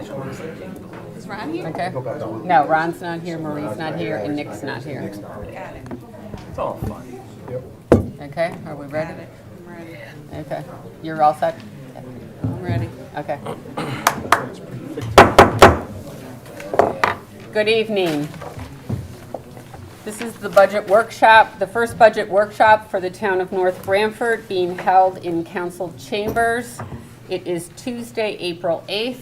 Is Ron here? Okay. No, Ron's not here, Marie's not here, and Nick's not here. Got it. It's all fun. Okay, are we ready? Got it. I'm ready. Okay. You're all set? I'm ready. Okay. Good evening. This is the budget workshop, the first budget workshop for the town of North Branford, being held in council chambers. It is Tuesday, April 8th.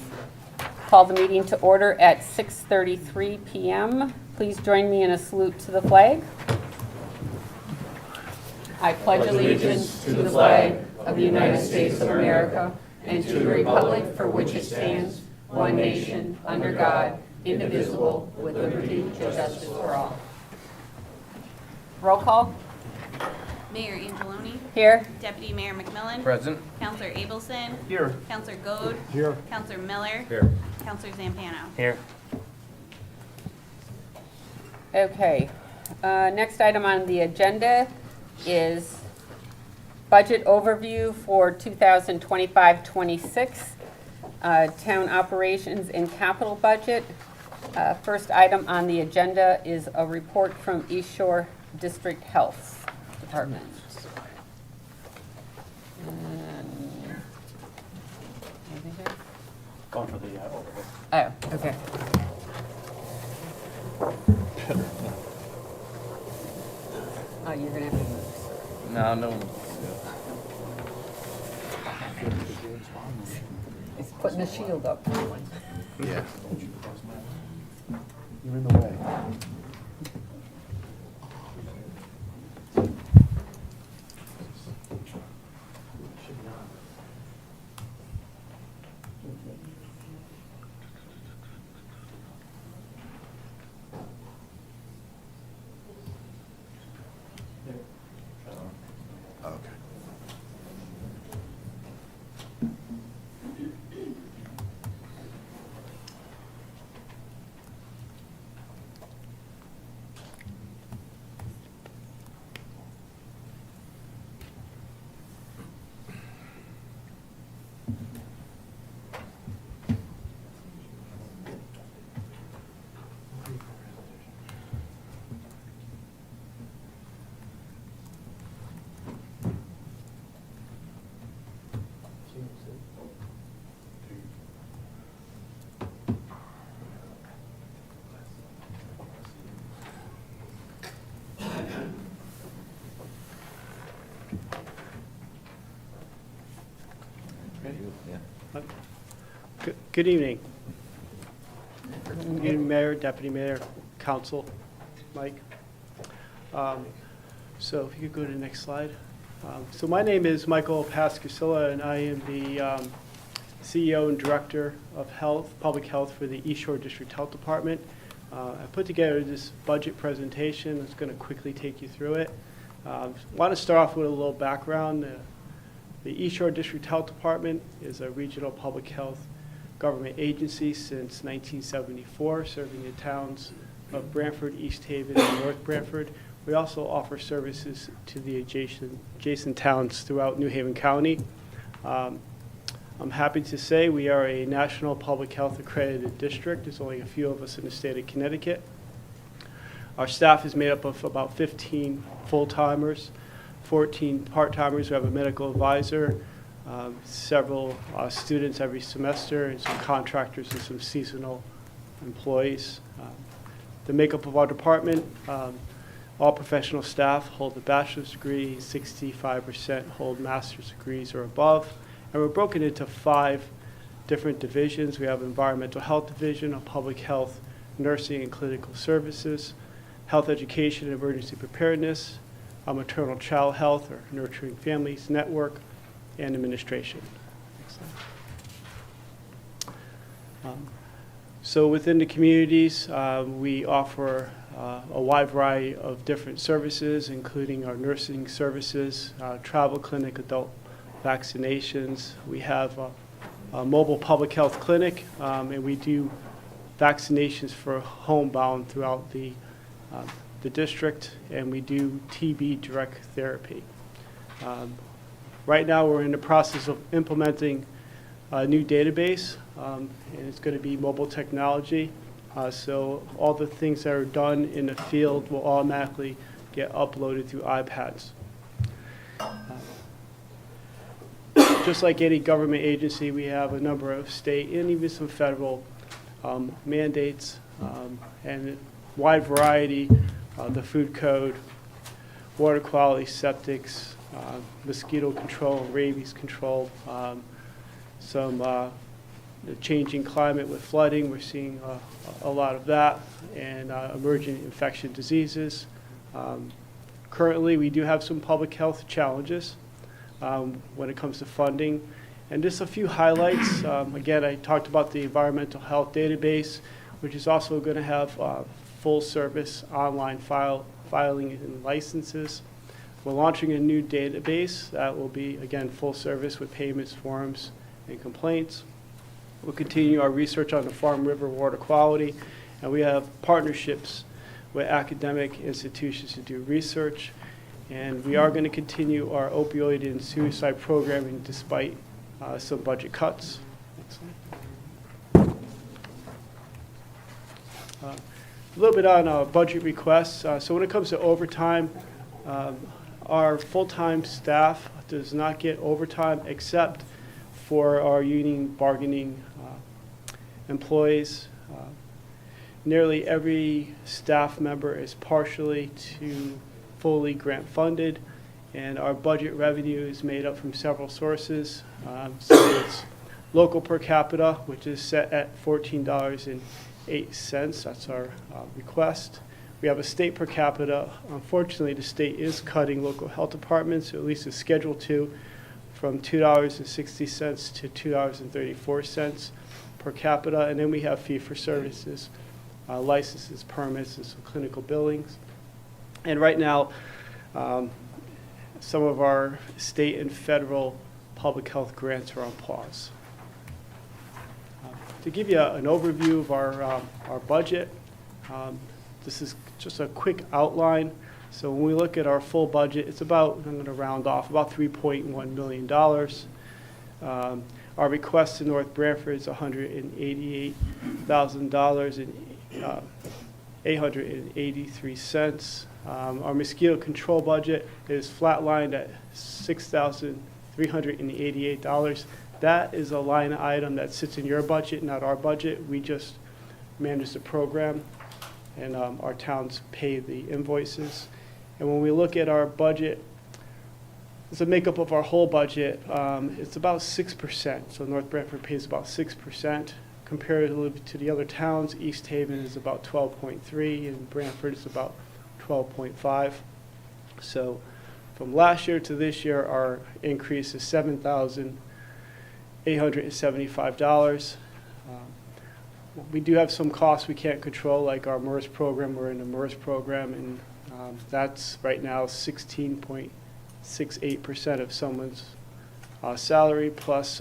Call the meeting to order at 6:33 p.m. Please join me in a salute to the flag. I pledge allegiance to the flag of the United States of America and to the republic for which it stands, one nation, under God, indivisible, with liberty and justice for all. Roll call. Mayor Angeloni. Here. Deputy Mayor McMillan. Present. Counselor Abelson. Here. Counselor Goad. Here. Counselor Miller. Here. Counselor Zampano. Here. Okay. Next item on the agenda is budget overview for 2025-26, town operations and capital budget. First item on the agenda is a report from East Shore District Health Department. Anything here? Going for the overhead. Oh, okay. Oh, you're gonna have to move. No, no. He's putting a shield up. Yeah. You're in the way. Okay. Good evening. Good evening, Mayor, Deputy Mayor, Council, Mike. So if you could go to the next slide. So my name is Michael Pascasilla, and I am the CEO and Director of Public Health for the East Shore District Health Department. I put together this budget presentation. It's going to quickly take you through it. I want to start off with a little background. The East Shore District Health Department is a regional public health government agency since 1974, serving the towns of Branford, East Haven, and North Branford. We also offer services to the adjacent towns throughout New Haven County. I'm happy to say we are a national public health accredited district. There's only a few of us in the state of Connecticut. Our staff is made up of about 15 full-timers, 14 part-timers. We have a medical advisor, several students every semester, and some contractors and some seasonal employees. The makeup of our department, all professional staff hold a bachelor's degree, 65% hold master's degrees or above, and we're broken into 5 different divisions. We have an environmental health division, a public health, nursing and clinical services, health education and emergency preparedness, maternal child health or nurturing families network, and administration. Next slide. So within the communities, we offer a wide variety of different services, including our nursing services, travel clinic, adult vaccinations. We have a mobile public health clinic, and we do vaccinations for homebound throughout the district, and we do TB direct therapy. Right now, we're in the process of implementing a new database, and it's going to be mobile technology. So all the things that are done in the field will automatically get uploaded through iPads. Just like any government agency, we have a number of state and even some federal mandates and a wide variety, the food code, water quality, septics, mosquito control, rabies control, the changing climate with flooding, we're seeing a lot of that, and emerging infectious diseases. Currently, we do have some public health challenges when it comes to funding. And just a few highlights. Again, I talked about the environmental health database, which is also going to have full service online filing and licenses. We're launching a new database that will be, again, full service with payments, forms, and complaints. We'll continue our research on the Farm River water quality, and we have partnerships with academic institutions to do research. And we are going to continue our opioid and suicide programming despite some budget cuts. Next slide. A little bit on budget requests. So when it comes to overtime, our full-time staff does not get overtime except for our union bargaining employees. Nearly every staff member is partially to fully grant funded, and our budget revenue is made up from several sources. So it's local per capita, which is set at $14.08. That's our request. We have a state per capita. Unfortunately, the state is cutting local health departments, or at least is scheduled to, from $2.60 to $2.34 per capita. And then we have fee for services, licenses, permits, and some clinical billings. And right now, some of our state and federal public health grants are on pause. To give you an overview of our budget, this is just a quick outline. So when we look at our full budget, it's about, I'm going to round off, about $3.1 million. Our request to North Branford is $188,000 and 883 cents. Our mosquito control budget is flatlined at $6,388. That is a line item that sits in your budget, not our budget. We just manage the program, and our towns pay the invoices. And when we look at our budget, it's a makeup of our whole budget. It's about 6%. So North Branford pays about 6%. Comparatively to the other towns, East Haven is about 12.3, and Branford is about 12.5. So from last year to this year, our increase is $7,875. We do have some costs we can't control, like our MERS program. We're in the MERS program, and that's right now 16.68% of someone's salary plus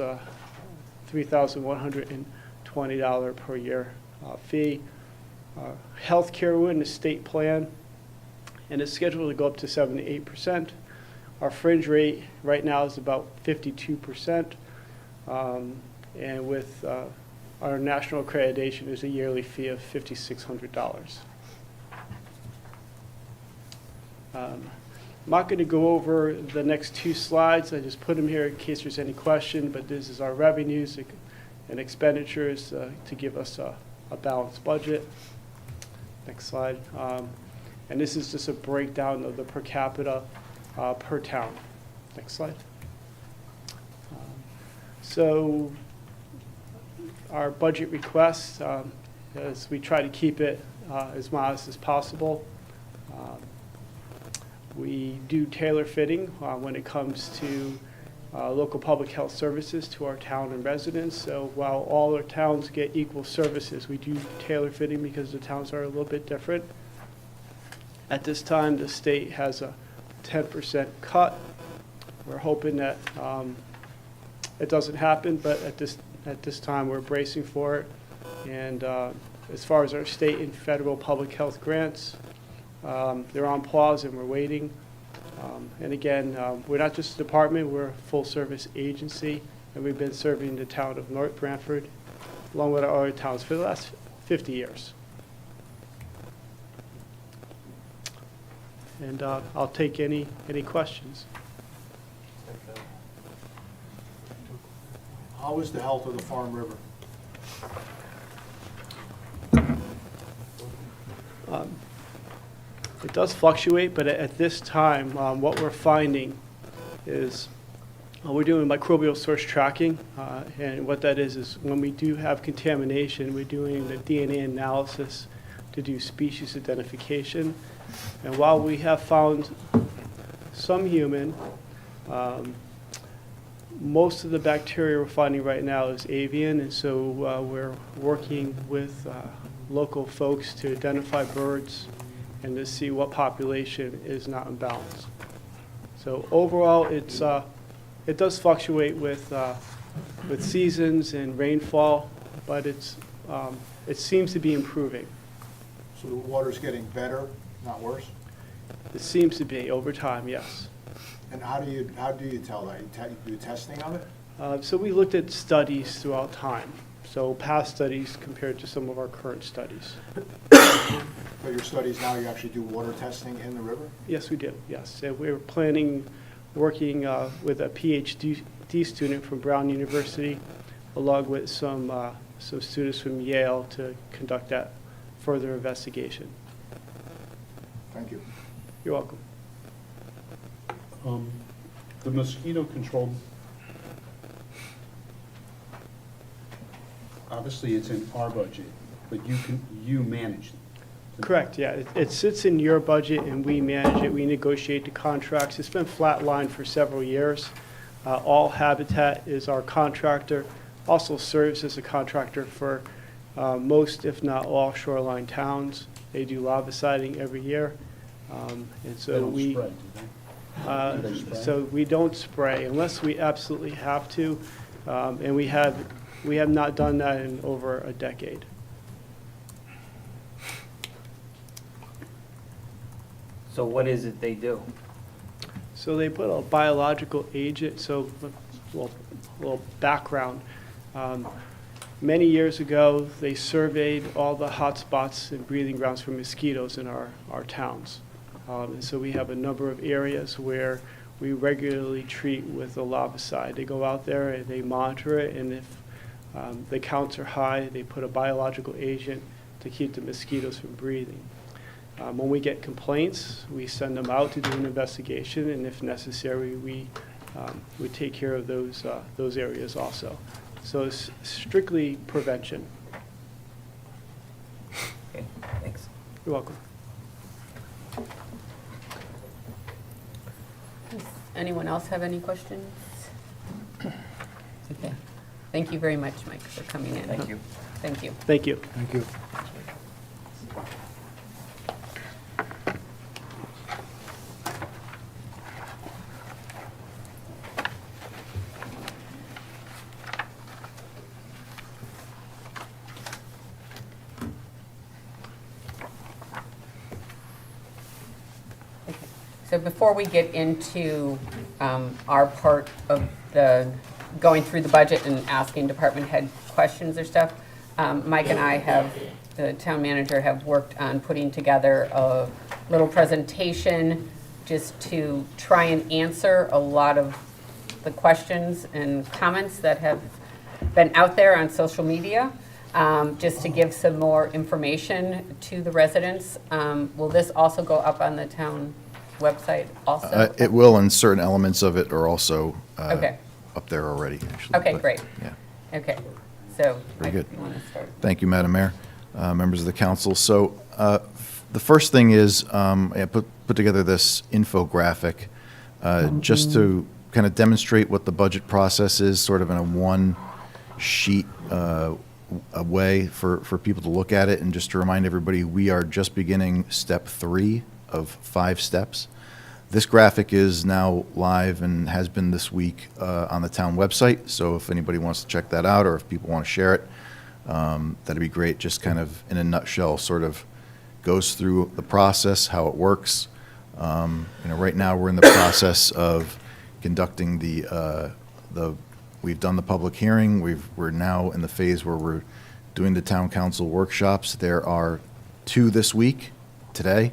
$3,120 per year fee. Healthcare, we're in the state plan, and it's scheduled to go up to 7 to 8%. Our fringe rate right now is about 52%, and with our national accreditation is a yearly fee of $5,600. I'm not going to go over the next two slides. I just put them here in case there's any question, but this is our revenues and expenditures to give us a balanced budget. Next slide. And this is just a breakdown of the per capita per town. Next slide. So our budget request, as we try to keep it as modest as possible. We do tailor fitting when it comes to local public health services to our town and residents. So while all our towns get equal services, we do tailor fitting because the towns are a little bit different. At this time, the state has a 10% cut. We're hoping that it doesn't happen, but at this time, we're bracing for it. And as far as our state and federal public health grants, they're on pause and we're waiting. And again, we're not just a department, we're a full service agency, and we've been serving the town of North Branford, along with our other towns, for the last 50 years. And I'll take any questions. How is the health of the Farm River? It does fluctuate, but at this time, what we're finding is we're doing microbial source tracking, and what that is when we do have contamination, we're doing the DNA analysis to do species identification. And while we have found some human, most of the bacteria we're finding right now is avian, and so we're working with local folks to identify birds and to see what population is not in balance. So overall, it does fluctuate with seasons and rainfall, but it seems to be improving. So the water's getting better, not worse? It seems to be over time, yes. And how do you tell that? You do testing of it? So we looked at studies throughout time. So past studies compared to some of our current studies. For your studies now, you actually do water testing in the river? Yes, we do, yes. And we're working with a PhD student from Brown University, along with some students from Yale to conduct that further investigation. Thank you. You're welcome. The mosquito control, obviously it's in our budget, but you manage it. Correct, yeah. It sits in your budget and we manage it. We negotiate the contracts. It's been flatlined for several years. All Habitat is our contractor, also serves as a contractor for most, if not all, shoreline towns. They do larviciding every year. And so They don't we. spray, do they? Do they spray? So we don't spray unless we absolutely have to, and we have not done that in over a decade. So what is it they do? So they put a biological agent, so a little background. Many years ago, they surveyed all the hot spots and breeding grounds for mosquitoes in our towns. And so we have a number of areas where we regularly treat with a larvicide. They go out there and they monitor it, and if the counts are high, they put a biological agent to keep the mosquitoes from breeding. When we get complaints, we send them out to do an investigation, and if necessary, we take care of those areas also. So it's strictly prevention. Okay, thanks. You're welcome. Does anyone else have any questions? Okay. Thank you very much, Mike, for coming in. Thank you. Thank you. Thank you. Thank you. So before we get into our part of the going through the budget and asking department head questions or stuff, Mike and I have, the town manager, have worked on putting together a little presentation just to try and answer a lot of the questions and comments that have been out there on social media, just to give some more information to the residents. Will this also go up on the town website also? It will, and certain elements of it are also Okay. up there already, actually. Okay, but, great. Yeah. Okay, so. Very good. You want to start? Thank you, Madam Mayor, members of the council. So the first thing is I put together this infographic just to kind of demonstrate what the budget process is, sort of in a one-sheet a way for people to look at it, and just to remind everybody, we are just beginning step 3 of 5 steps. This graphic is now live and has been this week on the town website, so if anybody wants to check that out, or if people want to share it, that'd be great. Just kind of in a nutshell, sort of goes through the process, how it works. Right now we're in the process of conducting the We've done the public hearing. We're now in the phase where we're doing the town council workshops. There are 2 this week, today,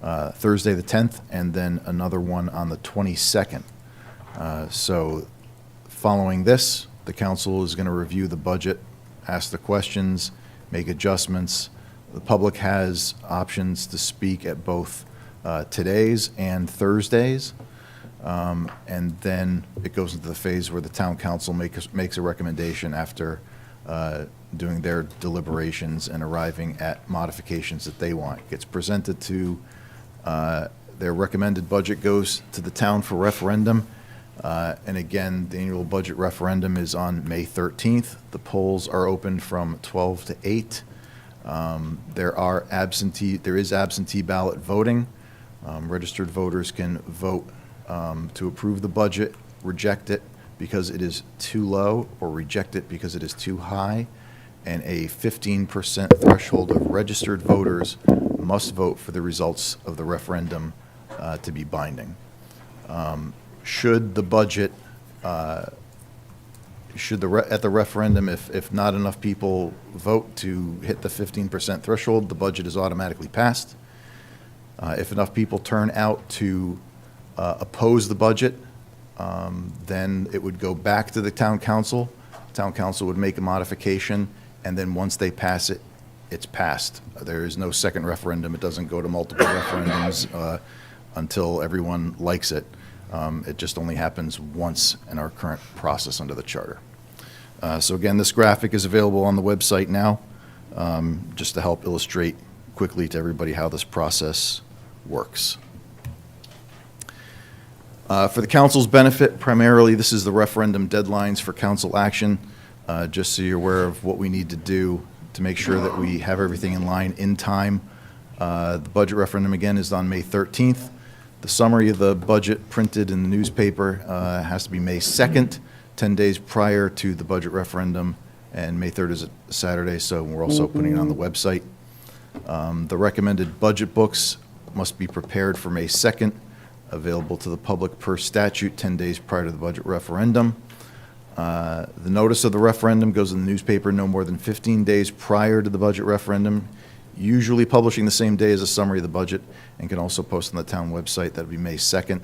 Thursday the 10th, and then another one on the 22nd. So following this, the council is going to review the budget, ask the questions, make adjustments. The public has options to speak at both today's and Thursdays. And then it goes into the phase where the town council makes a recommendation after doing their deliberations and arriving at modifications that they want. It gets presented to, their recommended budget goes to the town for referendum. And again, the annual budget referendum is on May 13th. The polls are open from 12 to 8. There is absentee ballot voting. Registered voters can vote to approve the budget, reject it because it is too low, or reject it because it is too high. And a 15% threshold of registered voters must vote for the results of the referendum to be binding. Should the budget, at the referendum, if not enough people vote to hit the 15% threshold, the budget is automatically passed. If enough people turn out to oppose the budget, then it would go back to the town council. Town council would make a modification, and then once they pass it, it's passed. There is no second referendum. It doesn't go to multiple referendums until everyone likes it. It just only happens once in our current process under the charter. So again, this graphic is available on the website now, just to help illustrate quickly to everybody how this process works. For the council's benefit, primarily, this is the referendum deadlines for council action, just so you're aware of what we need to do to make sure that we have everything in line in time. The budget referendum, again, is on May 13th. The summary of the budget printed in the newspaper has to be May 2nd, 10 days prior to the budget referendum, and May 3rd is a Saturday, so we're also putting it on the website. The recommended budget books must be prepared for May 2nd, available to the public per statute 10 days prior to the budget referendum. The notice of the referendum goes in the newspaper no more than 15 days prior to the budget referendum, usually publishing the same day as a summary of the budget, and can also post on the town website. That would be May 2nd.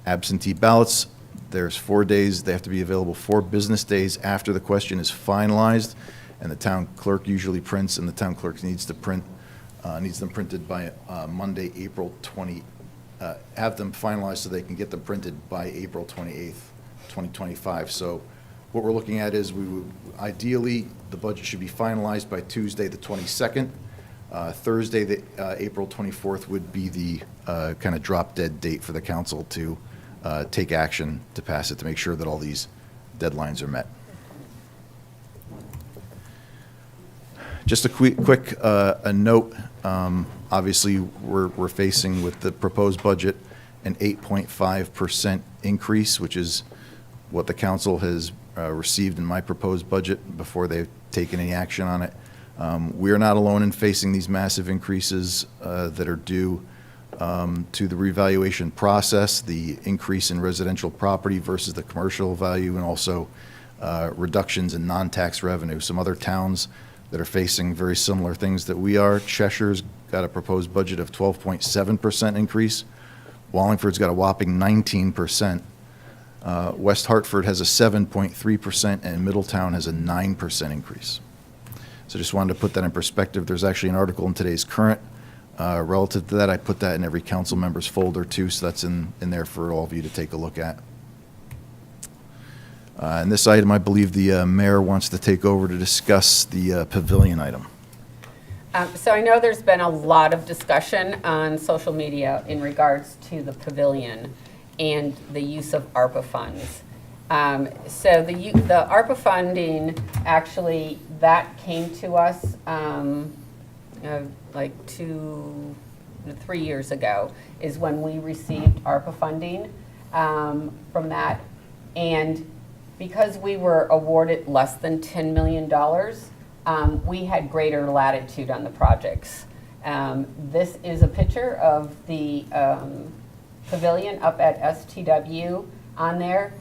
Absentee ballots, there's 4 days. They have to be available 4 business days after the question is finalized, and the town clerk usually prints, and the town clerk needs them printed by Monday, April 20, have them finalized so they can get them printed by April 28th, 2025. So what we're looking at is ideally, the budget should be finalized by Tuesday, the 22nd. Thursday, April 24th would be the kind of drop-dead date for the council to take action to pass it, to make sure that all these deadlines are met. Just a quick note. Obviously, we're facing with the proposed budget an 8.5% increase, which is what the council has received in my proposed budget before they've taken any action on it. We are not alone in facing these massive increases that are due to the revaluation process, the increase in residential property versus the commercial value, and also reductions in non-tax revenue. Some other towns that are facing very similar things that we are. Cheshire's got a proposed budget of 12.7% increase. Wallingford's got a whopping 19%. West Hartford has a 7.3%, and Middletown has a 9% increase. So just wanted to put that in perspective. There's actually an article in today's Current relative to that. I put that in every council member's folder too, so that's in there for all of you to take a look at. And this item, I believe the mayor wants to take over to discuss the pavilion item. So I know there's been a lot of discussion on social media in regards to the pavilion and the use of ARPA funds. So the ARPA funding, actually, that came to us like 3 years ago is when we received ARPA funding from that. And because we were awarded less than $10 million, we had greater latitude on the projects. This is a picture of the pavilion up at STW on there.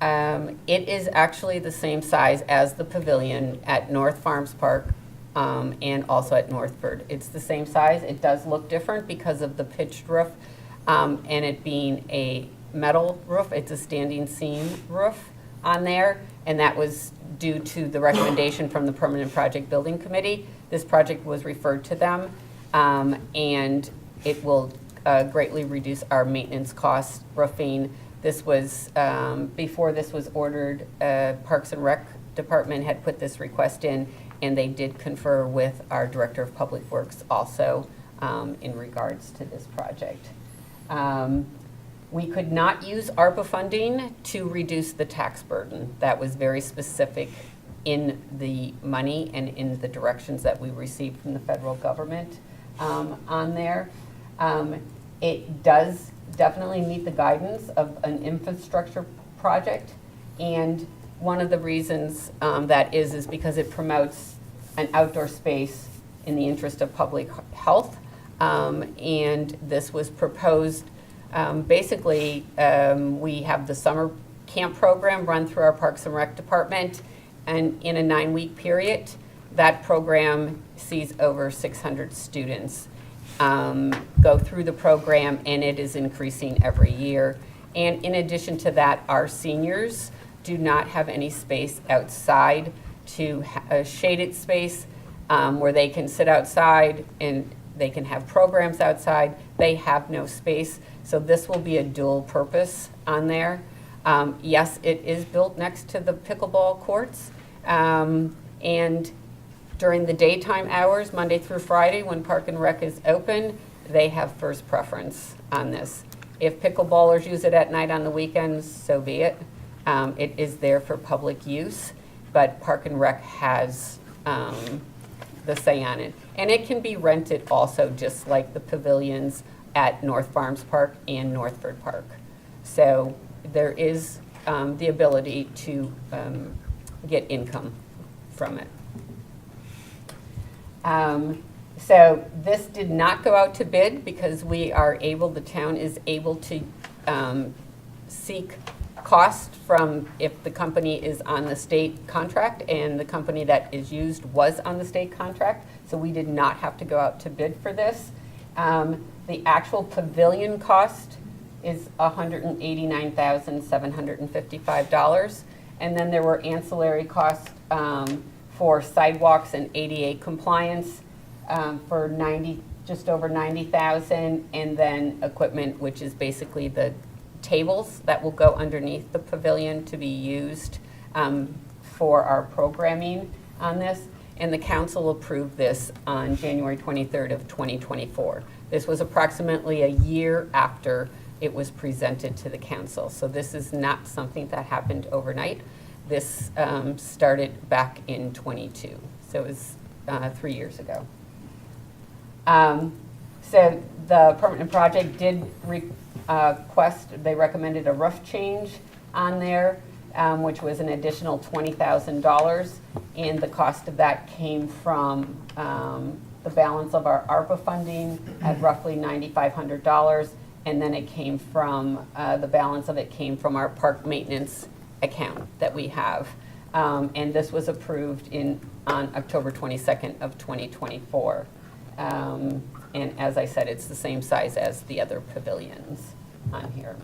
It is actually the same size as the pavilion at North Farms Park and also at Northford. It's the same size. It does look different because of the pitched roof and it being a metal roof. It's a standing seam roof on there, and that was due to the recommendation from the Permanent Project Building Committee. This project was referred to them, and it will greatly reduce our maintenance costs roofing. This was, before this was ordered, Parks and Rec Department had put this request in, and they did confer with our Director of Public Works also in regards to this project. We could not use ARPA funding to reduce the tax burden. That was very specific in the money and in the directions that we received from the federal government on there. It does definitely meet the guidance of an infrastructure project, and one of the reasons that is because it promotes an outdoor space in the interest of public health, and this was proposed. Basically, we have the summer camp program run through our Parks and Rec Department, and in a 9-week period, that program sees over 600 students go through the program, and it is increasing every year. And in addition to that, our seniors do not have any space outside to a shaded space where they can sit outside and they can have programs outside. They have no space. So this will be a dual purpose on there. Yes, it is built next to the pickleball courts. And during the daytime hours, Monday through Friday, when Park and Rec is open, they have first preference on this. If pickleballers use it at night on the weekends, so be it. It is there for public use, but Park and Rec has the say on it. And it can be rented also, just like the pavilions at North Farms Park and Northford Park. So there is the ability to get income from it. So this did not go out to bid because we are able, the town is able to seek cost from if the company is on the state contract, and the company that is used was on the state contract, so we did not have to go out to bid for this. The actual pavilion cost is $189,755, and then there were ancillary costs for sidewalks and ADA compliance for just over $90,000, and then equipment, which is basically the tables that will go underneath the pavilion to be used for our programming on this. And the council approved this on January 23rd of 2024. This was approximately a year after it was presented to the council. So this is not something that happened overnight. This started back in '22, so it was 3 years ago. So the permanent project did request, they recommended a roof change on there, which was an additional $20,000, and the cost of that came from the balance of our ARPA funding at roughly $9,500, and then it came from, the balance of it came from our park maintenance account that we have. And this was approved on October 22nd of 2024. And as I said, it's the same size as the other pavilions on here.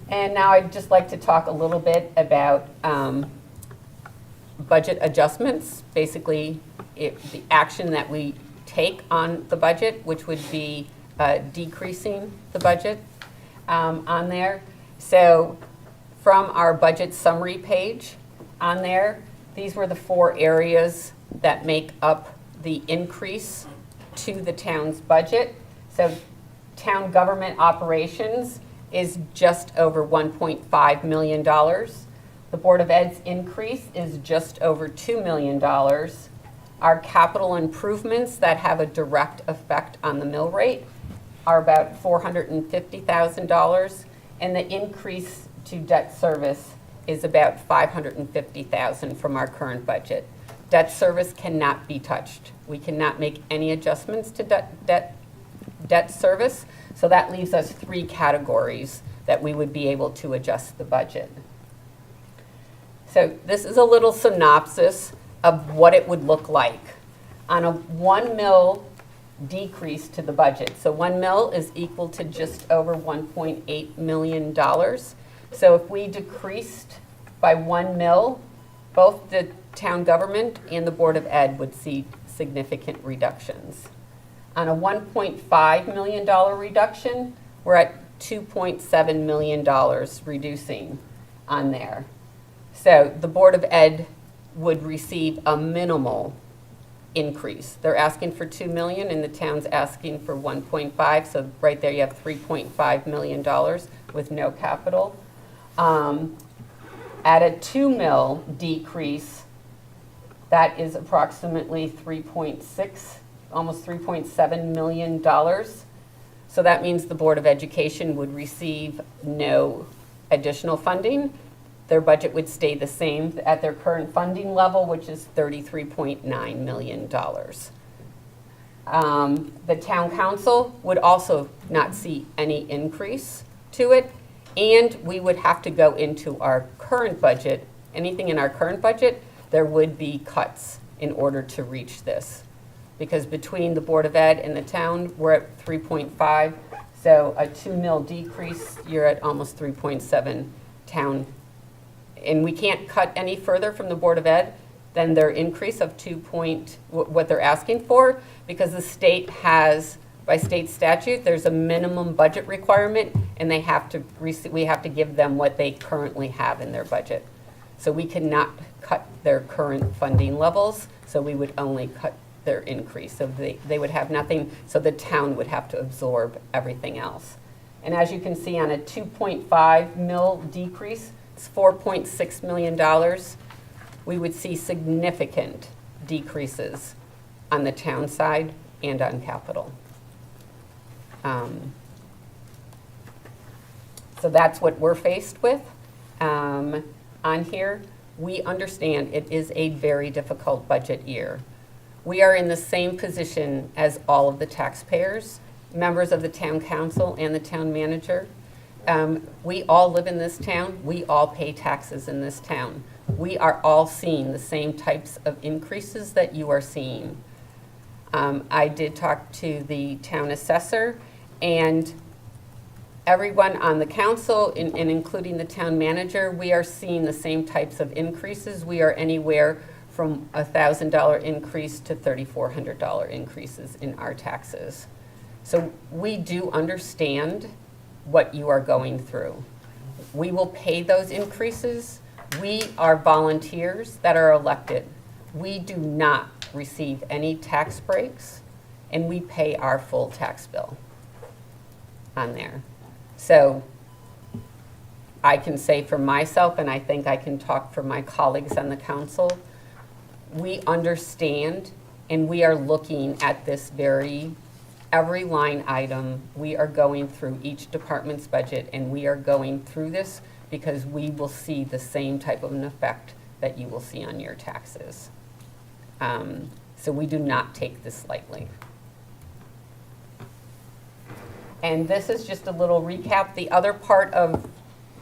And now I'd just like to talk a little bit about budget adjustments. Basically, the action that we take on the budget, which would be decreasing the budget on there. So from our budget summary page on there, these were the 4 areas that make up the increase to the town's budget. So town government operations is just over $1.5 million. The Board of Ed's increase is just over $2 million. Our capital improvements that have a direct effect on the mill rate are about $450,000, and the increase to debt service is about $550,000 from our current budget. Debt service cannot be touched. We cannot make any adjustments to debt debt service. So that leaves us 3 categories that we would be able to adjust the budget. So this is a little synopsis of what it would look like on a 1 mil decrease to the budget. So 1 mil is equal to just over $1.8 million. So if we decreased by 1 mil, both the town government and the Board of Ed would see significant reductions. On a $1.5 million reduction, we're at $2.7 million reducing on there. So the Board of Ed would receive a minimal increase. They're asking for 2 million and the town's asking for 1.5, so right there you have $3.5 million with no capital. At a 2 mil decrease, that is approximately 3.6, almost $3.7 million. So that means the Board of Education would receive no additional funding. Their budget would stay the same at their current funding level, which is $33.9 million. The town council would also not see any increase to it, and we would have to go into our current budget. Anything in our current budget, there would be cuts in order to reach this. Because between the Board of Ed and the town, we're at 3.5, so a 2 mil decrease, you're at almost 3.7 town. And we can't cut any further from the Board of Ed than their increase of what they're asking for, because the state has, by state statute, there's a minimum budget requirement, and we have to give them what they currently have in their budget. So we cannot cut their current funding levels, so we would only cut their increase. So they would have nothing, so the town would have to absorb everything else. And as you can see, on a 2.5 mil decrease, it's $4.6 million. We would see significant decreases on the town side and on capital. So that's what we're faced with on here. We understand it is a very difficult budget year. We are in the same position as all of the taxpayers, members of the town council and the town manager. We all live in this town. We all pay taxes in this town. We are all seeing the same types of increases that you are seeing. I did talk to the town assessor, and everyone on the council, and including the town manager, we are seeing the same types of increases. We are anywhere from a $1,000 increase to $3,400 increases in our taxes. So we do understand what you are going through. We will pay those increases. We are volunteers that are elected. We do not receive any tax breaks, and we pay our full tax bill on there. So I can say for myself, and I think I can talk for my colleagues on the council, we understand, and we are looking at this every line item. We are going through each department's budget, and we are going through this because we will see the same type of an effect that you will see on your taxes. So we do not take this lightly. And this is just a little recap. The other part of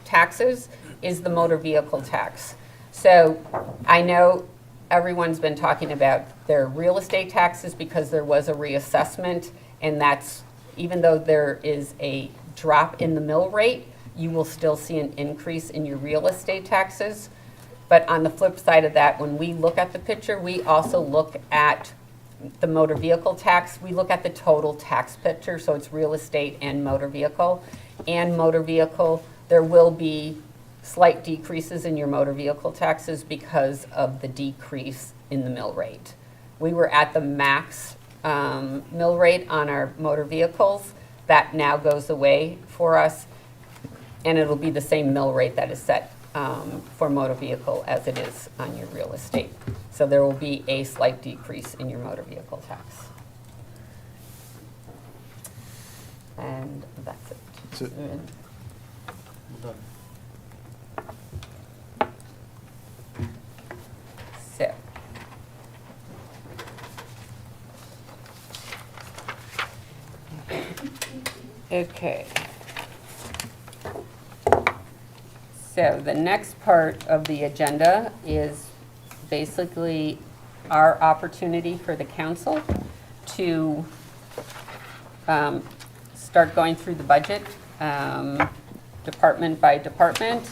taxes is the motor vehicle tax. So I know everyone's been talking about their real estate taxes because there was a reassessment, and that's, even though there is a drop in the mill rate, you will still see an increase in your real estate taxes. But on the flip side of that, when we look at the picture, we also look at the motor vehicle tax. We look at the total tax picture, so it's real estate and motor vehicle. And motor vehicle, there will be slight decreases in your motor vehicle taxes because of the decrease in the mill rate. We were at the max mill rate on our motor vehicles. That now goes away for us, and it'll be the same mill rate that is set for motor vehicle as it is on your real estate. So there will be a slight decrease in your motor vehicle tax. And that's it. That's it. So. Okay. So the next part of the agenda is basically our opportunity for the council to start going through the budget, department by department.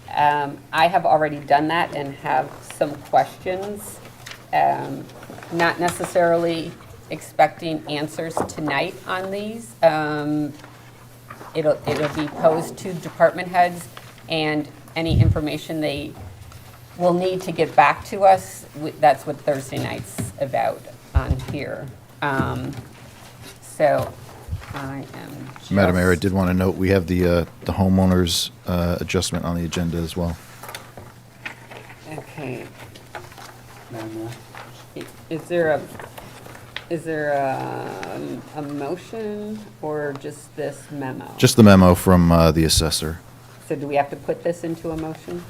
I have already done that and have some questions, not necessarily expecting answers tonight on these. It'll be posed to department heads, and any information they will need to get back to us, that's what Thursday night's about on here. So I am just... Madam Mayor, I did want to note, we have the homeowners adjustment on the agenda as well. Okay. Madam Mayor? Is there a motion or just this memo? Just the memo from the assessor. So do we have to put this into a motion?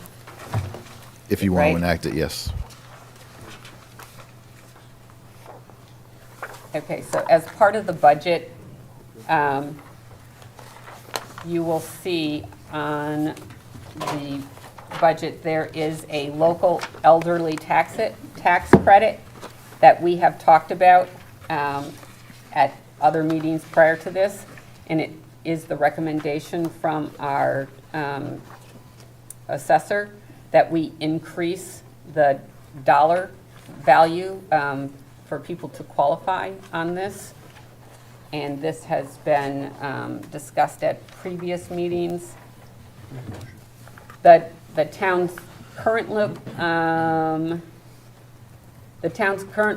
If you want to Right. enact it, yes. Okay, so as part of the budget, you will see on the budget, there is a local elderly tax credit that we have talked about at other meetings prior to this, and it is the recommendation from our assessor that we increase the dollar value for people to qualify on this. And this has been discussed at previous meetings. The town's current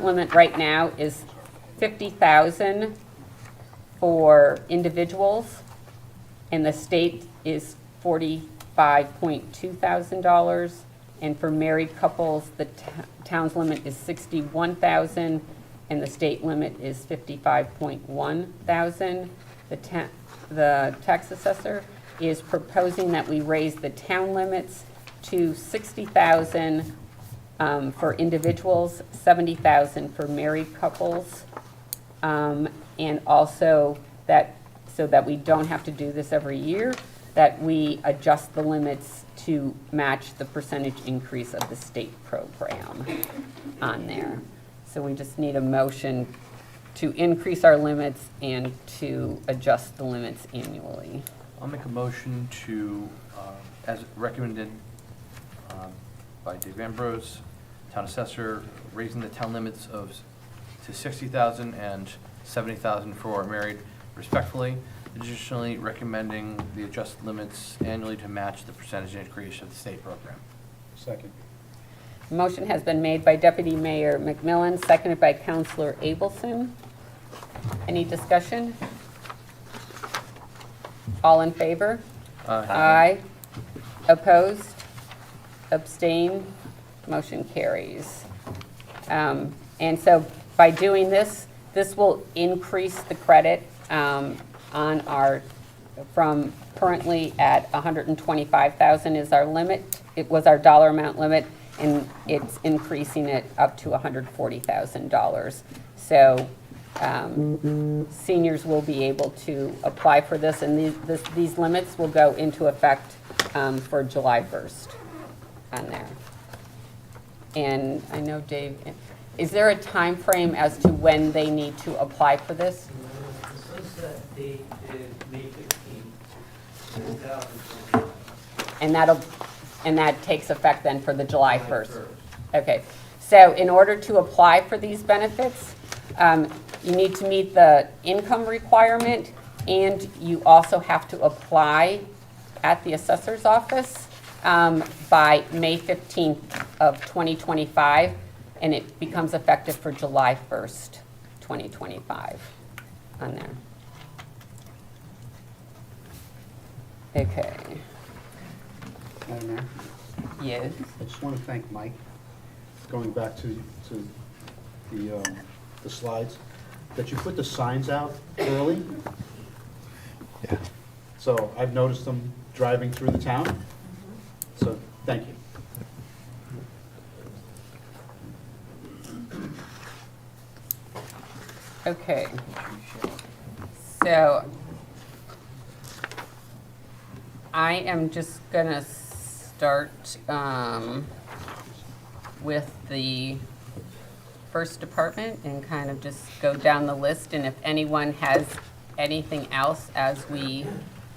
limit right now is $50,000 for individuals, and the state is $45.2 thousand, and for married couples, the town's limit is $61,000, and the state limit is $55.1 thousand. The tax assessor is proposing that we raise the town limits to $60,000 for individuals, $70,000 for married couples, and also that, so that we don't have to do this every year, that we adjust the limits to match the percentage increase of the state program on there. So we just need a motion to increase our limits and to adjust the limits annually. I'll make a motion to, as recommended by Dave Ambrose, town assessor, raising the town limits to $60,000 and $70,000 for married respectfully. Additionally, recommending the adjusted limits annually to match the percentage increase of the state program. Second. Motion has been made by Deputy Mayor McMillan, seconded by Councilor Abelson. Any discussion? All in favor? Aye. Opposed? Abstain? Motion carries. And so by doing this, this will increase the credit on our, from currently at $125,000 is our limit. It was our dollar amount limit, and it's increasing it up to $140,000. So seniors will be able to apply for this, and these limits will go into effect for July 1st on there. And I know, Dave, is there a time frame as to when they need to apply for this? The sunset date is May 15th, 2020. And that takes effect then for the July 1st? Okay. So in order to apply for these benefits, you need to meet the income requirement, and you also have to apply at the assessor's office by May 15th of 2025, and it becomes effective for July 1st, 2025 on there. Okay. Madam Mayor? Yes. I just want to thank Mike, going back to the slides, that you put the signs out early. Yeah. So I've noticed them driving through the town. So, thank you. Okay. So I am just gonna start with the first department and kind of just go down the list, and if anyone has anything else as we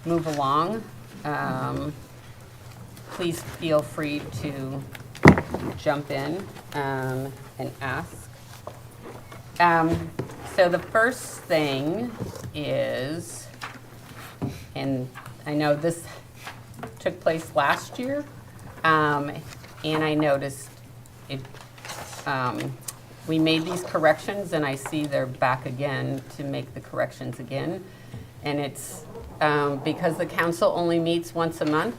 move along, please feel free to jump in and ask. So the first thing is, and I know this took place last year, and I noticed it, we made these corrections, and I see they're back again to make the corrections again. And it's because the council only meets once a month.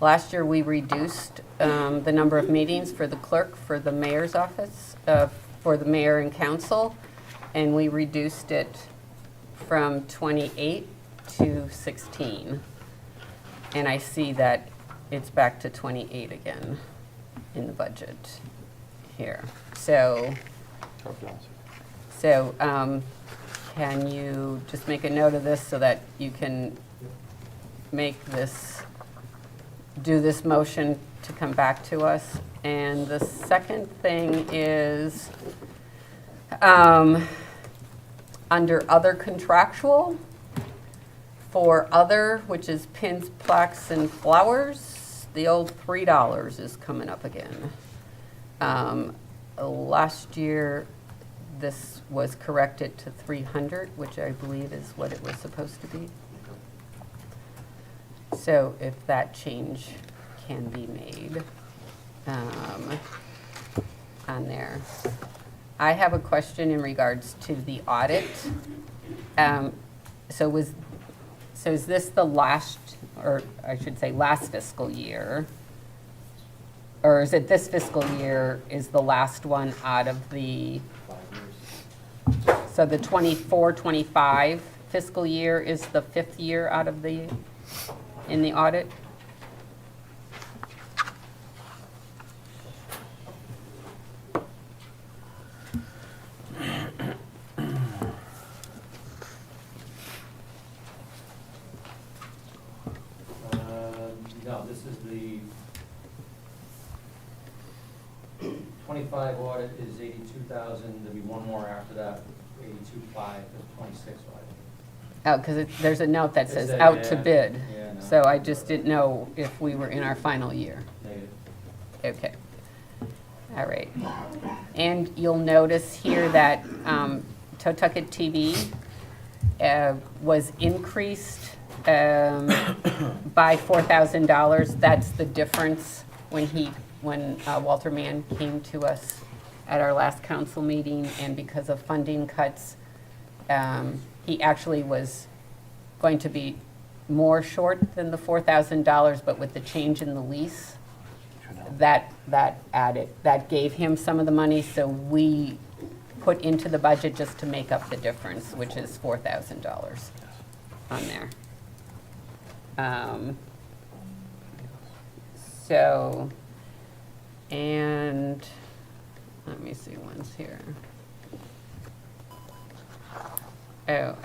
Last year, we reduced the number of meetings for the clerk, for the mayor's office, for the mayor and council, and we reduced it from 28 to 16. And I see that it's back to 28 again in the budget here. So can you just make a note of this so that you can make this, do this motion to come back to us? And the second thing is, under other contractual, for other, which is pins, plaques, and flowers, the old $3 is coming up again. Last year, this was corrected to 300, which I believe is what it was supposed to be. So if that change can be made on there. I have a question in regards to the audit. So is this the last, or I should say last fiscal year? Or is it this fiscal year is the last one out of the, so the 24-25 fiscal year is the 5th year out of the, in the audit? No, this is the 25 audit is 82,000, there'll be one more after that, 82.5, there's 26 audit. Oh, because there's a note that says It's out to yeah. bid. Yeah, no. So I just didn't know if we were in our final year. Negative. Okay. All right. And you'll notice here that Totucket TV was increased by $4,000. That's the difference when Walter Mann came to us at our last council meeting, and because of funding cuts, he actually was going to be more short than the $4,000, but with the change in the lease, that gave him some of the money, so we put into the budget just to make up the difference, which is $4,000 on there. So, and let me see ones here. Oh,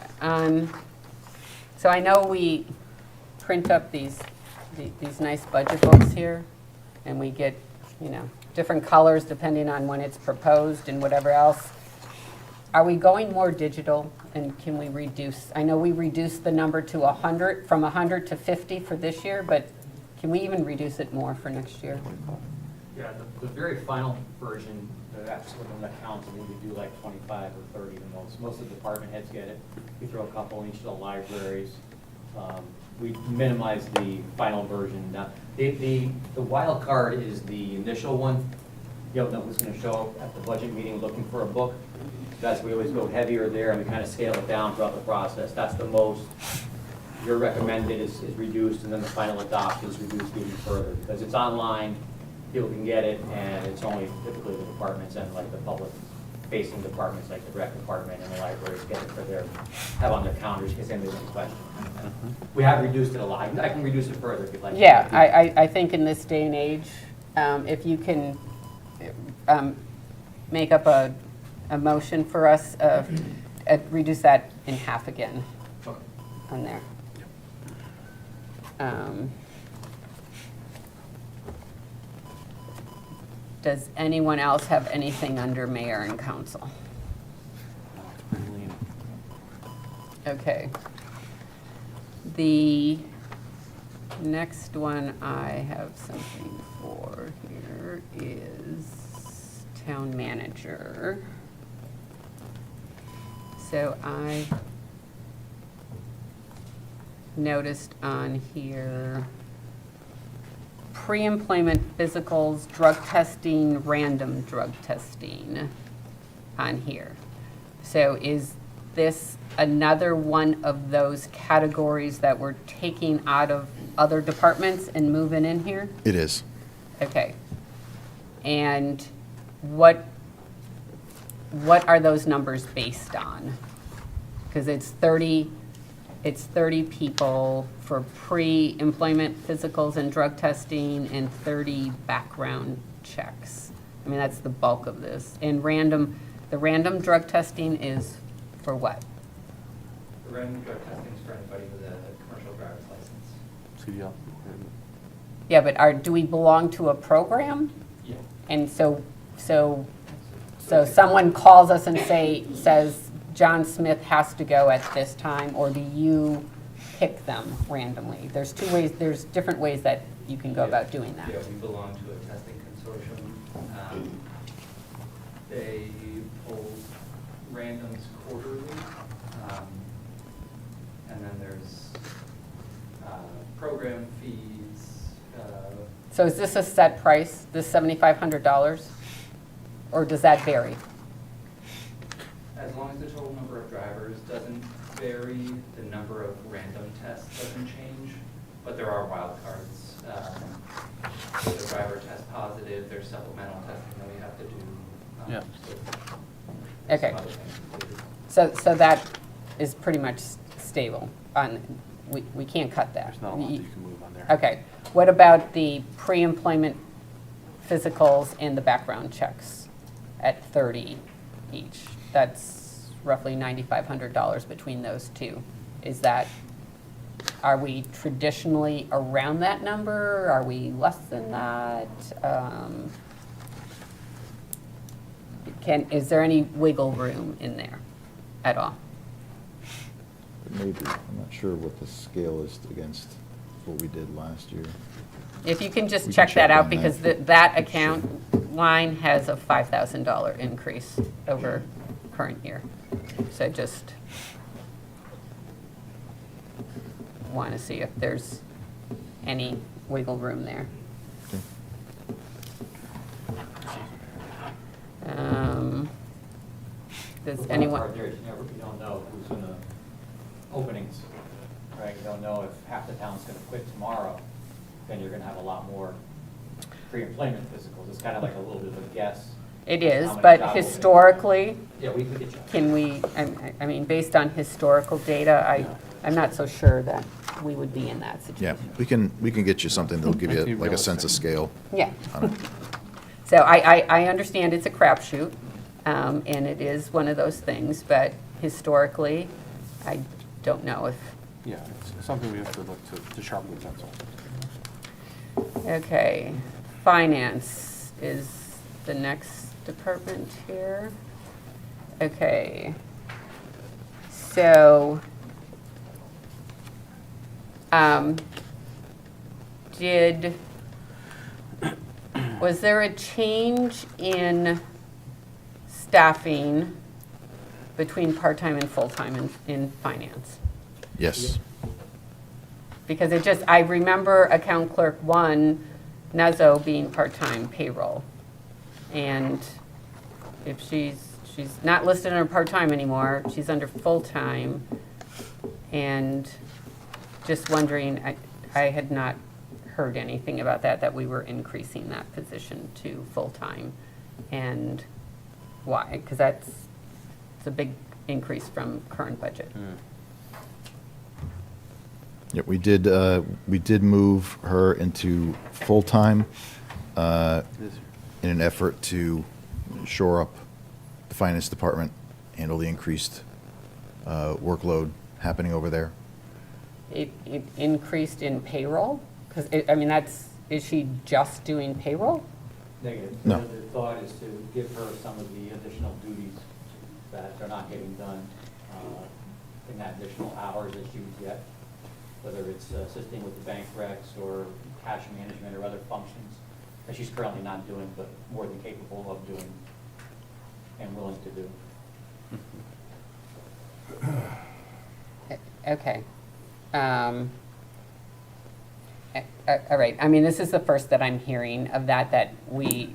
so I know we print up these nice budget books here, and we get, different colors depending on when it's proposed and whatever else. Are we going more digital, and can we reduce? I know we reduced the number to 100, from 100 to 50 for this year, but can we even reduce it more for next year? Yeah, the very final version, that's when the council, we do like 25 or 30 the most. Most of the department heads get it. We throw a couple in each of the libraries. We minimize the final version. Now, the wild card is the initial one. That was going to show up at the budget meeting looking for a book. That's we always go heavier there, and we kind of scale it down throughout the process. That's the most your recommended is reduced, and then the final adoption is reduced even further because it's online. People can get it, and it's only typically the departments and like the public-facing departments, like the rec department and the libraries, get it for have on their calendars in case anybody has a question. We have reduced it a lot. I can reduce it further if you'd like. Yeah, I think in this day and age, if you can make up a motion for us, reduce that in half again on there. Does anyone else have anything under mayor and council? Okay. The next one I have something for here is town manager. So I noticed on here, pre-employment physicals, drug testing, random drug testing on here. So is this another one of those categories that we're taking out of other departments and moving in here? It is. Okay. And what are those numbers based on? Because it's 30 people for pre-employment physicals and drug testing and 30 background checks. I mean, that's the bulk of this. And the random drug testing is for what? The random drug testing is for anybody with a commercial driver's license. CDL. Yeah, but do we belong to a program? Yeah. And so someone calls us and says, John Smith has to go at this time, or do you pick them randomly? There's different ways that you can go about doing that. Yeah, we belong to a testing consortium. They pull randoms quarterly. And then there's program fees. So is this a set price, this $7,500? Or does that vary? As long as the total number of drivers doesn't vary, the number of random tests doesn't change, but there are wild cards. If the driver tests positive, there's supplemental testing that we have to do. Yeah. There's Okay. some other things to do. So that is pretty much stable. We can't cut that. There's not a lot that you can move on there. Okay. What about the pre-employment physicals and the background checks at 30 each? That's roughly $9,500 between those two. Are we traditionally around that number? Are we less than that? Is there any wiggle room in there at all? Maybe. I'm not sure what the scale is against what we did last year. If you can just We can check that check out, on because that. that account line has a $5,000 increase over current year. So just want to see if there's any wiggle room there. Does The wild anyone? card there is you don't know who's in the openings, right? You don't know if half the town's gonna quit tomorrow, then you're gonna have a lot more pre-employment physicals. It's kind of like a little bit of a guess. It is, How many but job openings? historically, Yeah, we could get you. can we, I mean, based on historical data, I'm not so sure that we would be in that Yeah, situation. we can get you something that'll give Be you like a sense of scale Yeah. on it. So I understand it's a crapshoot, and it is one of those things, but historically, I don't know if, Yeah, it's something we have to look to sharpen the pencil. okay. Finance is the next department here. Okay. So, was there a change in staffing between part-time and full-time in finance? Yes. Because I remember account clerk 1, Nuzzo, being part-time payroll. And if she's not listed under part-time anymore, she's under full-time. And just wondering, I had not heard anything about that we were increasing that position to full-time. And why? Because it's a big increase from current budget. Yeah, we did move her into full-time in an effort to shore up the finance department, handle the increased workload happening over there. It increased in payroll? Because, I mean, is she just doing payroll? Negative. No. The thought is to give her some of the additional duties that are not getting done in that additional hours that she would get, whether it's assisting with the bank recs or cash management or other functions that she's currently not doing, but more than capable of doing and willing to do. Okay. All right, I mean, this is the first that I'm hearing of that we,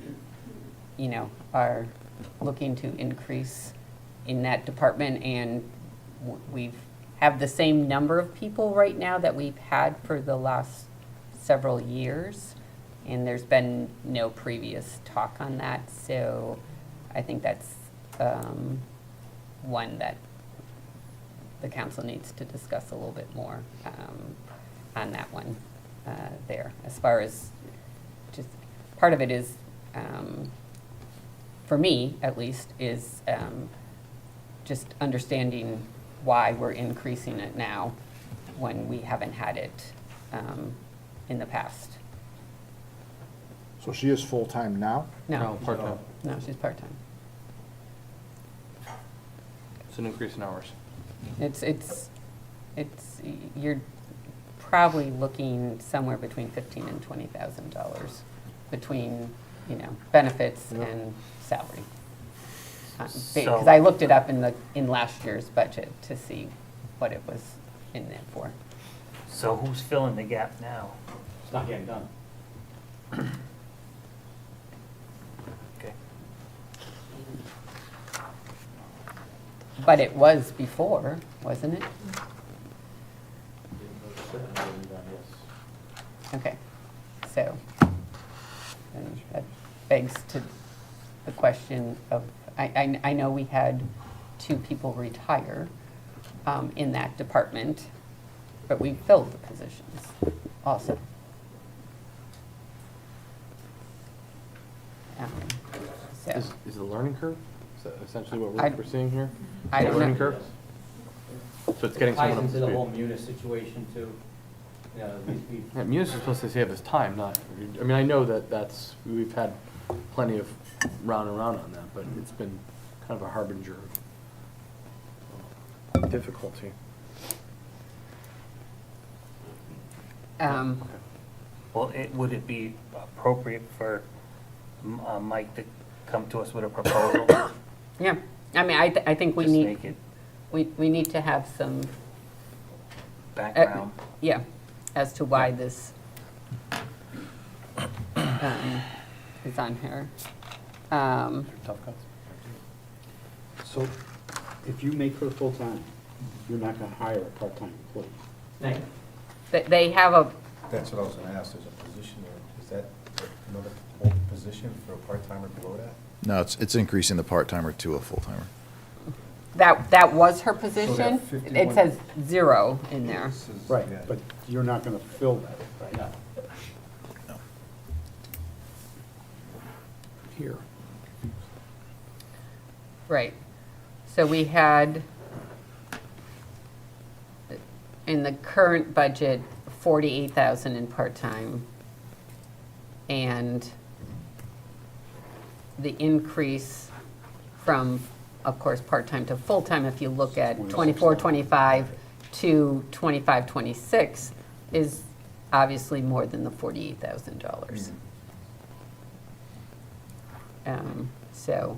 are looking to increase in that department, and we've have the same number of people right now that we've had for the last several years, and there's been no previous talk on that, so I think that's one that the council needs to discuss a little bit more on that one there. As far as just part of it is, for me at least, is just understanding why we're increasing it now when we haven't had it in the past. So she is full-time now? No, Part-time. no, she's part-time. It's an increase in hours. It's, you're probably looking somewhere between $15,000 and $20,000 between, benefits and salary. Because I looked it up in last year's budget to see what it was in there for. So who's filling the gap now? It's not getting done. Okay. But it was before, wasn't it? Certainly getting done, yes. Okay, so, then that begs to the question of, I know we had 2 people retire in that department, but we filled the positions also. So, Is the learning curve? Is that essentially what I- we're seeing here? I don't Learning know. curve? So it's getting Ties someone up into to the speed. whole Munis situation too. We've Yeah, Munis is supposed to save us time, not, I mean, I know we've had plenty of round and round on that, but it's been kind of a harbinger of difficulty. Well, would it be appropriate for Mike to come to us with a proposal? yeah, I mean, I think we Just need, make it we need to have some, background. yeah, as to why this is on here. Tough cuts. So if you make her full-time, you're not going to hire a part-time employee. Negative. They have a, That's what I was gonna ask, there's a position there, is that another open position for a part-timer below that? No, it's increasing the part-timer to a full-timer. that was her position. It 51 says 0 in there. This is- Right, yeah. but you're not going to fill that right No. No. here. Right. So we had, in the current budget, 48,000 in part-time. And the increase from, of course, part-time to full-time, if you look at 24, 25 to 25, 26, is obviously more than the $48,000. So,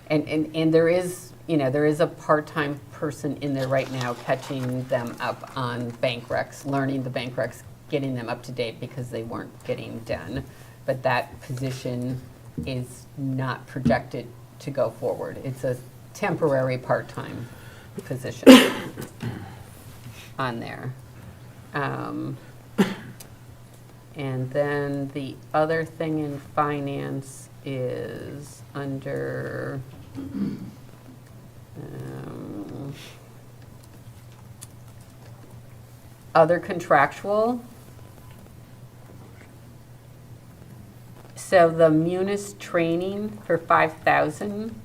and there is, there is a part-time person in there right now catching them up on bank recs, learning the bank recs, getting them up to date because they weren't getting done. But that position is not projected to go forward. It's a temporary part-time position on there. And then the other thing in finance is under other contractual. So the Munis training for 5,000,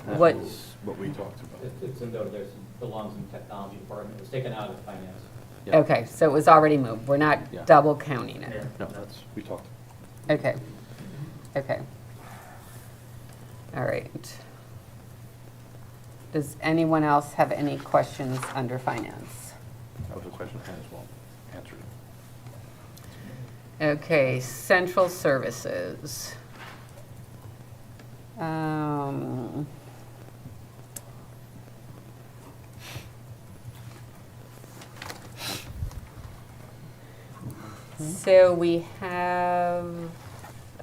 what, That's what we talked about. It's in there, it belongs in the technology department. It was taken out of finance. Yeah. okay, so it was already moved. We're not Yeah. double counting it. No, we talked. Okay. Okay. All right. Does anyone else have any questions under finance? That was a question as well. Answered it. Okay, central services. So we have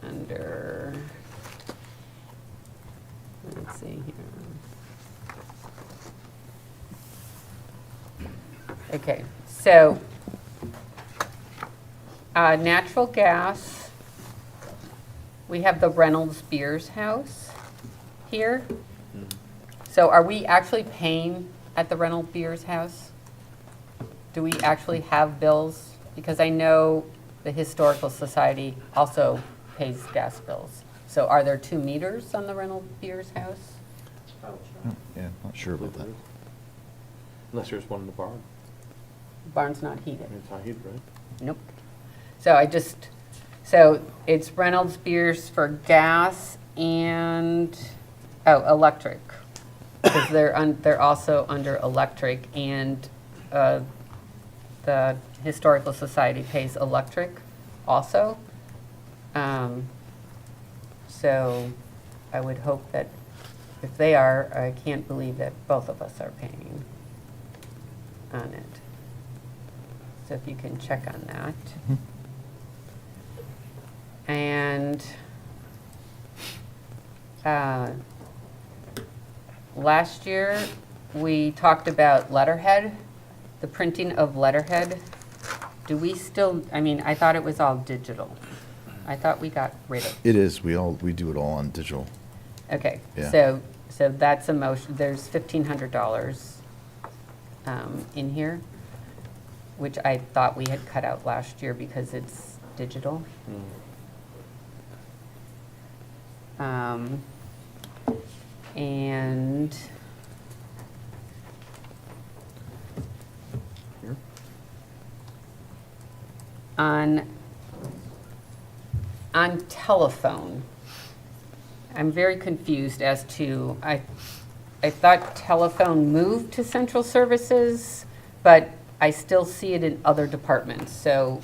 under, let's see here. Okay, so natural gas, we have the Reynolds Beers House here. So are we actually paying at the Reynolds Beers House? Do we actually have bills? Because I know the Historical Society also pays gas bills. So are there 2 meters on the Reynolds Beers House? Yeah, not sure about that. Unless there's one in the barn. Barn's not heated. It's not heated, right? Nope. So so it's Reynolds Beers for gas and, electric. Because they're also under electric, and the Historical Society pays electric also. So I would hope that if they are, I can't believe that both of us are paying on it. So if you can check on that. And last year, we talked about letterhead, the printing of letterhead. Do we still, I thought it was all digital. I thought we got rid of. It is, we do it all on digital. Okay, Yeah. so that's a motion, there's $1,500 in here, which I thought we had cut out last year because it's digital. And Here? on telephone, I'm very confused as to, I thought telephone moved to central services, but I still see it in other departments. So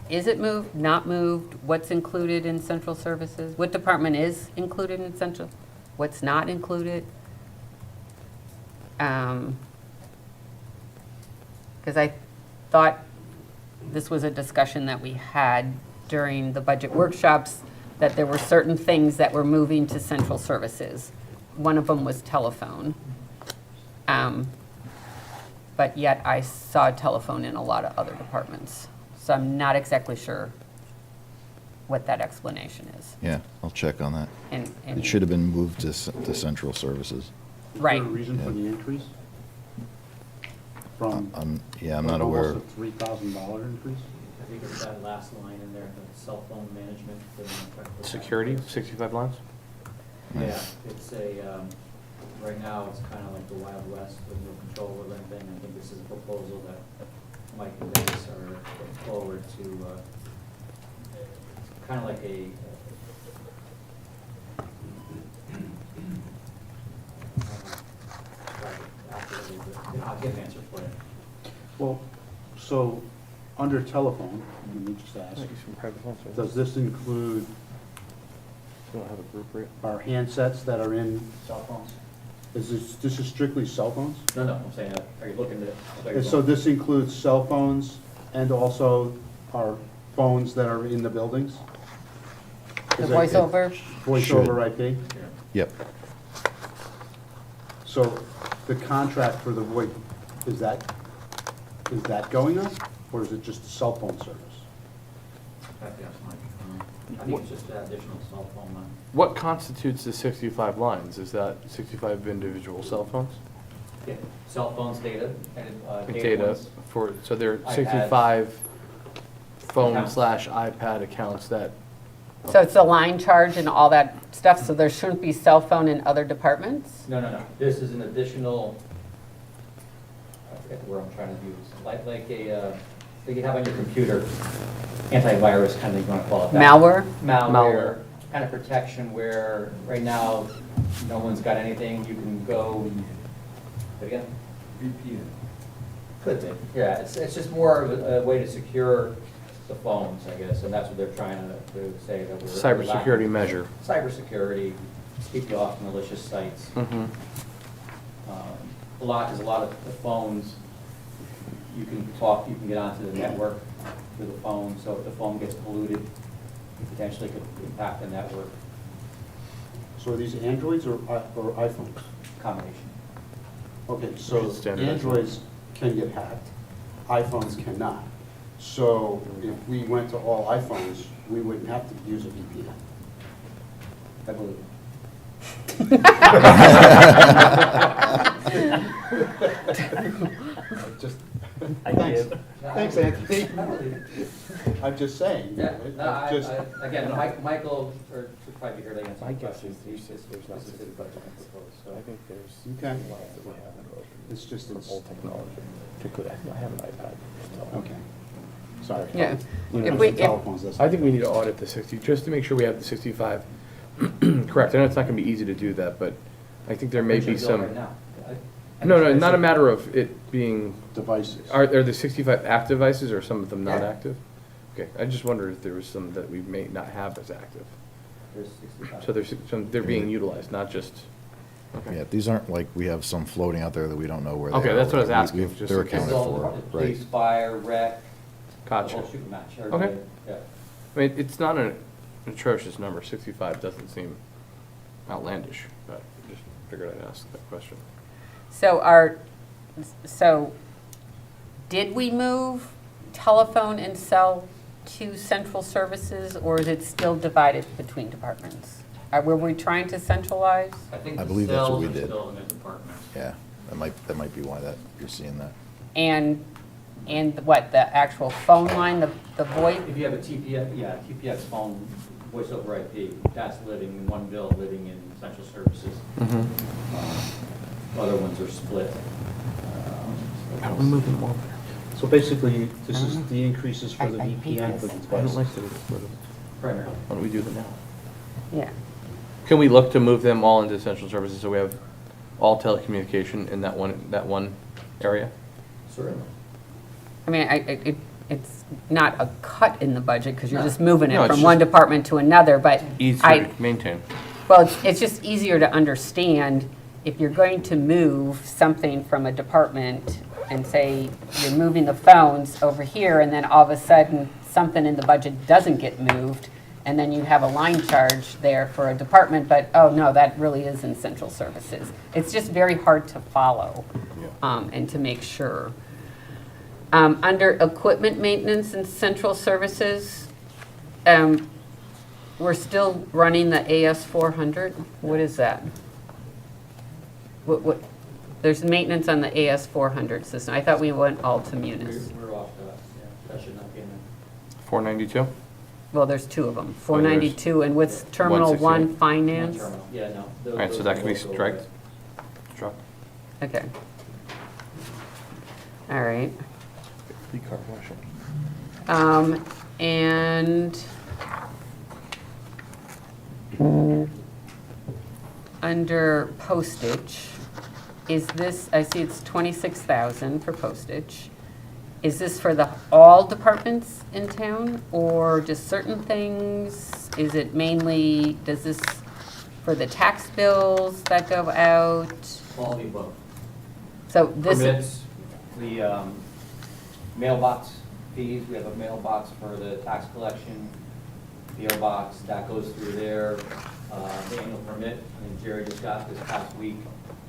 is it moved, not moved? What's included in central services? What department is included in central? What's not included? Because I thought this was a discussion that we had during the budget workshops, that there were certain things that were moving to central services. One of them was telephone. But yet I saw telephone in a lot of other departments. So I'm not exactly sure what that explanation is. Yeah, I'll check on that. And It should have been moved to central services. Right. Is there a reason for the increase? From? I'm not aware. Almost a $3,000 increase? I think it's that last line in there, the cell phone management. Security, 65 lines? Yeah, it's right now, it's kind of like the Wild West with no control over anything. I think this is a proposal that Mike and Dennis are putting forward to, kind of like I'll get an answer for you. Well, so, under telephone, let me just ask, does this include We don't have a group rate. our handsets that are in, Cell phones? this is strictly cell phones? No, I'm saying, are you looking at? And so this includes cell phones and also our phones that are in the buildings? The Is it- voice over? Voice Should. over IP? Yep. So the contract for the VoIP, is that going up, or is it just a cell phone service? I think it's just an additional cell phone line. What constitutes the 65 lines? Is that 65 individual cell phones? Yeah, cell phones, data, and Data ones. so there are iPads. 65 phone Accounts. / iPad accounts that, So it's a line charge and all that stuff, so there shouldn't be cell phone in other departments? No. This is an additional, I forget the word I'm trying to use, like you have on your computer, antivirus kind of, you want to call it that. Malware? Malware, kind of protection where right now, no one's got anything, you can go, again? VPN. Could be, yeah, it's just more of a way to secure the phones, I guess, and that's what they're trying to say, that we're. Cybersecurity measure. Cybersecurity, keep you off malicious sites. There's a lot of the phones, you can talk, you can get onto the network through the phone, so if the phone gets polluted, it potentially could impact the network. So are these Androids or iPhones? Combination. Okay, so Should standardize them. Androids can get hacked, iPhones cannot. So if we went to all iPhones, we wouldn't have to use a VPN. I believe. Just, I thanks. do. Thanks, Anthony. I believe. I'm just saying. Yeah, no, Just- again, Michael, or should probably be here to answer My the guess questions. is there's not This is his budget proposed, so. I think there's Okay. a lot that we haven't opened. It's just, From it's, old technology. Particularly, I have an iPad. so- okay. Sorry. Yeah. You know, If we- the telephones, that's- I think we need to audit the 60, just to make sure we have the 65 correct. I know it's not going to be easy to do that, but I think there may be Should bill right some. now. No, not a matter of it being, Devices. are the 65 active devices or some of them not Yeah. active? Okay, I just wondered if there was some that we may not have as active. There's 65. So they're being utilized, not just, Yeah, these aren't like we have some floating out there that we don't know where they are. Okay, that's what I was We- asking, we've- just They're in case. accounted for, right. Police, fire, rec, the gotcha. whole shooting match. Okay. everybody, yeah. I mean, it's not an atrocious number, 65 doesn't seem outlandish, but I just figured I'd ask that question. So did we move telephone and cell to central services, or is it still divided between departments? Were we trying to centralize? I think I the believe that's what cells we are did. still in the department. Yeah, that might be why that, you're seeing that. And what, the actual phone line, the VoIP? If you have a TPX phone, voice over IP, that's living in one bill, living in central services. Other ones are split. How do we move them over? So basically, this is the increases for the VPN for the I don't like devices. to, Primarily. why don't we do them now? Yeah. Can we look to move them all into essential services so we have all telecommunication in that one area? Certainly. I mean, it's not a cut in the budget, because you're just moving No, it it's from one just department to another, but Easy I, to maintain. well, it's just easier to understand if you're going to move something from a department and say you're moving the phones over here, and then all of a sudden, something in the budget doesn't get moved, and then you have a line charge there for a department, but, oh, no, that really is in central services. It's just very hard to follow and to make sure. Under equipment maintenance and central services, we're still running the AS400. What is that? What, there's maintenance on the AS400 system. I thought we went all to Munis. We're off that, yeah, that should not be in there. 492? Well, there's two of them, Oh, there's 492, and what's Terminal 1 168. Finance? One terminal. Yeah, no. All right, so that can be struck. Okay. All right. Free car washing. And under postage, is this, I see it's 26,000 for postage. Is this for all departments in town, or just certain things? Is it mainly, does this, for the tax bills that go out? Quality both. So this. Permits, the mailbox fees, we have a mailbox for the tax collection, PO box, that goes through there. The annual permit, and Jerry just got this past week,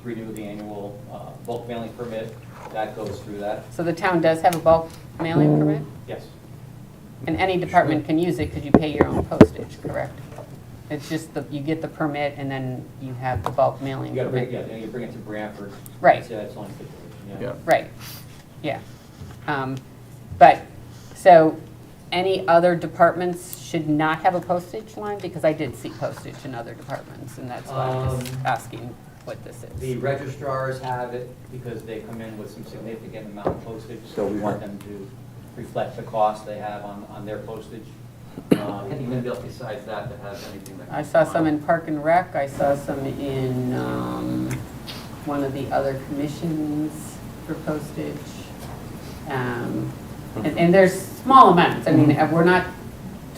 to renew the annual bulk mailing permit, that goes through that. So the town does have a bulk mailing permit? Yes. And any department can use it because you pay your own postage, correct? It's just you get the permit and then you have the bulk mailing You gotta bring, permit. yeah, then you bring it to Branford. Right. Yeah, it's only 50, yeah. Yeah. Right, yeah. But, so, any other departments should not have a postage line? Because I did see postage in other departments, and that's why I'm just asking what this is. The registrars have it because they come in with some significant amount of postage, so we want them to reflect the cost they have on their postage. Anything else besides that that has anything that? I saw some in Park and Rec, I saw some in one of the other commissions for postage. And there's small amounts, I mean, we're not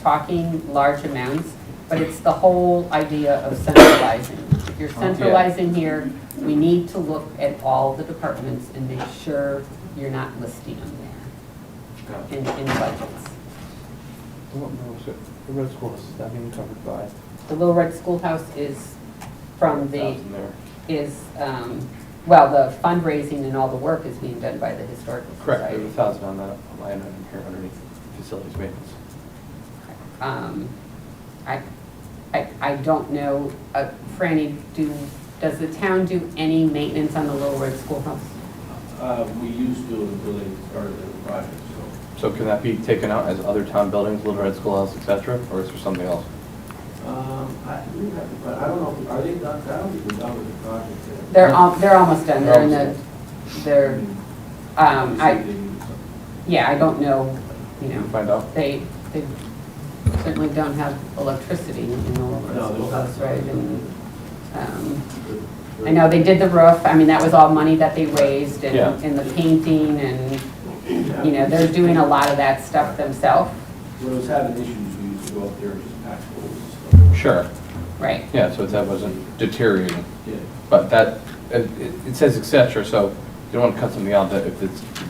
talking large amounts, but it's the whole idea of centralizing. If you're centralizing here, we need to look at all the departments and make sure you're not listing them there in budgets. The red school is that being covered by? The Little Red Schoolhouse is from the, 1,000 there. well, the fundraising and all the work is being done by the Historical Correct, Society. there's 1,000 on that line item here underneath facilities maintenance. I don't know, Franny, does the town do any maintenance on the Little Red Schoolhouse? We used to until they started the project, so. So can that be taken out as other town buildings, Little Red Schoolhouse, et cetera, or is there something else? But I don't know, are they done, I don't think they're done with the project yet. They're almost done, they're in the, they're, yeah, I don't know, you know. Find out. They certainly don't have electricity in the Little Red No, they don't. Schoolhouse, right? And, I know they did the roof, I mean, that was all money that they raised Yeah. and the painting and, you know, they're doing a lot of that stuff themselves. When it was having issues, we used to go up there and just patch holes and stuff. Sure. Right. Yeah, so that wasn't deteriorating. Yeah. But that, it says et cetera, so you don't want to cut something out that if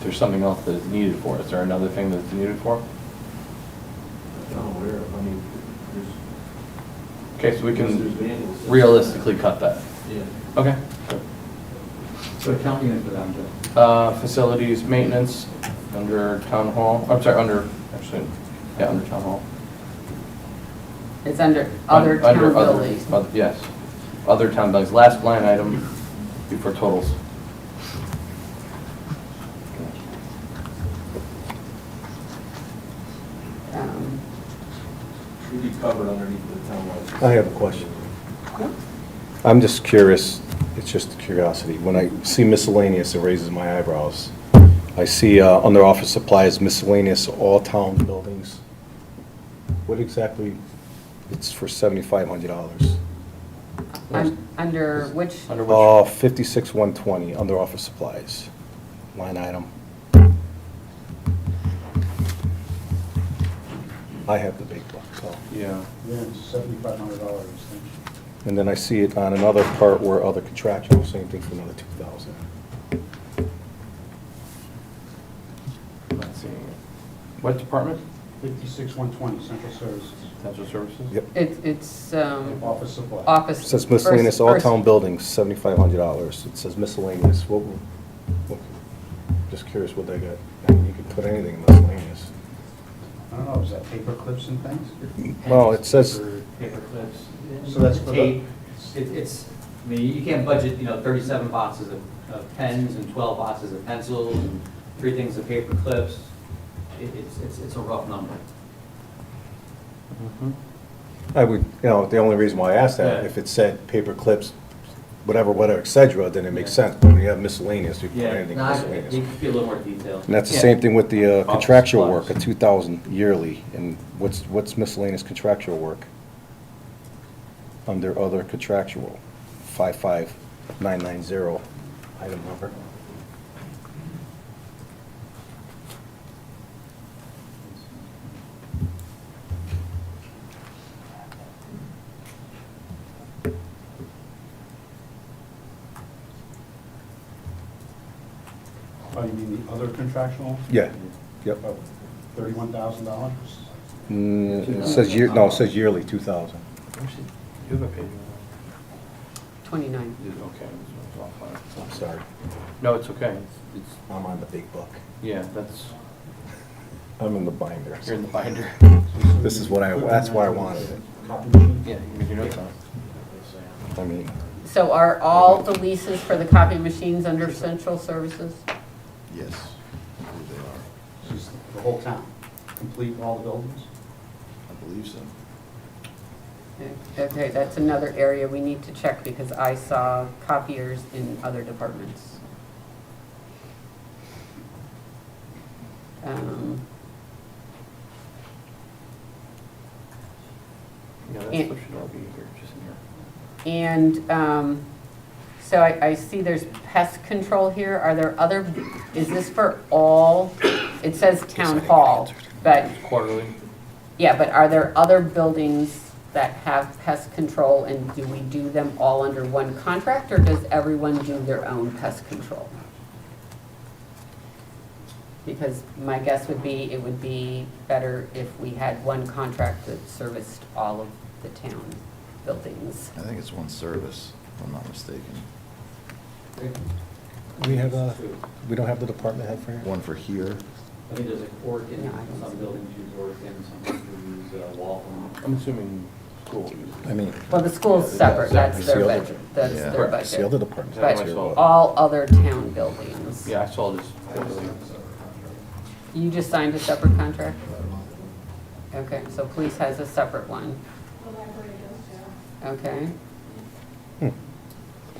there's something else that is needed for it. Is there another thing that's needed for? I'm not aware of, I mean, there's. Okay, so we there's can vandals. realistically cut that. Yeah. Okay. Good. So account unit for them, Joe? Facilities maintenance under town hall, I'm sorry, under town hall. It's under other town Under other- buildings. Yes, other town buildings. Last line item before totals. Should be covered underneath the town license. I have a question. I'm just curious, it's just a curiosity. When I see miscellaneous, it raises my eyebrows. I see under office supplies miscellaneous all town buildings. What exactly, it's for $7,500? Under which, Under which? 56,120, under office supplies, line item. I have the big book, so. Yeah. Yeah, it's $7,500. And then I see it on another part where other contractual, same thing for another 2,000. Let's see. What department? 56,120, central services. Potential services? Yep. it's Office supply. office. It says miscellaneous, all first- town buildings, $7,500. It says miscellaneous, just curious what they got. I mean, you could put anything in miscellaneous. I don't know, is that paper clips and things? Well, it says, Paper clips. So that's for the- Tape. It's, I mean, you can't budget, 37 boxes of pens and 12 boxes of pencils and 3 things of paper clips. It's a rough number. I would, the only reason why I asked that, Yeah. if it said paper clips, whatever, et cetera, then it makes sense. But when you have miscellaneous, you can put anything in You miscellaneous. could be a little more detailed. And that's the Yeah. same thing with the Office contractual work, supplies. 2,000 yearly. And what's miscellaneous contractual work? Under other contractual, 55990, item number. Oh, you mean the other contractual? Yeah, yep. Of $31,000? It says it says yearly, 2,000. Actually, you have a page. 29. Okay, it's offline. I'm sorry, No, it's okay. It's, I'm on the big book. yeah, that's, I'm in the binder. you're in the binder. This is that's why I wanted it. Copy machine? Yeah, you make your notes on it. I mean, So are all the leases for the copy machines under central services? Yes, I believe they are. Just the whole town, complete all the buildings? I believe so. Okay, that's another area we need to check because I saw copiers in other departments. That stuff should all be here, just in here. And so I see there's pest control here. Are there other, is this for all? It says town hall, but, Quarterly. yeah, but are there other buildings that have pest control, and do we do them all under one contract, or does everyone do their own pest control? Because my guess would be, it would be better if we had one contract that serviced all of the town buildings. I think it's one service, if I'm not mistaken. We have we don't have the department head for here? One for here. I think there's a court in, No, I don't some see buildings use Orkin, some people use Waltham. I'm assuming school. I mean, Well, the school's separate, that's It's their the other- budget, that's Yeah. their it's the other budget. department. But heads here, All other town buildings. Yeah, I saw this. You just signed a separate contract? Okay, so police has a separate one. Okay.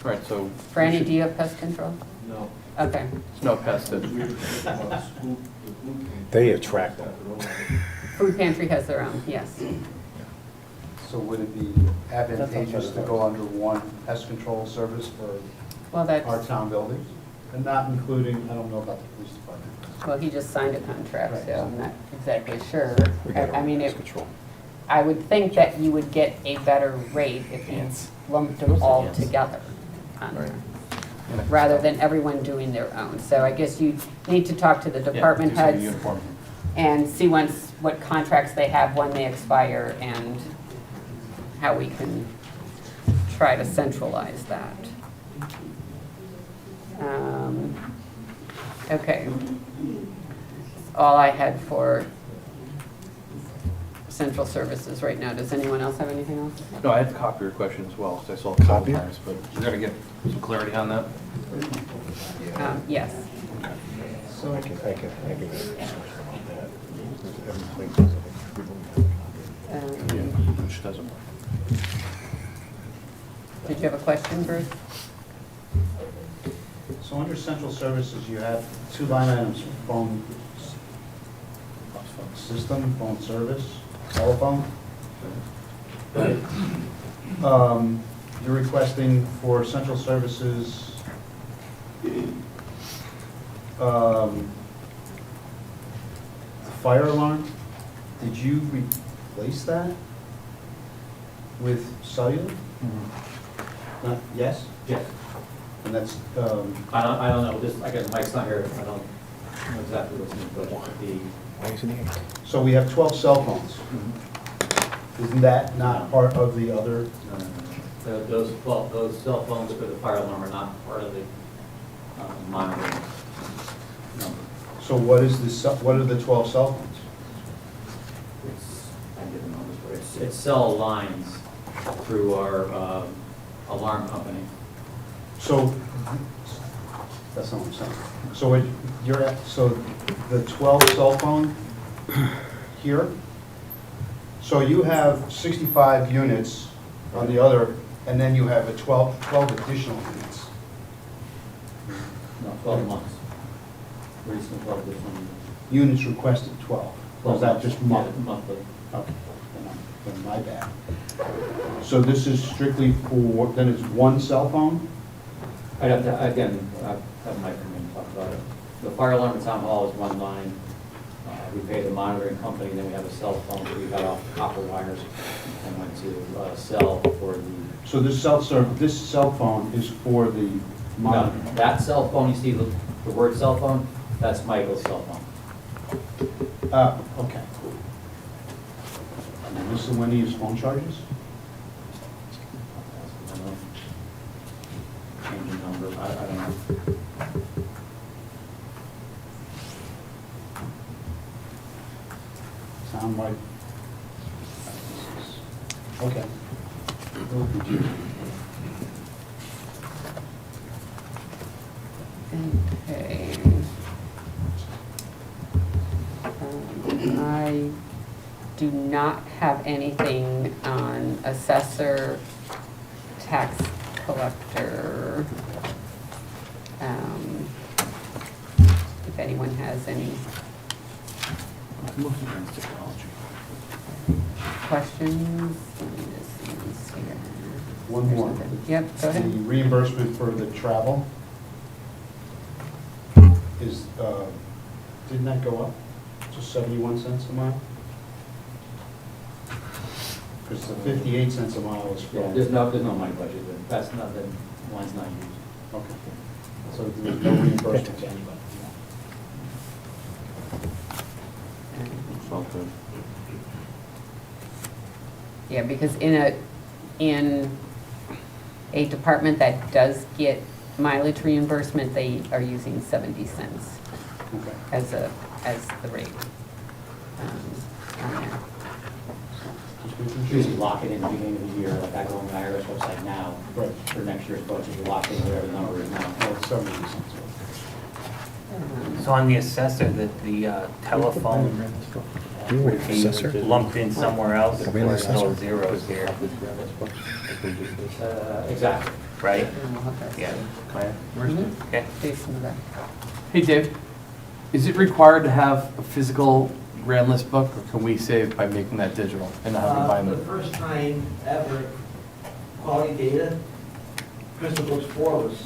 Right, so. Franny, do you have pest control? No. Okay. It's no pest. They attract them. Food pantry has their own, yes. So would it be advantageous to go under one pest control service for Well, that's, our town buildings? And not including, I don't know about the police department. well, he just signed a contract, so I'm not exactly sure. We got I mean, pest it, control. I would think that you would get a better rate if you lumped them all together, Right. rather than everyone doing their own. So I guess you need to talk to the department heads and see what contracts they have, when they expire, and how we can try to centralize that. Okay. That's all I had for central services right now. Does anyone else have anything else? No, I had to copy your question as well, because I saw it a couple Copy? times, but we're gonna get some clarity on that. Yes. So I can have a discussion about that. Every place is a- Yeah, which doesn't work. Did you have a question, Bruce? So under central services, you have two line items, phone system, phone service, telephone. Right? You're requesting for central services, the fire alarm. Did you replace that with cellular? Not, yes? Yes. And that's, I don't know, this, I guess Mike's not here, I don't know exactly what's in the budget, the. Why isn't he? so we have 12 cell phones. Isn't that not part of the other? Those cell phones for the fire alarm are not part of the monitoring number. So what is what are the 12 cell phones? I get the numbers, but it's cell lines through our alarm company. So, that's not what I'm saying. So you're at, so the 12 cell phone here, so you have 65 units on the other, and then you have a 12 additional units. No, 12 months. Recent 12 additional Units requested 12. Or is that just monthly? monthly. Okay, then my bad. So this is strictly for, then it's one cell phone? I'd have to, again, have Mike come in and talk about it. The fire alarm at town hall is one line. We pay the monitoring company, then we have a cell phone that we got off the copper wires and went to cell for the. So this cell phone is for the No, monitoring? that cell phone, you see the word cell phone, that's Michael's cell phone. Okay. And this is when he uses phone charges? I don't know. Changing numbers, I don't know. Sound like? Okay. Okay. I do not have anything on assessor, tax collector. If anyone has any questions, let me just One more. Yep, go The ahead. reimbursement for the travel is, didn't that go up to 71 cents a mile? Because the 58 cents a mile is Yeah, for. there's no money budget, but that's not, the line's not used. Okay. So there's no reimbursement To anybody. Yeah, because in a department that does get mileage reimbursement, they are using 70 cents Okay. as the rate. On there. Usually lock it in the beginning of the year, like I go on the IRS website now, Right. for next year's budget, you lock in whatever the number is now. Well, it's 70 cents. So on the assessor, the telephone would be lumped in somewhere else, or there's no zeros here, Exactly. right? And we'll have that. Yeah. Mhm. Okay. Jason, in the back. Hey, Dave, is it required to have a physical grand list book, or can we save by making that digital and not having to buy For the them? first time ever, quality data, Crystal Books 4 was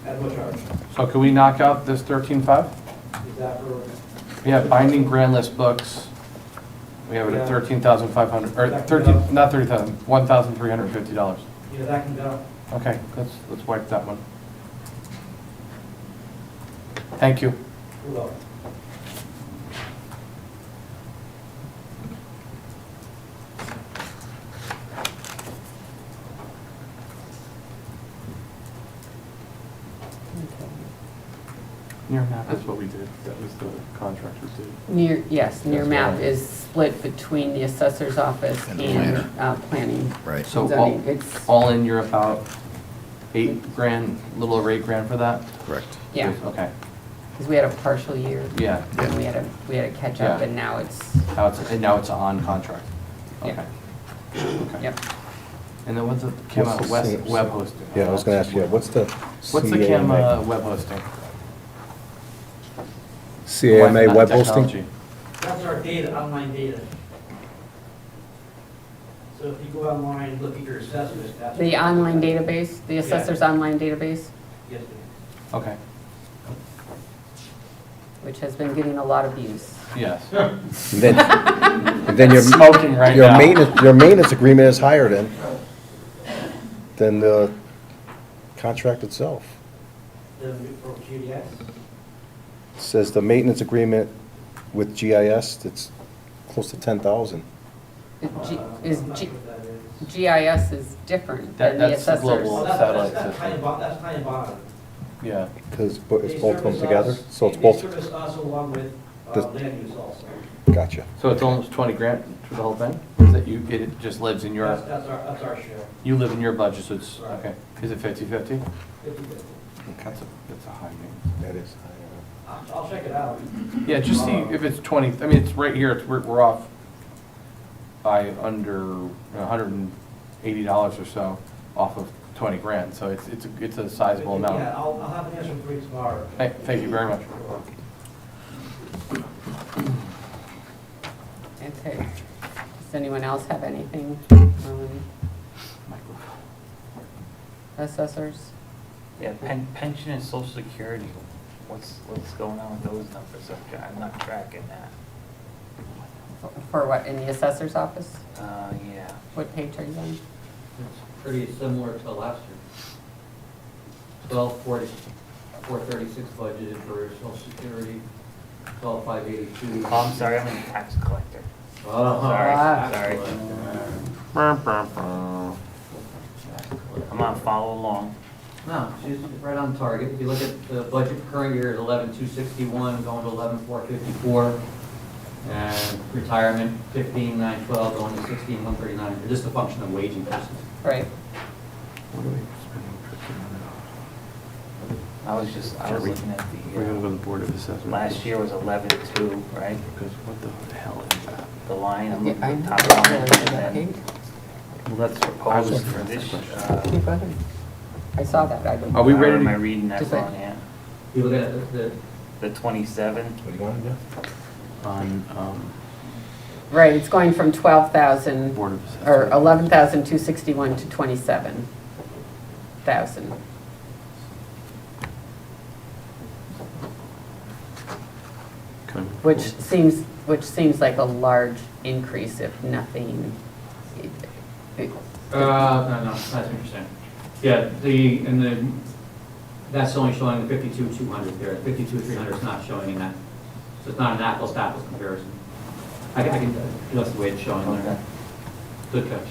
at no charge. So can we knock out this 13.5? Is that for? Yeah, binding grand list books, we have it at Yeah. 13,500, or 13, not 30,000, $1,350. Yeah, that can go. Okay, let's wipe that one. Thank you. You're welcome. Near map is what we did, that was the contractor did. Yes, near That's map right. is split between the assessor's office And and planner. planning. Right. So Zoning. It's, all in, you're about 8 grand, little over 8 grand for that? Correct. yeah, Okay, because we had a partial year. yeah, And we had to catch up, Yeah. and now it's, now it's on contract. Yeah. Okay. Okay. yep. And then what's the CAMA What's the West same- web hosting? Yeah, I was gonna ask you, what's the What's the CAMA web hosting? CAMA Not web technology. hosting? That's our data, online data. So if you go online and look at your assessments, that's. The online database, the assessor's online database, Yes, Okay, which has been getting a lot of use. yes. And then your, Smoking right your now. maintenance agreement is higher than the contract itself. the, for GDS. It says the maintenance agreement with GIS, it's close to 10,000. Is I'm not sure what that is. GIS is different That- than the that's the assessor's. global- Oh, satellite that's system. That's Ty and Bond. Yeah, Because They it's both of them service together? us- So it's they both, service us along with The- land use also. gotcha. so it's almost 20 grand for the whole thing? Is that you, it just lives in your, That's our share, you live in your budget, so it's, Right. okay. Is it 50/50? 50/50. That's a high maintenance. That is. I'll check it out. Yeah, just see if it's 20, I mean, it's right here, we're off by under $180 or so off of 20 grand, so it's a sizable Yeah, amount. I'll have an answer for you tomorrow. Thank you very much. Okay. Does anyone else have anything on assessors? Yeah, pension and social security, what's going on with those numbers? I'm not tracking that. For what, in the assessor's office? Yeah. What page are you on? It's pretty similar to last year. 436 budgeted for social security, 12,582. Oh, I'm sorry, I'm a tax collector. Sorry. Sorry. I'm on follow along. No, she's right on target. If you look at the budget current year is 11,261, going to 11,454. And retirement, 15,912, going to 16,139. Just a function of wage increases. Right. I was looking at We're gonna go to the, the Board of Assessors. last year was 11.2, right? Because what the hell is that? The line, I'm Yeah, looking I at know. the top line, Really, and that then page? that's proposed looking for at this, that Yeah, go ahead. I saw that. I didn't. Are we how ready am I to, reading that Just like- wrong, yeah? You look at the The 27, What do you want to do? on, Right, it's going from 12,000, Board of or Assessors. 11,261 to 27,000. Okay. Which seems like a large increase if nothing. No, that's interesting. Yeah, that's only showing the 52,200 there. 52,300 is not showing in that. So it's not an apples to apples comparison. I can, that's the way it's showing there. Good catch.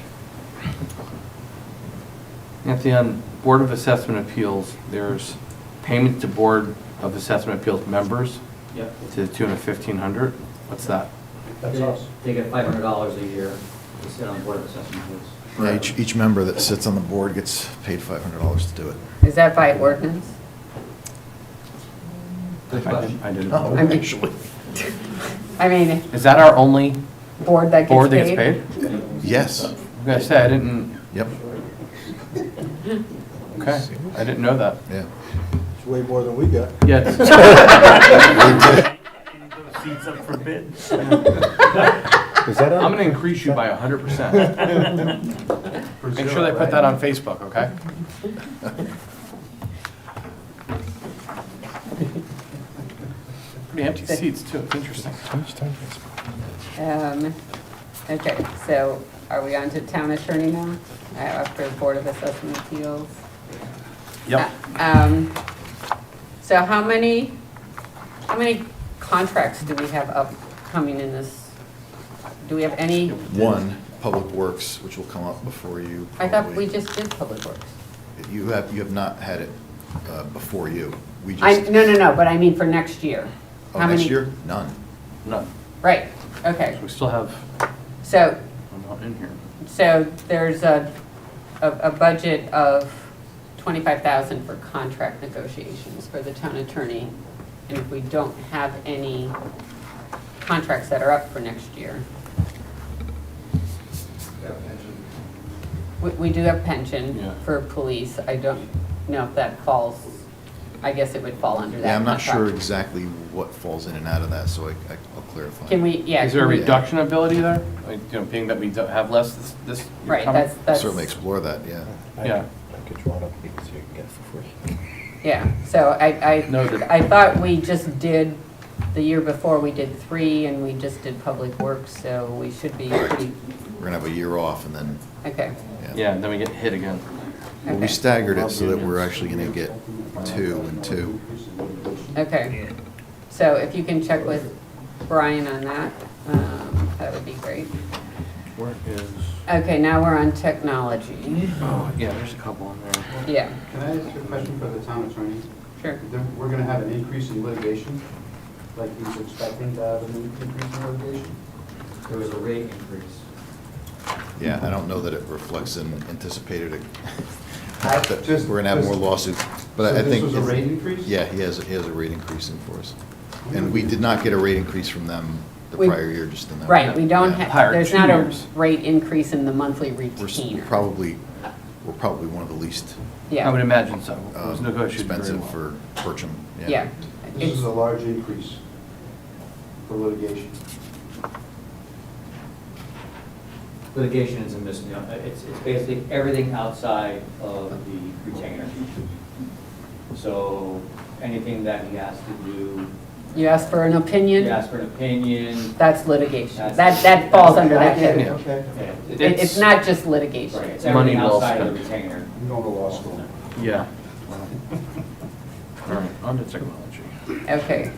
Anthony, on Board of Assessment Appeals, there's payment to Board of Assessment Appeals members Yep. to the tune of 1,500. What's that? That's us. They get $500 a year to sit on the Board of Assessment Appeals. Yeah, each member that sits on the board gets paid $500 to do it. Is that by ordinance? Good question. I didn't Oh, know. actually, I mean, Is that our only board that board that gets gets paid? paid? yes, I was gonna say, I didn't, yep, okay, I didn't know that. yeah. It's way more than we got. Yeah. Seats up for bid. Is that I'm gonna increase you by 100%. Make sure they put that on Facebook, okay? Pretty empty seats too, it's interesting. Okay, so are we on to town attorney now, after Board of Assessment Appeals? Yep. So how many contracts do we have upcoming in this? Do we have any? One, Public Works, which will come up before you. I thought probably. we just did Public Works. You have not had it before you. We just. No, but I mean for next year. Oh, How next many- year? None. None. Right, okay. So we still have, So, I'm not in here. so there's a budget of 25,000 for contract negotiations for the town attorney. And if we don't have any contracts that are up for next year. We do have pension Yeah. for police. I don't know if that falls, I guess it would fall under that Yeah, I'm not sure contract. exactly what falls in and out of that, so I'll clarify. Can we, yeah. Is there a can we- reduction ability there? Like, you know, being that we don't have less this year Right, coming? that's. Certainly explore that, yeah. Yeah. I could draw it up so you can get it for free. Yeah, so Noted. I thought we just did, the year before, we did 3, and we just did Public Works, so we should be pretty, We're gonna have a year off and then, okay. Yeah, and then we get hit again. well, we Okay. staggered it so that we're actually gonna get 2 and 2. Okay, so if you can check with Brian on that, that would be great. Where is, Okay, now we're on technology. oh, yeah, there's a couple on there. Yeah, Can I ask you a question for the town attorney? sure. We're gonna have an increase in litigation, like he's expecting to have an increase in litigation? There was a rate increase. Yeah, I don't know that it reflects an anticipated, I- that just- we're gonna have more just- lawsuits, but So I think. this was a rate increase? Yeah, he has a rate increase in for us. And we did not get a rate increase from them the We- prior year, just in that. Right, we don't Yeah. have, there's 2 not a years. rate increase in the monthly We're retainer. we're probably one of the least I would Yeah, imagine so. It was negotiated very expensive well. for Bircham, yeah. yeah. This It's- is a large increase for litigation. Litigation is a misnomer. It's basically everything outside of the retainer. So anything that he has to do, You asked for an opinion? he asks for an opinion. That's litigation. That's- That falls under that Okay, head. okay. Yeah, It's not just litigation. Right, it's Money everything well outside of the spent. retainer. I'm going to law school. Yeah. All right, on to technology. Okay,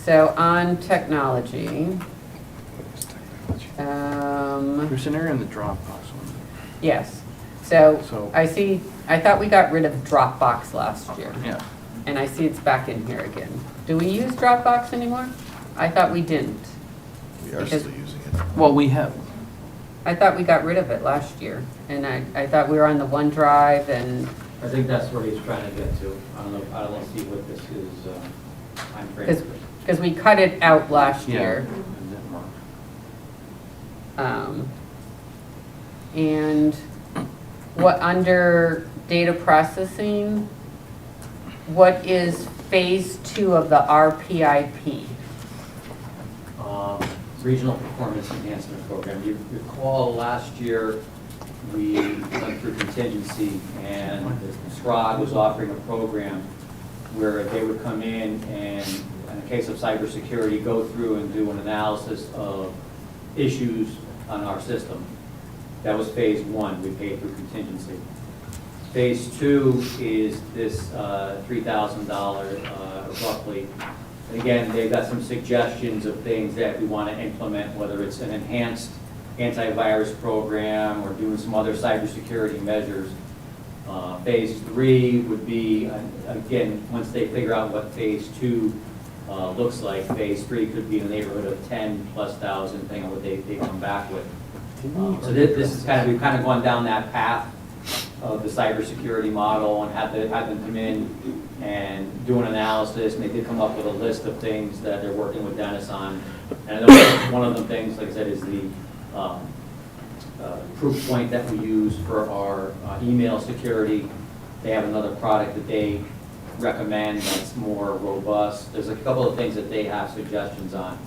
so on technology, There's an area in the Dropbox one. yes. So So- I thought we got rid of Dropbox last year, Yeah. and I see it's back in here again. Do we use Dropbox anymore? I thought we didn't. We are Because- still using it. Well, we have, I thought we got rid of it last year, and I thought we were on the OneDrive, and, I think that's where he's trying to get to. I don't see what this is, timeframe. because we cut it out last yeah. year. And what, under data processing, what is phase 2 of the RPIP? Regional Performance Enhancement Program. You recall last year, we went through contingency, and SCROG was offering a program where they would come in and, in the case of cybersecurity, go through and do an analysis of issues on our system. That was phase one, we paid through contingency. Phase two is this $3,000 roughly. And again, they've got some suggestions of things that we want to implement, whether it's an enhanced antivirus program or doing some other cybersecurity measures. Phase three would be, again, once they figure out what phase two looks like, phase three could be in the neighborhood of 10+ thousand, depending on what they come back with. So this is we've kind of gone down that path of the cybersecurity model and had them come in and do an analysis, and they did come up with a list of things that they're working with Dennis on. And I know one of the things, like I said, is the proof point that we use for our email security. They have another product that they recommend that's more robust. There's a couple of things that they have suggestions on.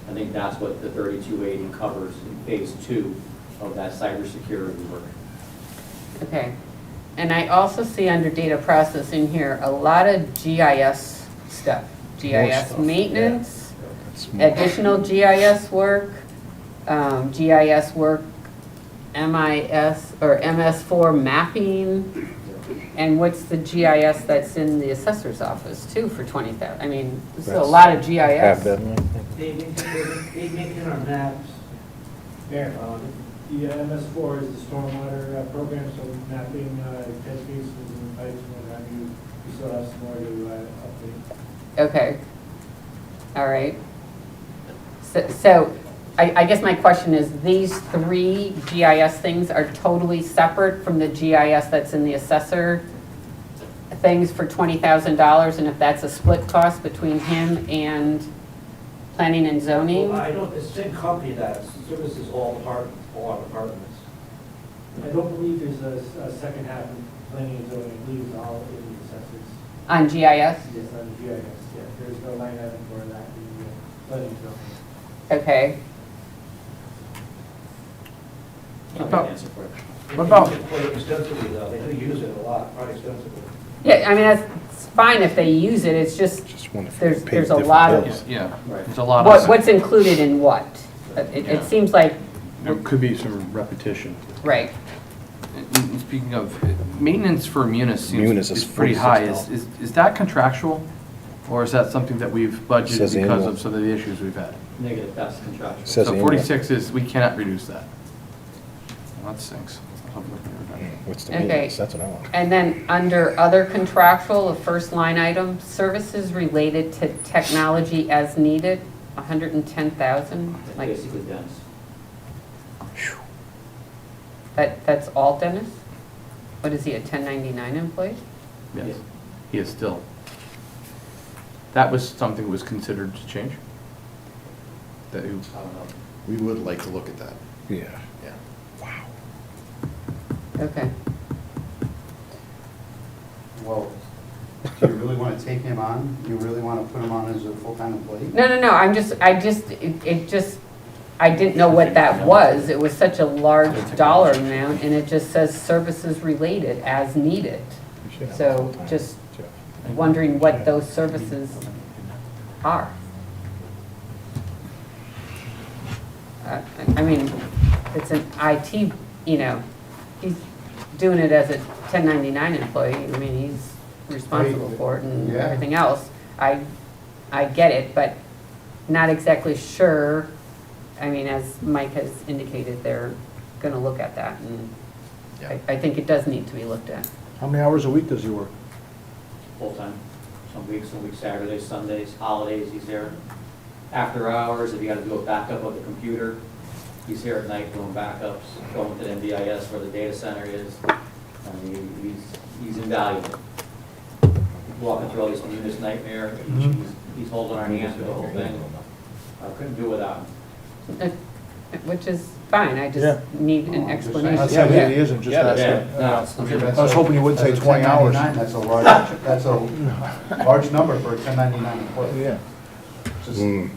I think that's what the 3280 covers in phase two of that cybersecurity work. Okay. And I also see under data processing here, a lot of GIS stuff. GIS stuff, maintenance, That's more. additional GIS work, GIS work, MIS or MS4 mapping. And what's the GIS that's in the assessor's office too for 20,000? I mean, this is a lot of Half GIS. that. They maintain our maps. The MS4 is the stormwater program, so mapping catch basins and pipes and what have you. We still have some more to update. Okay. All right. So I guess my question is, these three GIS things are totally separate from the GIS that's in the assessor things for $20,000, and if that's a split cost between him and planning and zoning? Well, I know it's the same company that services all our departments. I don't believe there's a second half of planning and zoning. I believe it's all in the assessors. On GIS? Yes, on the GIS, yeah. There's no line item for that in the planning and zoning. Okay. I'll get an answer for it. What about? They use it quite extensively, though. They do use it a lot, quite extensively. Yeah, I mean, that's fine if they use it, it's just, wonder if they there's pay a different lot of, bills. Yeah, there's a lot of. what's included in what? It seems like, There could be some repetition. right. And speaking of, maintenance for Munis Munis seems is is pretty high. $46. Is that contractual? Or is that something that we've budgeted Says because annual. of some of the issues we've had? Negative, that's contractual. Says So annual. 46 is, we cannot reduce that. Well, that stinks. What's the Okay. maintenance? That's what I want. And then under other contractual, the first line item, services related to technology as needed, 110,000. That's Like, basically Dennis. that's all Dennis? What is he, a 1099 employee? Yes, he is still. That was something that was considered to change? That you, I don't know. We would like to look at that. Yeah. Yeah. Wow. Okay. Well, do you really want to take him on? You really want to put him on as a full-time employee? No, I didn't know what that was. It was such a large dollar amount, and it just says services related as needed. So just wondering what those services are. I mean, it's an IT, he's doing it as a 1099 employee. I mean, he's responsible for it and Yeah. everything else. I get it, but not exactly sure. I mean, as Mike has indicated, they're going to look at that, and Yeah. I think it does need to be looked at. How many hours a week does he work? Full-time. Some weeks, Saturdays, Sundays, holidays, he's there. After hours, if you gotta do a backup of the computer, he's here at night doing backups, going to the NBIS where the data center is. I mean, he's invaluable. Walking through all this Munis nightmare, he's holding our hands through the whole thing. I couldn't do without him. Which is fine, I Yeah. just need an I'm explanation. not saying that he isn't, just asking. Yeah. I was hoping you wouldn't say 20 hours. That's a large number for a 1099 employee. Yeah. Just Mm.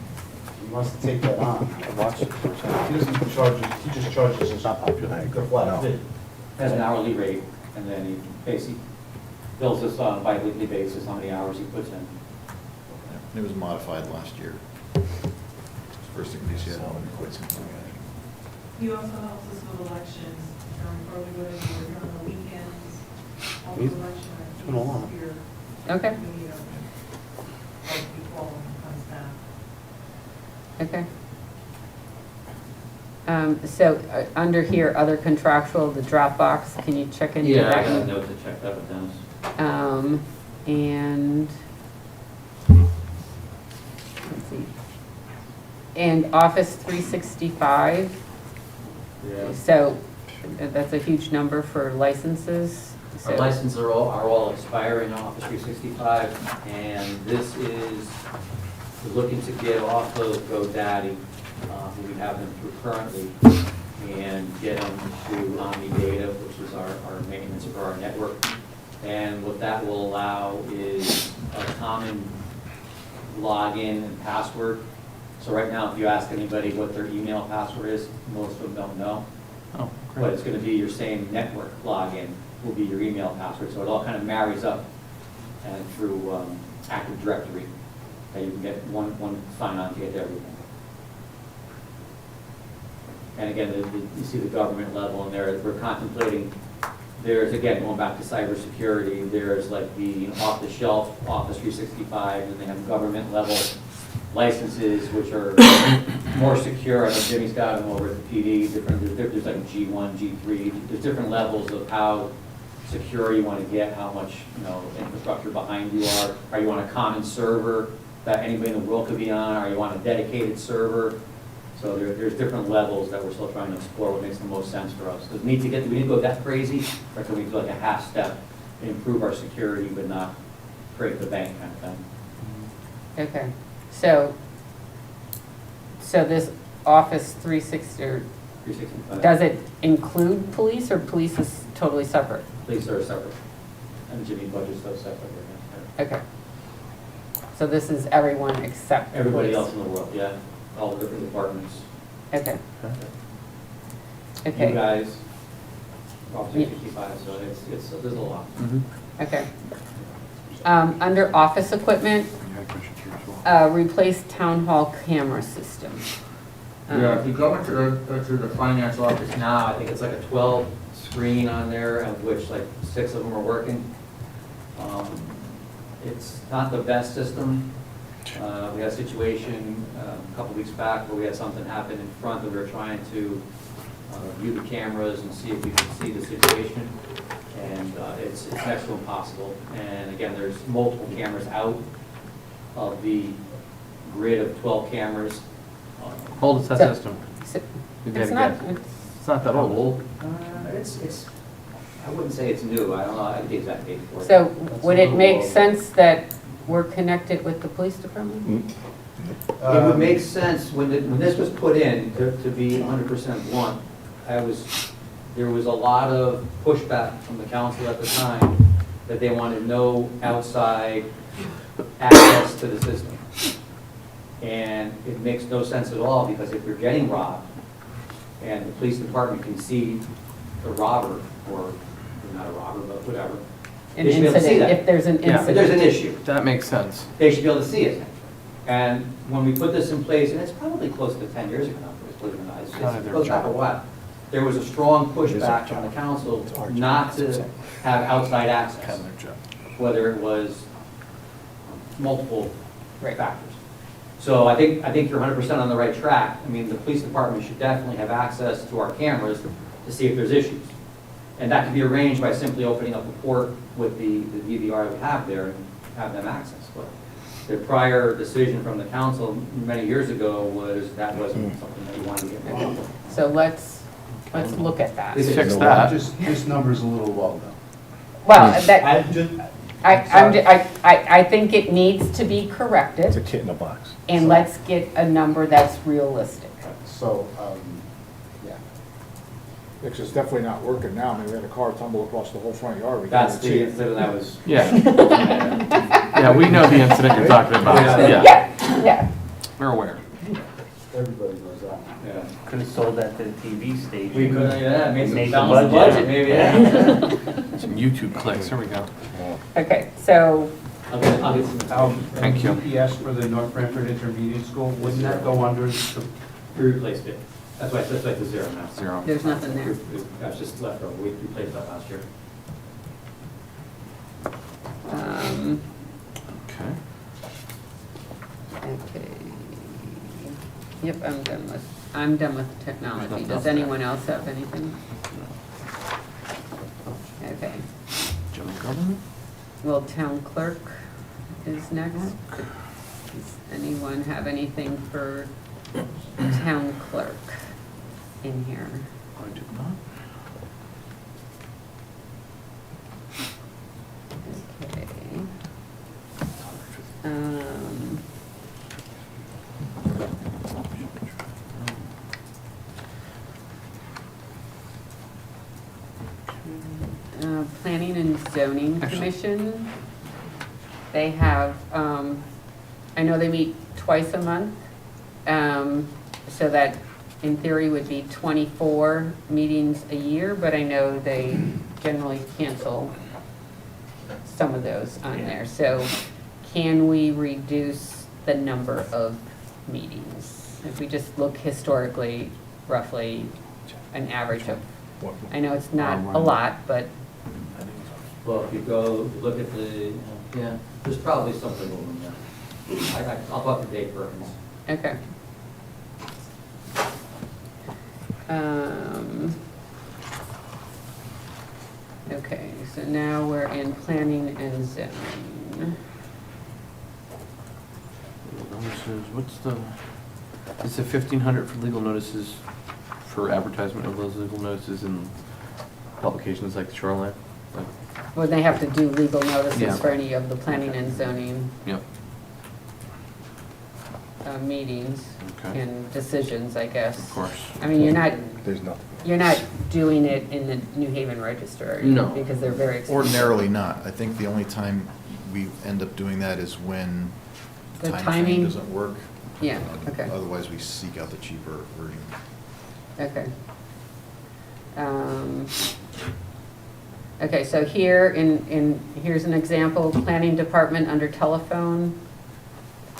He wants to take that on. I watched it. He doesn't charge, he just charges us the flat fee. Has an hourly rate, and then he basically bills us on a bi-weekly basis how many hours he puts in. It was modified last year. First thing he said, quite something like that. He also helps us with elections during early voting or during the weekends. All the He's election doing a lot. activities here. Okay, We need help people on staff. okay. So, under here, other contractual, the Dropbox, can you check into Yeah, I that? got a note to check that with Dennis. And, let's see. And Office 365, Yeah. so that's a huge number for licenses. Our So- licenses are all expiring on Office 365, and this is we're looking to get off of GoDaddy, who we have them through currently, and get them to Omni Data, which is our maintenance for our network. And what that will allow is a common login and password. So right now, if you ask anybody what their email password is, most of them don't know. Oh, But it's going to be your same network login will be your email password. So it all kind of marries up and through Active Directory. That you can get one sign-on to get everything. And again, you see the government level in there. We're contemplating, there's, again, going back to cybersecurity, there's like the off-the-shelf Office 365, and they have government level licenses, which are more secure. I know Jimmy's got them over at the PD. There's like G1, G3. There's different levels of how secure you want to get, how much infrastructure behind you are. Are you on a common server that anybody in the world could be on? Are you on a dedicated server? So there's different levels that we're still trying to explore what makes the most sense for us. Because we need to go that crazy, or can we do like a half step and improve our security but not break the bank kind of thing? Okay, so this Office 360, 365. does it include police, or police is totally separate? Police are separate, and Jimmy budget's so separate. Okay. So this is everyone except the Everybody police? else in the world, yeah, all the different departments. Okay. You Okay, guys, Office 365, so it's there's a lot. okay. Under office equipment, replace town hall camera system. Yeah, if you go into the finance office now, I think it's like a 12 screen on there, of which like 6 of them are working. It's not the best system. We had a situation a couple weeks back where we had something happen in front that we were trying to view the cameras and see if we could see the situation. And it's next to impossible. And again, there's multiple cameras out of the grid of 12 cameras. How old is that So- system? So- If you had It's to not, guess. It's not that old. It's, I wouldn't say it's new. I don't know. I get the exact date for it. so would it It's a make little sense that we're connected with the police department? It would make sense when this was put in, to be 100% blunt, there was a lot of pushback from the council at the time that they wanted no outside access to the system. And it makes no sense at all, because if you're getting robbed and the police department can see the robber, or not a robber, but whatever, An they should be able to see incident, that. if there's an Yeah, if there's an incident. issue, That makes sense. they should be able to see it. And when we put this in place, and it's probably close to 10 years ago now, believe it or not, it goes back a while. There was a strong pushback from the council not to have outside access, whether it was multiple factors. So I think you're 100% on the right track. I mean, the police department should definitely have access to our cameras to see if there's issues. And that can be arranged by simply opening up a port with the DVR we have there and have them access. But the prior decision from the council many years ago was that wasn't something that we wanted to get involved with. So let's look at that. This is- Fix that. This number's a little low, though. Well, that, Sorry. I think it needs to be It's a corrected, kit in a box. and let's get a number that's realistic. So, yeah. Because it's definitely not working now. I mean, we had a car tumble across the whole front yard. We That's couldn't see the it. incident that was. Yeah. Yeah, we know the incident you're talking about. Yeah. Yeah, Yeah, yeah. we're aware. Everybody knows that. Yeah. Could have sold that to the TV station. We could, yeah, made some Make the balance the budget, maybe, yeah. Some YouTube clicks, there we go. Okay, so, I'll get some. Thank you. UPS for the North Branford Intermediate School, wouldn't that go under the, We replaced it. That's why it's like the zero now. Zero. there's nothing there. That was just left over. We replaced that last year. Okay. Okay. Yep, I'm done with technology. nothing Does else there. anyone else have anything? Okay. General government? Well, town clerk is next. Does anyone have anything for town clerk in here? I do not. Okay. Planning and Zoning Commission, they have, I know they meet twice a month, so that in theory would be 24 meetings a year, but I know they generally cancel some of those on there. So can we reduce the number of meetings? If we just look historically, roughly an average of, I know it's not a lot, but Well, if you go look at the, yeah, there's probably something in there. I'll talk to Dave Perkins. okay. Okay, so now we're in planning and zoning. Legal notices, what's the, it's a 1,500 for legal notices for advertisement of those legal notices in publications like the Shoreline? Like, Well, they have to do legal Yeah. notices for any of the planning and zoning Yep. Meetings Okay. and decisions, I guess. Of course. I mean, you're not There's nothing. doing it in the New Haven Register, are you? No. Because they're very expensive. Ordinarily not. I think the only time we end up doing that is when The time timing- frame doesn't work. Yeah, okay. Otherwise, we seek out the cheaper version. Okay. Okay, so here, here's an example, planning department under telephone.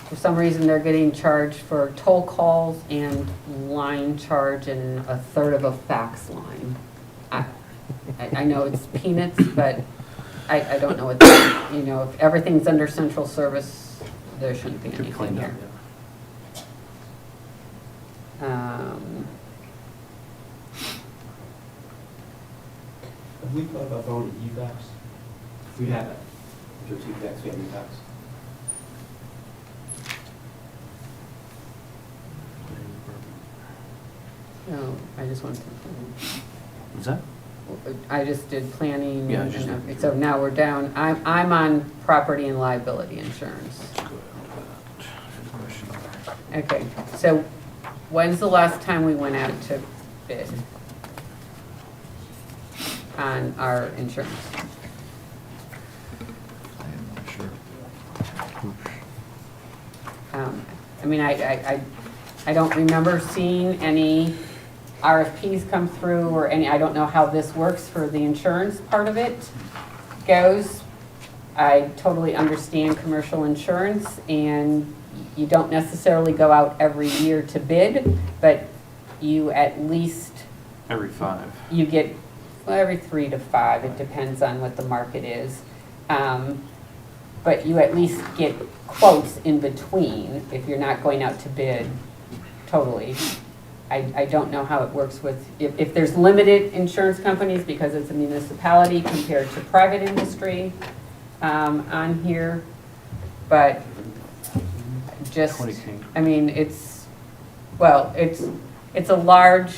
For some reason, they're getting charged for toll calls and line charge and a third of a fax line. I know it's peanuts, but I don't know what, you know, if everything's under central service, there shouldn't be anything cleaned up, here. Have we thought about going to e-fax? We haven't. Just e-fax, we have e-fax. No, I just wanted to. Is that? I just did planning. Yeah, and- just- and- So now we're down, I'm on property and liability insurance. Okay, so when's the last time we went out to bid on our insurance? I am not sure. I mean, I don't remember seeing any RFPs come through or any, I don't know how this works for the insurance part of it goes. I totally understand commercial insurance and you don't necessarily go out every year to bid, but you at least, Every 5. you get, well, every 3 to 5, it depends on what the market is. But you at least get quotes in between if you're not going out to bid totally. I don't know how it works with, if there's limited insurance companies because it's a municipality compared to private industry on here, but just, 20K. I mean, it's a large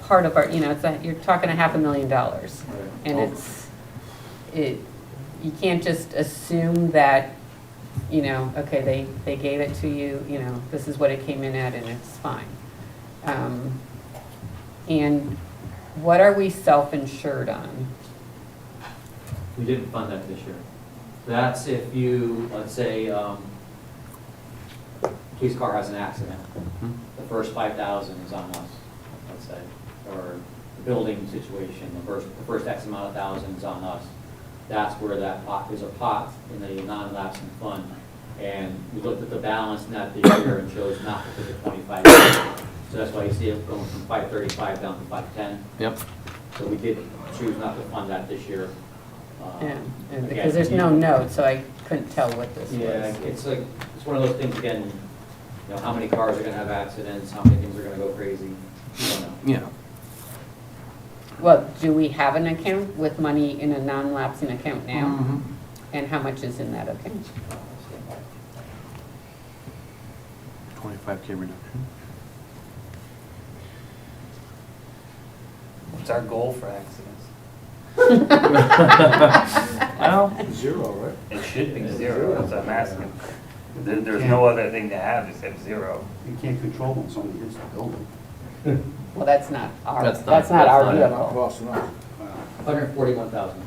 part of our, you know, you're talking $500,000. And you can't just assume that, you know, okay, they gave it to you, you know, this is what it came in at and it's fine. And what are we self-insured on? We didn't fund that this year. That's if you, let's say, police car has an accident, the first 5,000 is on us, let's say, or the building situation, the first X amount of thousand is on us. That's where that pot, there's a pot in the non-lapsing fund, and we looked at the balance in that this year and chose not to put the 25 in. So that's why you see it going from 535 down to 510. Yep. So we did choose not to fund that this year. Yeah, and Again, because there's no note, so I couldn't tell what this was. Yeah, it's like, it's one of those things, again, you know, how many cars are gonna have accidents, how many things are gonna go crazy, you don't know. Yeah. Well, do we have an account with money in a non-lapsing account now? And how much is in that account? 25K reduction. What's our goal for accidents? Well, zero, right? It should be zero, that's what I'm asking. There's no other thing to have except zero. You can't control when somebody hits the building. Well, that's not our, That's not- that's not that's our not it. vehicle. Close enough. 141,000,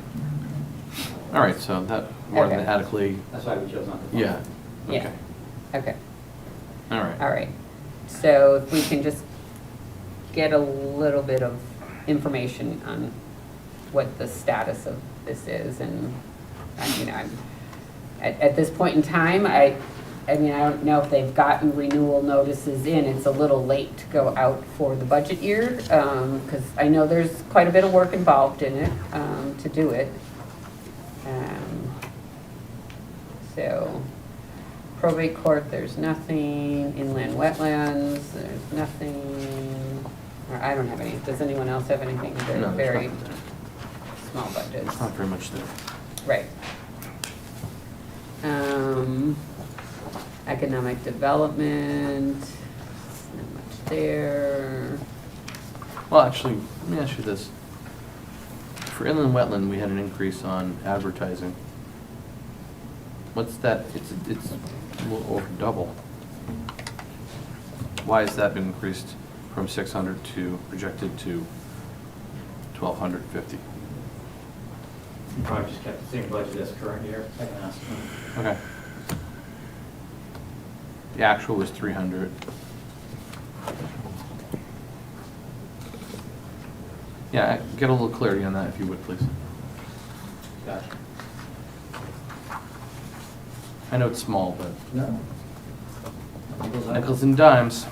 All right, so that more than Okay. adequately, that's why we chose not to fund it. yeah. Yeah. Okay. Okay, All right. all right. So if we can just get a little bit of information on what the status of this is, and, you know, at this point in time, I mean, I don't know if they've gotten renewal notices in. It's a little late to go out for the budget year, because I know there's quite a bit of work involved in it, to do it. So, probate court, there's nothing. Inland wetlands, there's nothing. Or I don't have any. Does anyone else have anything? They're No, there's very nothing there. small budgets. Not very much there. Right. Economic development, not much there. Well, actually, let me ask you this. For inland wetland, we had an increase on advertising. What's that? It's a little over double. Why has that been increased from 600 to projected to 1,250? You probably just kept the same budget as current year, I can ask. Okay. The actual was 300. Yeah, get a little clarity on that if you would, please. Gotcha. I know it's small, but No. nickels and dimes.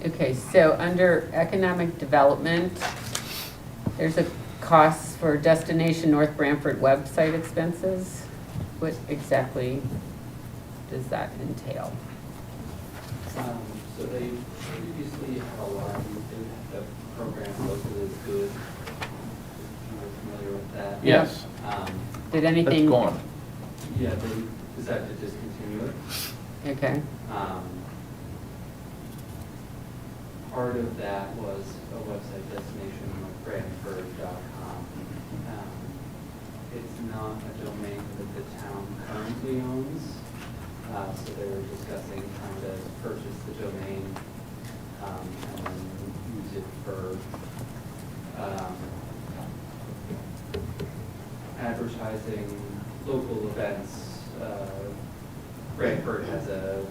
Okay, so under economic development, there's a cost for Destination North Branford website expenses. What exactly does that entail? So they previously had a lot, the program Local is Good. You're familiar with that? Yes. Did anything? That's gone. Yeah, they decided to discontinue it. Okay, Part of that was a website destination, Branford.com. It's not a domain that the town currently owns, so they were discussing trying to purchase the domain and then use it for advertising local events. Branford has a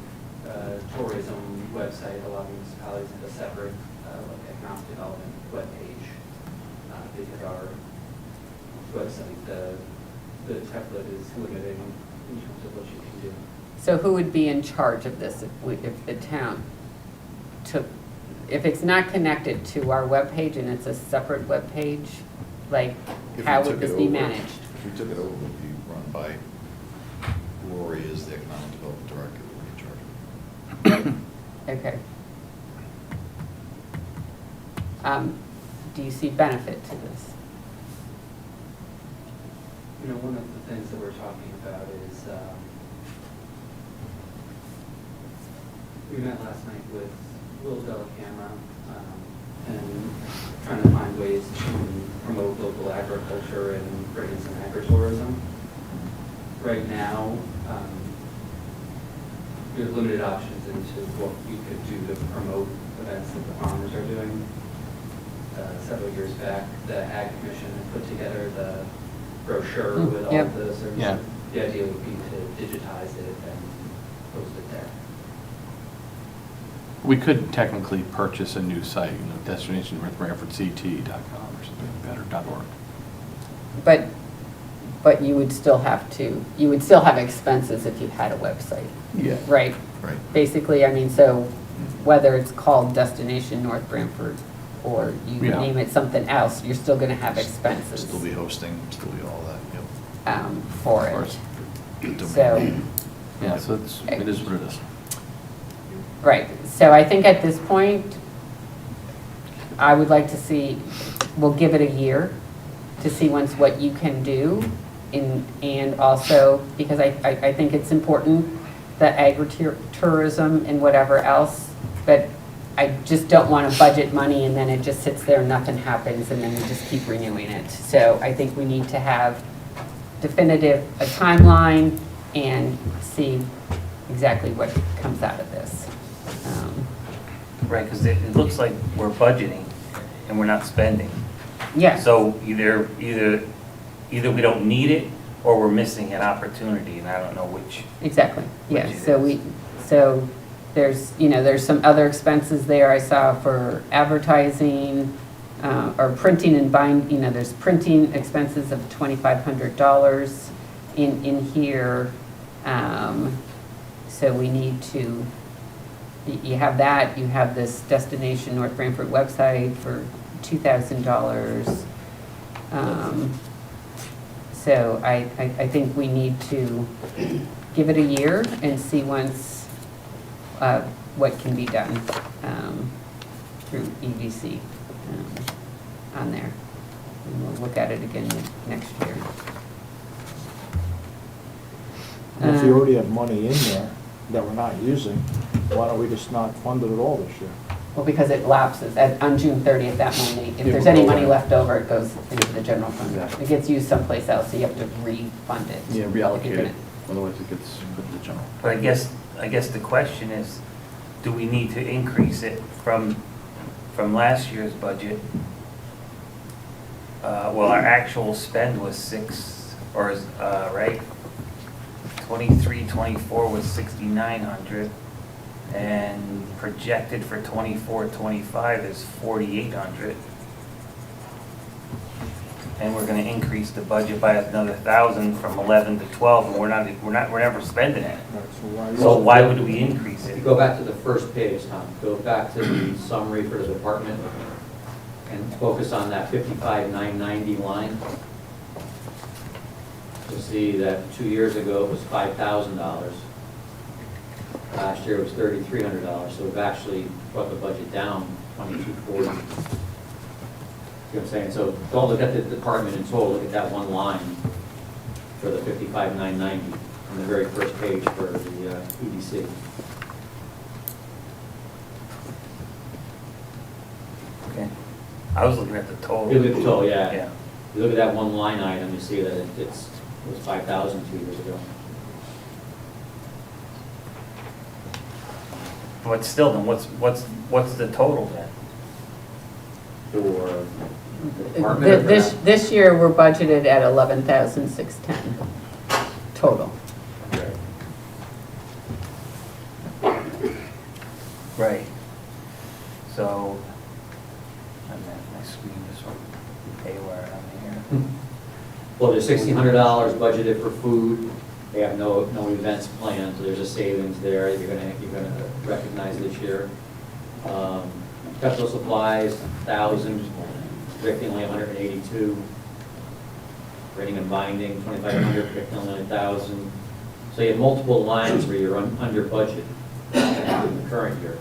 tourism website. A lot of municipalities have a separate like economic development webpage because our website, the template is limiting in terms of what you can do. so who would be in charge of this if the town took, if it's not connected to our webpage and it's a separate webpage, like, If how we would took this it be over- managed? If we took it over, it would be run by Rory as the economic development director, would be in charge of it. Okay. Do you see benefit to this? You know, one of the things that we're talking about is, we met last night with Will Delacamera, and trying to find ways to promote local agriculture and bring in some agritourism. Right now, we have limited options into what we could do to promote events that the farmers are doing. Several years back, the Ag Commission had put together the brochure with all Yep. of the services. Yeah. the idea would be to digitize it and post it there. We could technically purchase a new site, destination with BranfordCT.com or something like that, or .org. But you would still have expenses if you had a website. Yeah. Right? Right. Basically, I mean, so whether it's called Destination North Branford or you Yeah. name it something else, you're still gonna have expenses. Still be hosting, still be all that, yep. For Of it. course. The So, domain. Yeah, so it is what it is. right, so I think at this point, I would like to see, we'll give it a year to see once what you can do. And also, because I think it's important, that agritourism and whatever else, but I just don't want to budget money and then it just sits there and nothing happens and then we just keep renewing it. So I think we need to have a timeline and see exactly what comes out of this. Right, because it looks like we're budgeting and we're not spending. Yeah. So either we don't need it or we're missing an opportunity, and I don't know which. Exactly, yeah, Which it so is. so there's some other expenses there I saw for advertising, or printing and buying, there's printing expenses of $2,500 in here. So we need to, you have that, you have this Destination North Branford website for $2,000. So I think we need to give it a year and see once what can be done through EVC on there. And we'll look at it again next year. And if you already have money in there that we're not using, why don't we just not fund it at all this year? Well, because it lapses, on June 30th, that money, if there's any money left over, it goes into the general fund. It gets used someplace else, so you have to refund it. Yeah, If you're reallocate it, gonna- otherwise it gets put in the general. But I guess the question is, do we need to increase it from last year's budget? Well, our actual spend was right? 23-24 was 6,900, and projected for 24-25 is 4,800. And we're gonna increase the budget by another 1,000 from 11 to 12, and we're never spending it. So why would we increase If it? you go back to the first page, Tom, go back to the summary for the department and focus on that 55,990 line. You'll see that 2 years ago it was $5,000. Last year it was $3,300, so we've actually brought the budget down $2,240. See what I'm saying? So don't look at the department in total, look at that one line for the 55,990 on the very first page for the EDC. Okay. I was looking at the total. You look at the total, yeah. Yeah. You look at that one line item, you see that it was 5,000 2 years ago. But still, then what's the total then? For the department. This year, we're budgeted at 11,610 total. Right. So, my screen just went haywire on here. Well, there's $1,600 budgeted for food. They have no events planned, so there's a savings there you're gonna recognize this year. Capital supplies, 1,000, predicting only 182. Printing and binding, 2,500, predicting only 1,000. So you have multiple lines where you're under budget in the current year.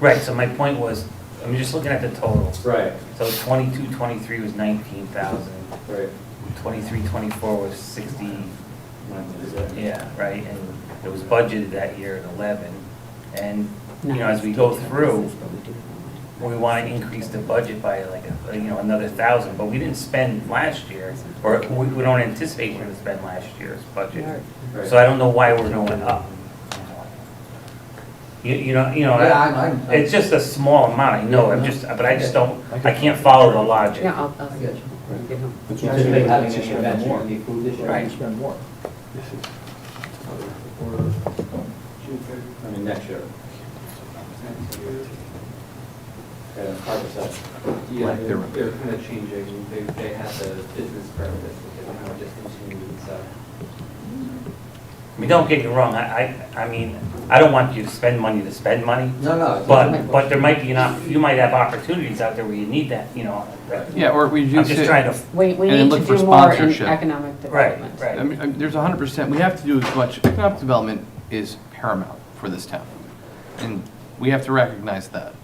Right, so my point was, I'm just looking at the totals. Right. So 22-23 was 19,000. Right. 23-24 was 60. Yeah, right, and it was budgeted that year at 11. And, as we go through, we want to increase the budget by another 1,000, but we didn't spend last year, or we don't anticipate we're going to spend last year's budget. Right. So I don't know why we're going up. You know, Yeah, it's just a small amount, I know, but I just don't, I can't follow the logic. Yeah, I'll get you. Get home. That's You what I'm anticipate saying, having it's any just events spend or more. any food this year? Right. You spend more. I mean, next year. Yeah, it's hard to say. Yeah, Like they're they're- kind of changing, they had the business part of it, but they kind of discontinued, so. I mean, don't get me wrong, I mean, I don't want you to spend money, No. but there might be you might have opportunities out there where you need that, Yeah, or we I'm use just it, trying to, We And then need look to for do more in sponsorship. economic right, development. right. I mean, there's 100%, we have to do as much, economic development is paramount for this town. And we have to recognize that.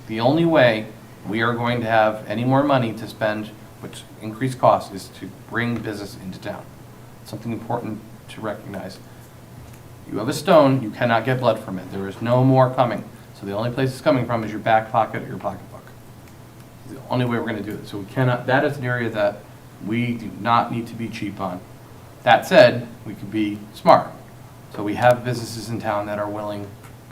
The only way we are going to have any more money to spend, which increased costs, is to bring business into town. Something important to recognize. You have a stone, you cannot get blood from it. There is no more coming. So the only place it's coming from is your back pocket or your pocketbook. It's the only way we're gonna do it. So we cannot, that is an area that we do not need to be cheap on. That said, we could be smart. So we have businesses in town that are willing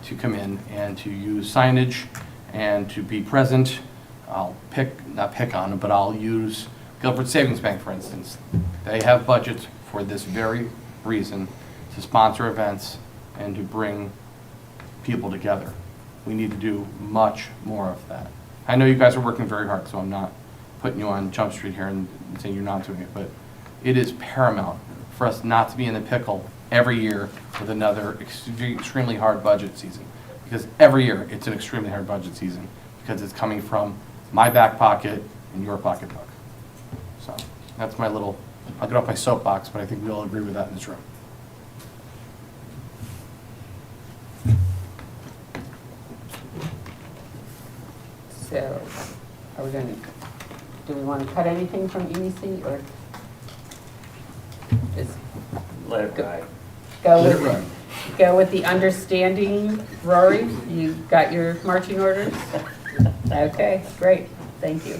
to come in and to use signage and to be present. Not pick on them, but I'll use Guilford Savings Bank, for instance. They have budgets for this very reason, to sponsor events and to bring people together. We need to do much more of that. I know you guys are working very hard, so I'm not putting you on Jump Street here and saying you're not doing it, but it is paramount for us not to be in the pickle every year with another extremely hard budget season. Because every year, it's an extremely hard budget season, because it's coming from my back pocket and your pocketbook. So, that's my little, I'll get off my soapbox, but I think we all agree with that in this room. So, are we going to, do we want to cut anything from EDC or just Let it ride. go with the understanding, Rory? You got your marching orders? Okay, great, thank you.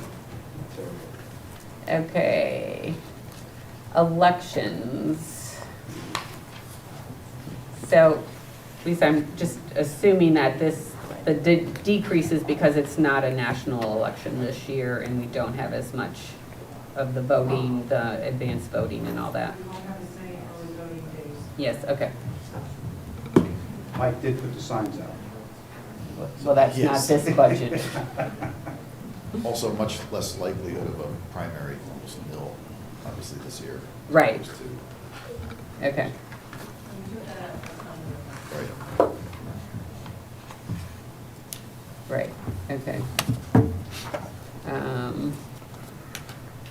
Okay, elections. So, Lisa, I'm just assuming that the decrease is because it's not a national election this year and we don't have as much of the voting, the advanced voting and all that. We won't have the same early voting days. Yes, okay. Mike did put the signs out. Well, that's not Yes. this budget. Also, much less likelihood of a primary, almost nil, obviously, this year. Right. Opposed to- Okay. Right. Right, okay.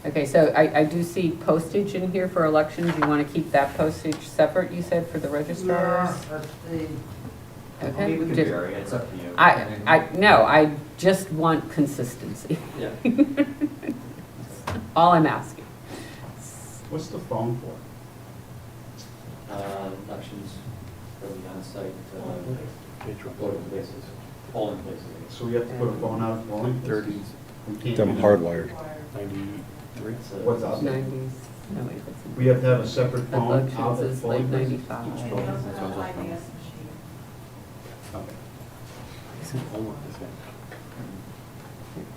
Okay, so I do see postage in here for elections. You want to keep that postage separate, you said, for the registrars? Okay. We can Just- vary, it's up to you. No, I just want consistency. Yeah. All I'm asking. What's the phone for? Elections, for the on-site, go to places, polling places. So we have to put a phone out at polling? 30s. We can't Them do that. hardwired. 93. What's up? 90s, no, wait, that's. We have to have a separate phone out Elections at is like polling places? 95. They also have IDS machine. Okay.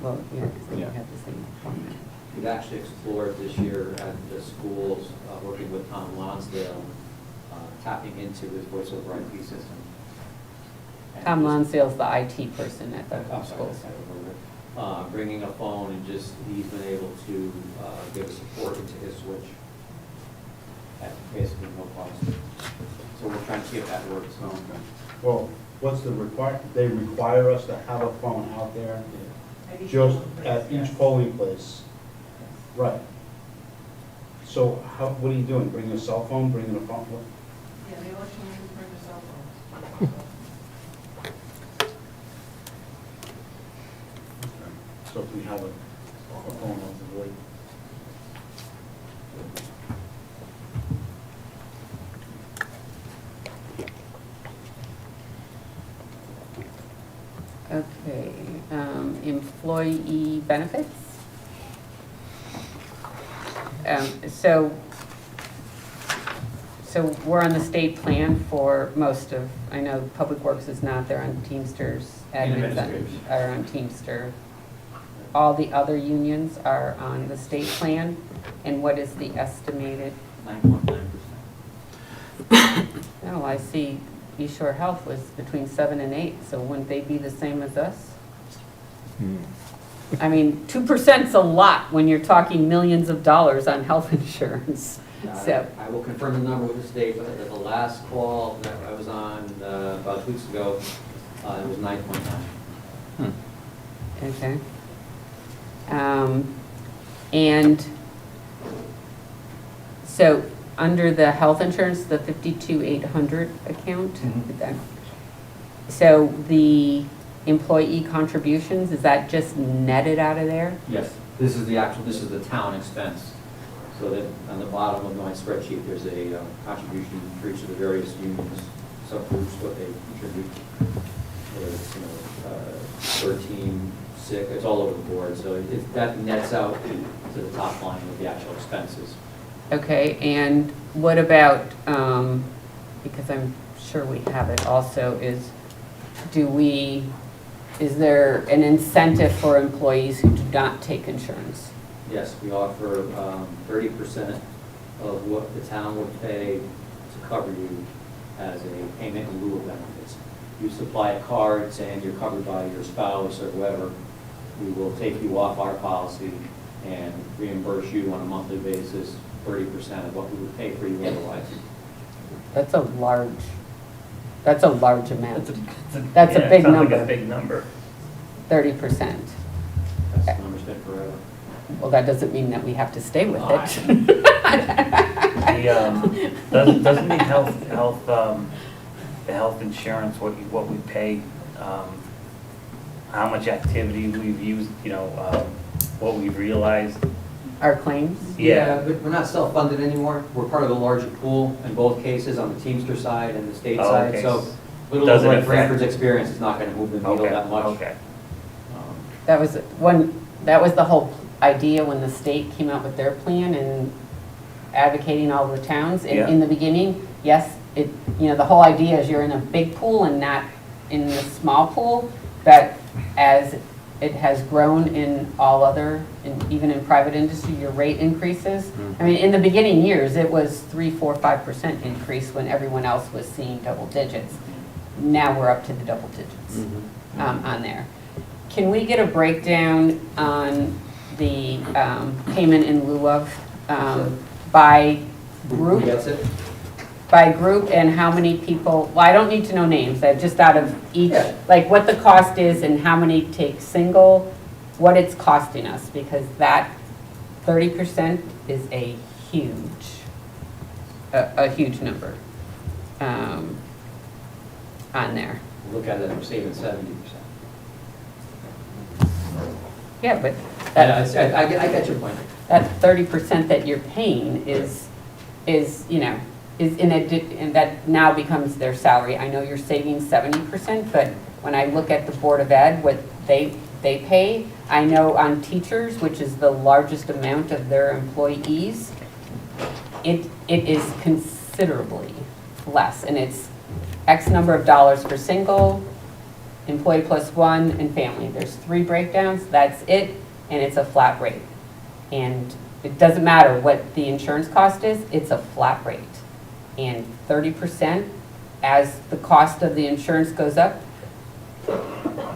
Well, yeah, because they Yeah. have the same format. We've actually explored this year at the schools, working with Tom Lonsdale, tapping into his voice over IP system. And Tom just- Lonsdale's the IT person at the I'm sorry, schools. bringing a phone and just, he's been able to give us support into his switch at basically no cost. So we're trying to see if that works. Well, what's the they require us to have a phone out there At each just polling place, at yes. each polling place? Right. So what are you doing? Bringing a cell phone, bringing a phone? What? Yeah, the election workers bring their cell phones. So if we have a phone on the way. Okay, employee benefits. So we're on the state plan for most of, I know Public Works is not, they're on Teamsters. And Admins administrators. are on Teamster. All the other unions are on the state plan, and what is the estimated? 9.9%. Oh, I see East Shore Health was between 7 and 8, so wouldn't they be the same as us? I mean, 2%'s a lot when you're talking millions of dollars on health insurance. So, I will confirm the number with the state, but at the last call that I was on about 2 weeks ago, it was 9.9. okay. And so, under the health insurance, the 52,800 account, so the employee contributions, is that just netted out of there? Yes, this is the town expense. So that on the bottom of my spreadsheet, there's a contribution for each of the various unions, subgroups, what they contribute. Whether it's, 13, sick, it's all over the board. So that nets out to the top line of the actual expenses. Okay, and what about, because I'm sure we have it also, is there an incentive for employees who do not take insurance? Yes, we offer 30% of what the town would pay to cover you as a payment in lieu of benefits. You supply a card saying you're covered by your spouse or whoever, we will take you off our policy and reimburse you on a monthly basis 30% of what we would pay for you otherwise. That's a large amount. That's a big number. Like a big number. 30%. That's the number's been forever. Well, that doesn't mean that we have to stay with Oh, it. Doesn't the health insurance, what we pay, how much activity we've used, what we've realized? Our claims? Yeah. But we're not self-funded anymore. We're part of a larger pool in both cases, on the Teamster side and the state Oh, side. okay. So little Doesn't like affect- Branford's experience is not going to move the needle that much. Okay. That was the whole idea when the state came out with their plan and advocating all the towns. Yeah. In the beginning, yes, the whole idea is you're in a big pool and not in the small pool, but as it has grown in all other, even in private industry, your rate increases. I mean, in the beginning years, it was 3, 4, 5% increase when everyone else was seeing double digits. Now we're up to the double digits on there. Can we get a breakdown on the payment in lieu of by group? Who gets it? By group and how many people, well, I don't need to know names, just out of each, Yeah. like what the cost is and how many take single, what it's costing us, because that 30% is a huge number on there. Look at it, we're saving 70%. Yeah, but I get your point. that 30% that you're paying is and that now becomes their salary. I know you're saving 70%, but when I look at the Board of Ed, what they pay, I know on teachers, which is the largest amount of their employees, it is considerably less, and it's X number of dollars for single, employee plus one, and family. There's 3 breakdowns, that's it, and it's a flat rate. And it doesn't matter what the insurance cost is, it's a flat rate. And 30%, as the cost of the insurance goes up,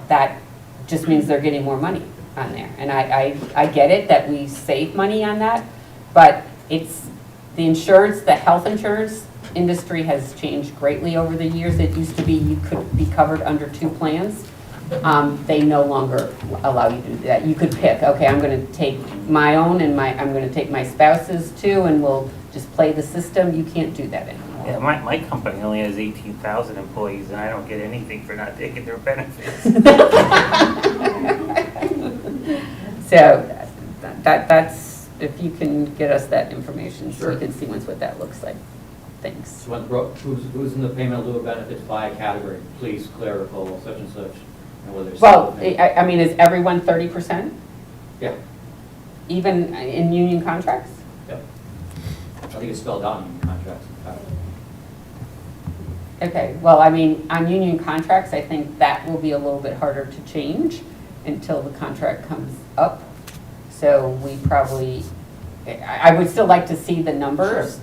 that just means they're getting more money on there. And I get it that we save money on that, but it's the insurance, the health insurance industry has changed greatly over the years. It used to be you could be covered under 2 plans. They no longer allow you to do that. You could pick, okay, I'm going to take my own and I'm going to take my spouse's too, and we'll just play the system. You can't do that anymore. Yeah, my company only has 18,000 employees, and I don't get anything for not taking their benefits. So that's, if you can get us that information, so we Sure. can see what that looks like. Thanks. So who's in the payment in lieu of benefits by category? Police, clerical, such and such, and whether it's. Well, I mean, is everyone 30%? Yeah, Even in union contracts? yeah. I think it's spelled out in contracts, in fact. Okay, well, I mean, on union contracts, I think that will be a little bit harder to change until the contract comes up. So we probably, I would still like to see the numbers.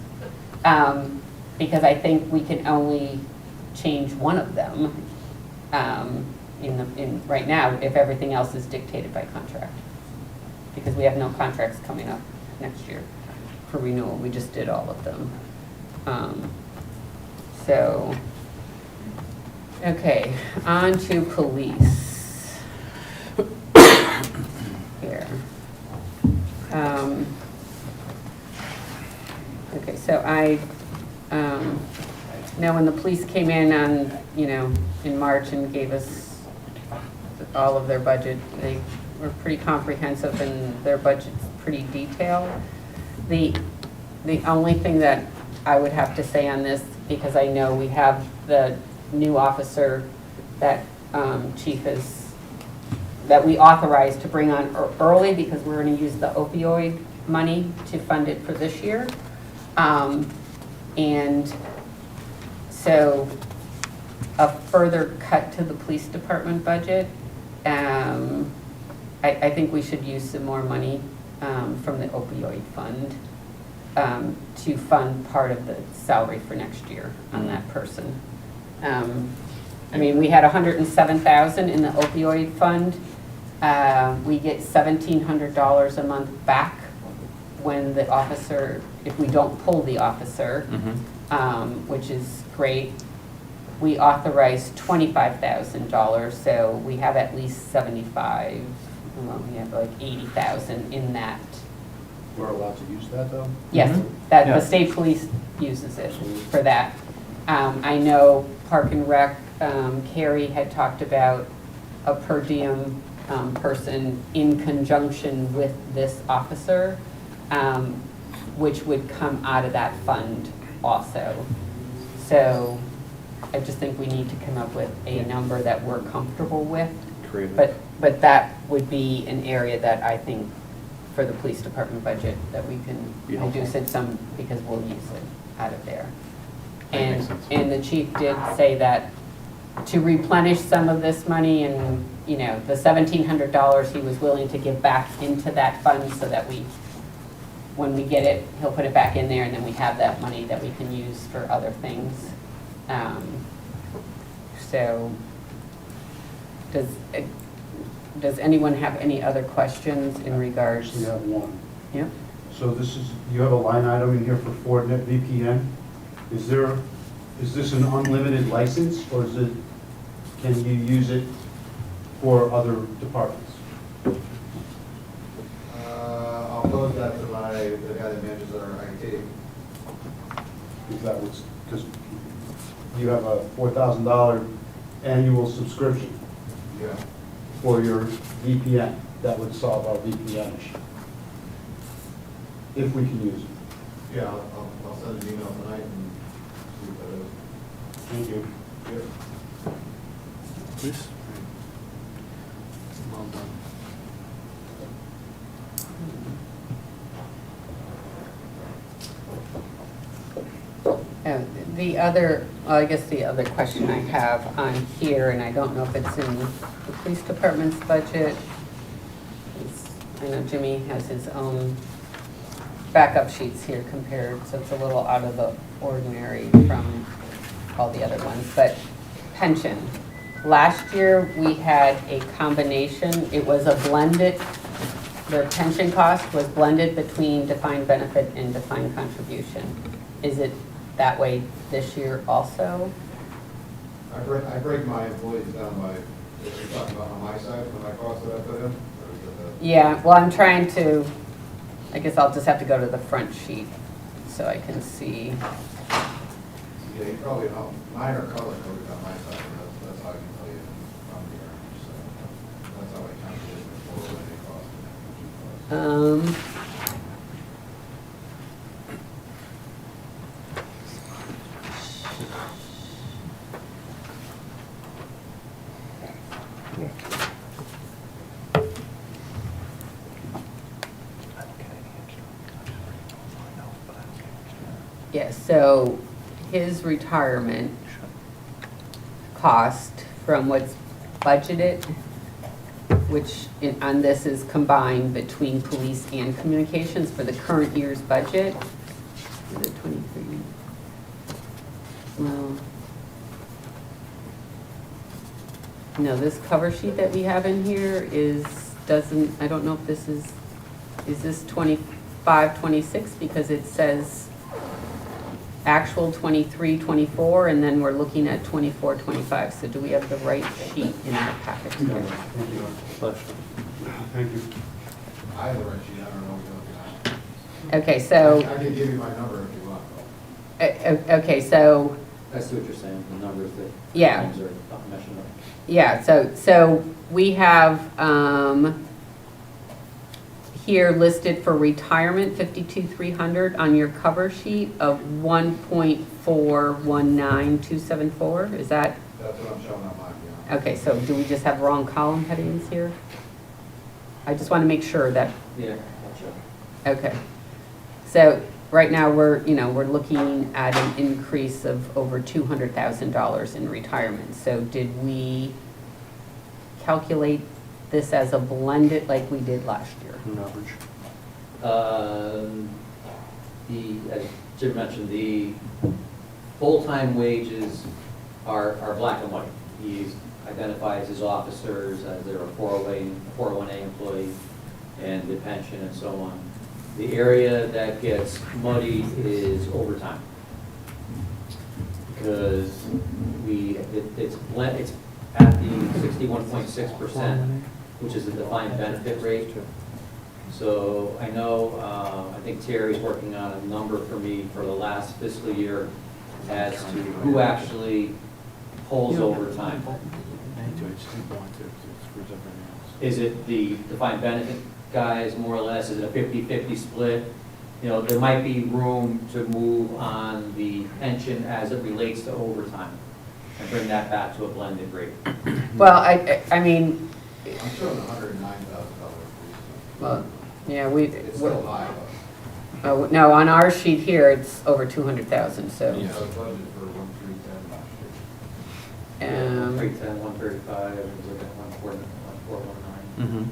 Because I think we can only change one of them right now if everything else is dictated by contract. Because we have no contracts coming up next year for renewal. We just did all of them. So, okay, on to police. Here. Okay, so now when the police came in on, in March and gave us all of their budget, they were pretty comprehensive and their budget's pretty detailed. The only thing that I would have to say on this, because I know we have the new officer that chief that we authorized to bring on early because we're going to use the opioid money to fund it for this year. And so a further cut to the police department budget, I think we should use some more money from the opioid fund to fund part of the salary for next year on that person. I mean, we had $107,000 in the opioid fund. We get $1,700 a month back when the officer, if we don't pull the officer, which is great. We authorized $25,000, so we have at least 75. Well, we have like 80,000 in that. We're allowed to use that, though? Yes, that the state police uses it for that. I know Park and Rec, Carrie had talked about a per diem person in conjunction with this officer, which would come out of that fund also. So I just think we need to come up with a number that we're comfortable with. But that would be an area that I think for the police department budget that we can reduce it some because we'll use it out of there. And the chief did say that to replenish some of this money and, the $1,700 he was willing to give back into that fund so that when we get it, he'll put it back in there and then we have that money that we can use for other things. So does anyone have any other questions in regards? We have one. Yep. So you have a line item in here for Fortinet VPN. Is this an unlimited license, or can you use it for other departments? I'll pose that to the guy that manages our IT. Because you have a $4,000 annual subscription. Yeah. For your VPN. That would solve our VPN issue. If we can use it. Yeah, I'll send an email tonight and see what that is. Thank you. Yep. Please. Well done. I guess the other question I have on here, and I don't know if it's in the police department's budget. I know Jimmy has his own backup sheets here compared, so it's a little out of the ordinary from all the other ones, but pension. Last year, we had a combination, it was a blended, the pension cost was blended between defined benefit and defined contribution. Is it that way this year also? I break my employees down by, if you're talking about on my side, for my cost that I put in? Or is it Yeah, well, I'm trying to, I guess I'll just have to go to the front sheet so I can see. Yeah, you probably know, mine are color coded on my side, and that's how I can tell you from here. So that's how I calculate the 401k cost. Yeah, so his retirement cost from what's budgeted, which on this is combined between police and communications for the current year's budget. Is it 23? Well, no, this cover sheet that we have in here I don't know if this is this 25, 26? Because it says actual 23, 24, and then we're looking at 24, 25. So do we have the right sheet in our packet here? Thank you. Thank you. I have the right sheet, I don't know what you're looking at. Okay, so, I can give you my number if you want, though. okay, so, I see what you're saying, the numbers that. Yeah. Names are not meshing up. yeah, so we have, here listed for retirement, 52,300 on your cover sheet of 1.419274. Is that, That's what I'm showing on mine, yeah. okay, so do we just have wrong column headings here? I just want to make sure that, Yeah, gotcha. okay. So right now, we're looking at an increase of over $200,000 in retirement. So did we calculate this as a blended like we did last year? On average. As Jim mentioned, the full-time wages are black and white. He identifies his officers as their 401A employee and the pension and so on. The area that gets muddy is overtime. Because it's at the 61.6%, which is the defined benefit rate. So I know, I think Terry's working on a number for me for the last fiscal year as to who actually pulls overtime. Is it the defined benefit guys, more or less? Is it a 50-50 split? There might be room to move on the pension as it relates to overtime and bring that back to a blended rate. Well, I mean, I'm showing $109,000 increase. well, yeah, It's still high, but. oh, no, on our sheet here, it's over 200,000, so. I was budgeted for 1,310 last year. 310, 135, it was like at 1,419.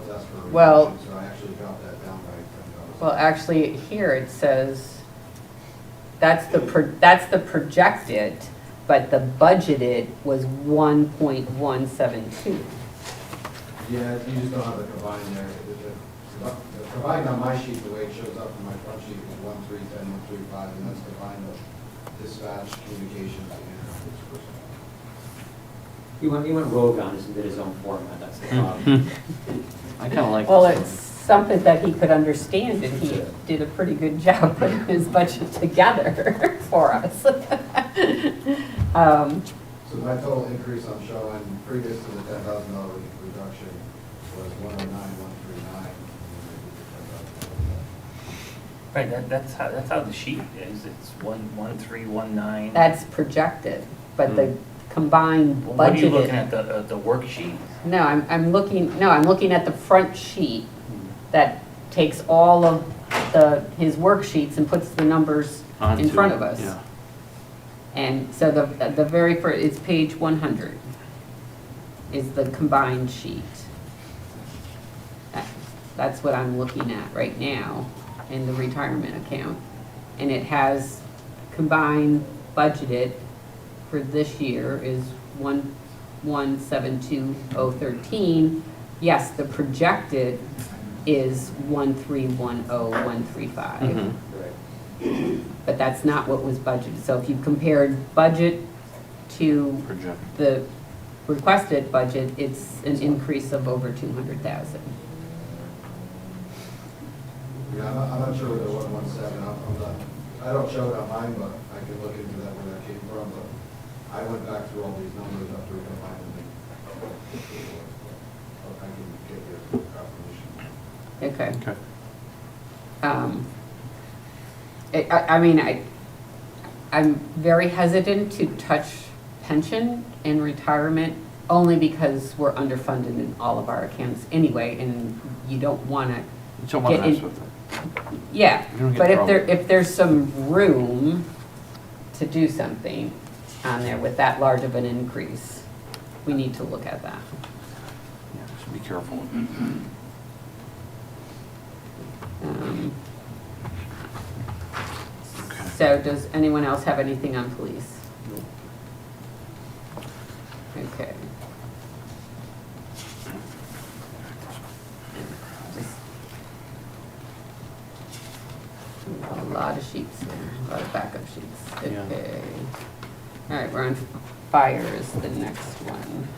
That's for Well- reduction, so I actually got that down by $10. Well, actually, here it says, that's the projected, but the budgeted was 1.172. Yeah, you just don't have the combined there. The combined on my sheet, the way it shows up in my front sheet is 1,310, 135, and that's combined of dispatch, communications, and internet personnel. He went rogue on us and did his own format, that's the problem. I kind of like. Well, this it's something that he could understand, and he did a pretty good job putting his budget together for us. So my total increase I'm showing, previous to the $10,000 reduction, was 109,139. Right, that's how the sheet is, it's 11319. That's projected, but the combined budgeted. What are you looking at, the worksheet? No, I'm looking at the front sheet that takes all of his worksheets and puts the numbers in Onto front it, of us. yeah. And so the very first, it's page 100, is the combined sheet. That's what I'm looking at right now in the retirement account. And it has combined budgeted for this year is 1,172,013. Yes, the projected is 1,310,135. But that's not what was budgeted. So if you compared budget to the requested budget, it's an increase of over 200,000. Yeah, I'm not sure where the 117, I don't show it on mine, but I can look into that, where that came from, but I went back through all these numbers after we combined them. I can get your confirmation. Okay. I'm very hesitant to touch pension and retirement only because we're underfunded in all of our accounts anyway, and you don't want to. You don't want to mess with it. Yeah, You don't get but in trouble. if there's some room to do something, on there with that large of an increase. We need to look at that. Yeah, should be careful. Um, So does anyone else have anything on police? Okay. A lot of sheets there, a lot of backup sheets. Yeah. Okay. All right, we're on fires, the next one.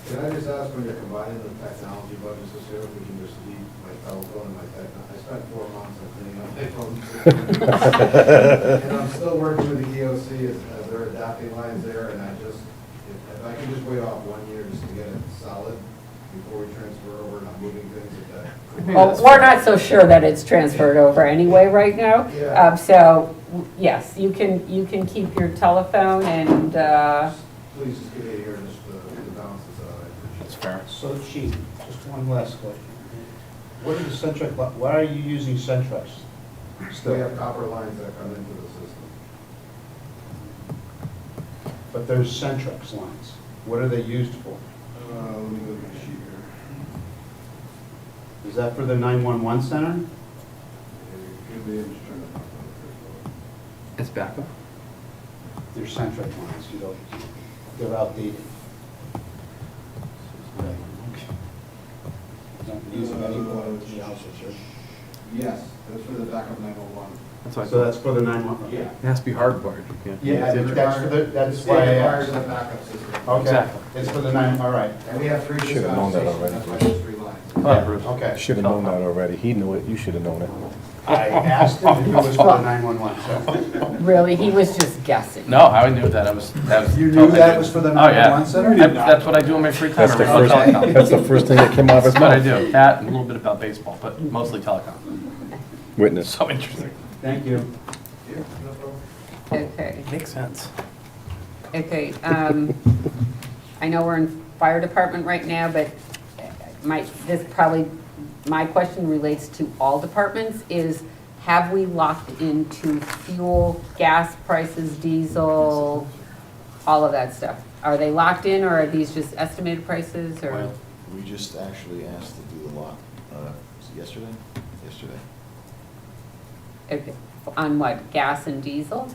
Can I just ask, when you're combining the technology budgets this year, if we can just leave my telephone and my I spent 4 months on cleaning up my phone system. And I'm still working with the EOC as they're adapting lines there, and I just, if I can just wait off 1 year just to get it solid before we transfer over, not moving things at that. Well, we're not so sure that it's transferred over anyway right now. Yeah. So, yes, you can keep your telephone and, Please just give me a year, just the balances out. I appreciate it. That's fair. So Chief, just one last question. What are the Centrex, why are you using Centrex? So we have copper lines that come into the system. But there's Centrex lines. What are they used for? Let me go to the sheet here. Is that for the 911 center? Give me, I'm just trying to pop it up. It's backup? They're Centrex lines, you know, they're outdated. Right, okay. Don't use them anymore. Yes, that's for the backup 911. That's why I So thought. that's for the 911? Yeah. It has to be hardwired. You can't. Yeah, it that's for the, requires- that's the state why I requires asked. a backup system. Okay, Exactly. it's for the 9, all right. And we have 3 Should've dispatch known that stations, already. that's why there's 3 lines. Oh, Bruce. Okay. Should have known that already. He knew it, you should have known it. I asked him if it was for the 911, so. really, he was just guessing. No, I knew that. I was. You knew that was for the Oh, yeah. 911 center? That's what I do in my free time. That's the I remote first, telecom. that's the first thing that came out of his That's what I mouth. do. That and a little bit about baseball, but mostly telecom. Witness. So interesting. Thank you. Yeah, no problem. Okay, Makes sense. okay. I know we're in fire department right now, but my question relates to all departments, is have we locked into fuel, gas prices, diesel, all of that stuff? Are they locked in, or are these just estimated prices, or? Well, we just actually asked to do the lock, was it yesterday? Yesterday, Okay, on what, gas and diesel?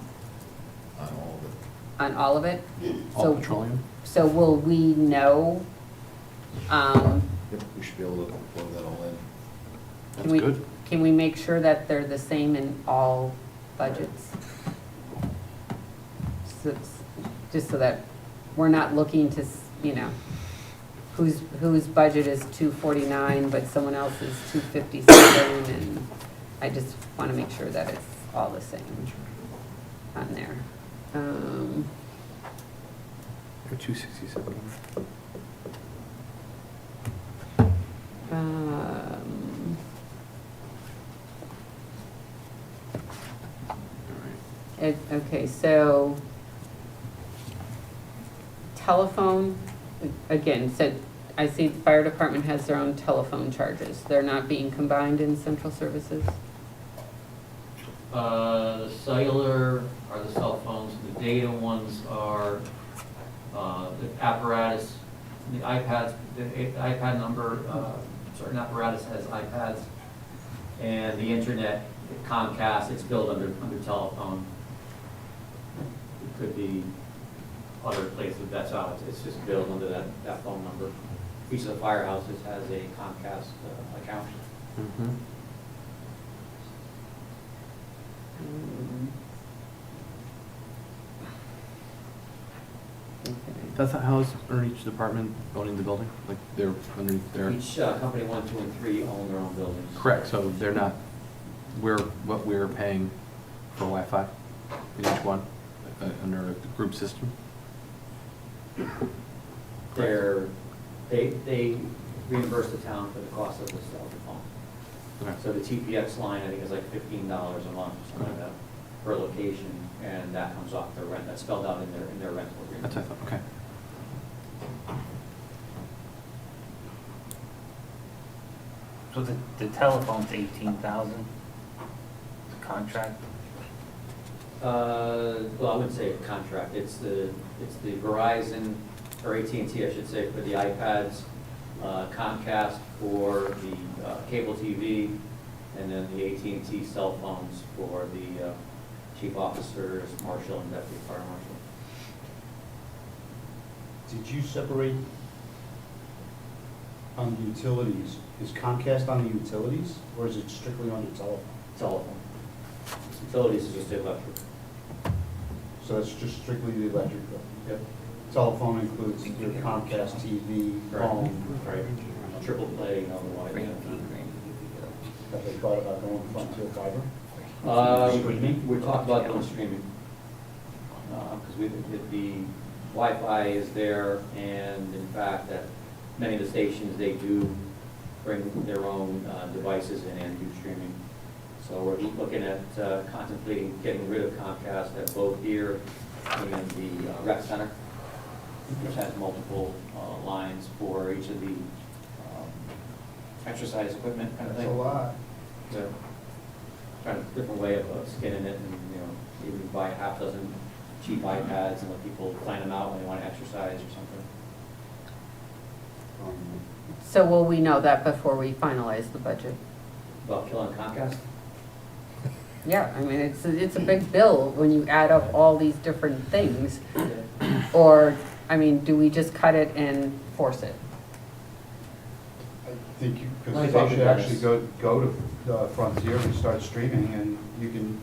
on all of it. On all of it? All So- petroleum? So will we know, Yep, we should be able to plug that all in. That's we- good. can we make sure that they're the same in all budgets? So- Just so that we're not looking to, whose budget is 249, but someone else is 257, and I just want to make sure that it's all the same on there. Or 267. Okay, so telephone, again, so I see the fire department has their own telephone charges. They're not being combined in central services? The cellular are the cell phones, the data ones are the apparatus, the iPads, the iPad number, certain apparatus has iPads, and the internet, Comcast, it's billed under telephone. It could be other places, that's how it's just billed under that phone number. Each of the firehouses has a Comcast account. Mm-hmm. That's how is each department owning the building? Like they're underneath their. Each company 1, 2, and 3 own their own buildings. Correct, so they're not, what we're paying for Wi-Fi in each one, under a group system? They reimburse the town for the cost of the cell phone. Okay. So the TPX line, I think, is like $15 a month, or something like that, per location, and that comes off their rent, that's spelled out in their rental agreement. That's what I thought, okay. So the telephone's 18,000, the contract? Well, I wouldn't say a contract, it's the Verizon, or AT&T, I should say, for the iPads, Comcast for the cable TV, and then the AT&T cell phones for the chief officers, marshal, and deputy fire marshal. Did you separate on the utilities? Is Comcast on the utilities, or is it strictly on the telephone? Telephone. Utilities is just electric. So that's just strictly the electric bill? Yep. Telephone includes your Comcast TV, phone. Right. Triple play, the wide. Have they thought about going Frontier Fiber? We talked about doing streaming. Because the Wi-Fi is there, and in fact, at many of the stations, they do bring their own devices in and do streaming. So we're looking at contemplating getting rid of Comcast at both here and the rec center, which has multiple lines for each of the exercise equipment kind of thing. That's a lot. Yeah. Kind of different way of skinning it, and even buy a half dozen cheap iPads and let people plan them out when they want to exercise or something. So will we know that before we finalize the budget? About killing Comcast? Yeah, I mean, it's a big bill when you add up all these different things. Or, I mean, do we just cut it and force it? I think you, Well, I because thought they should you guys- actually go to Frontier and start streaming, and you can,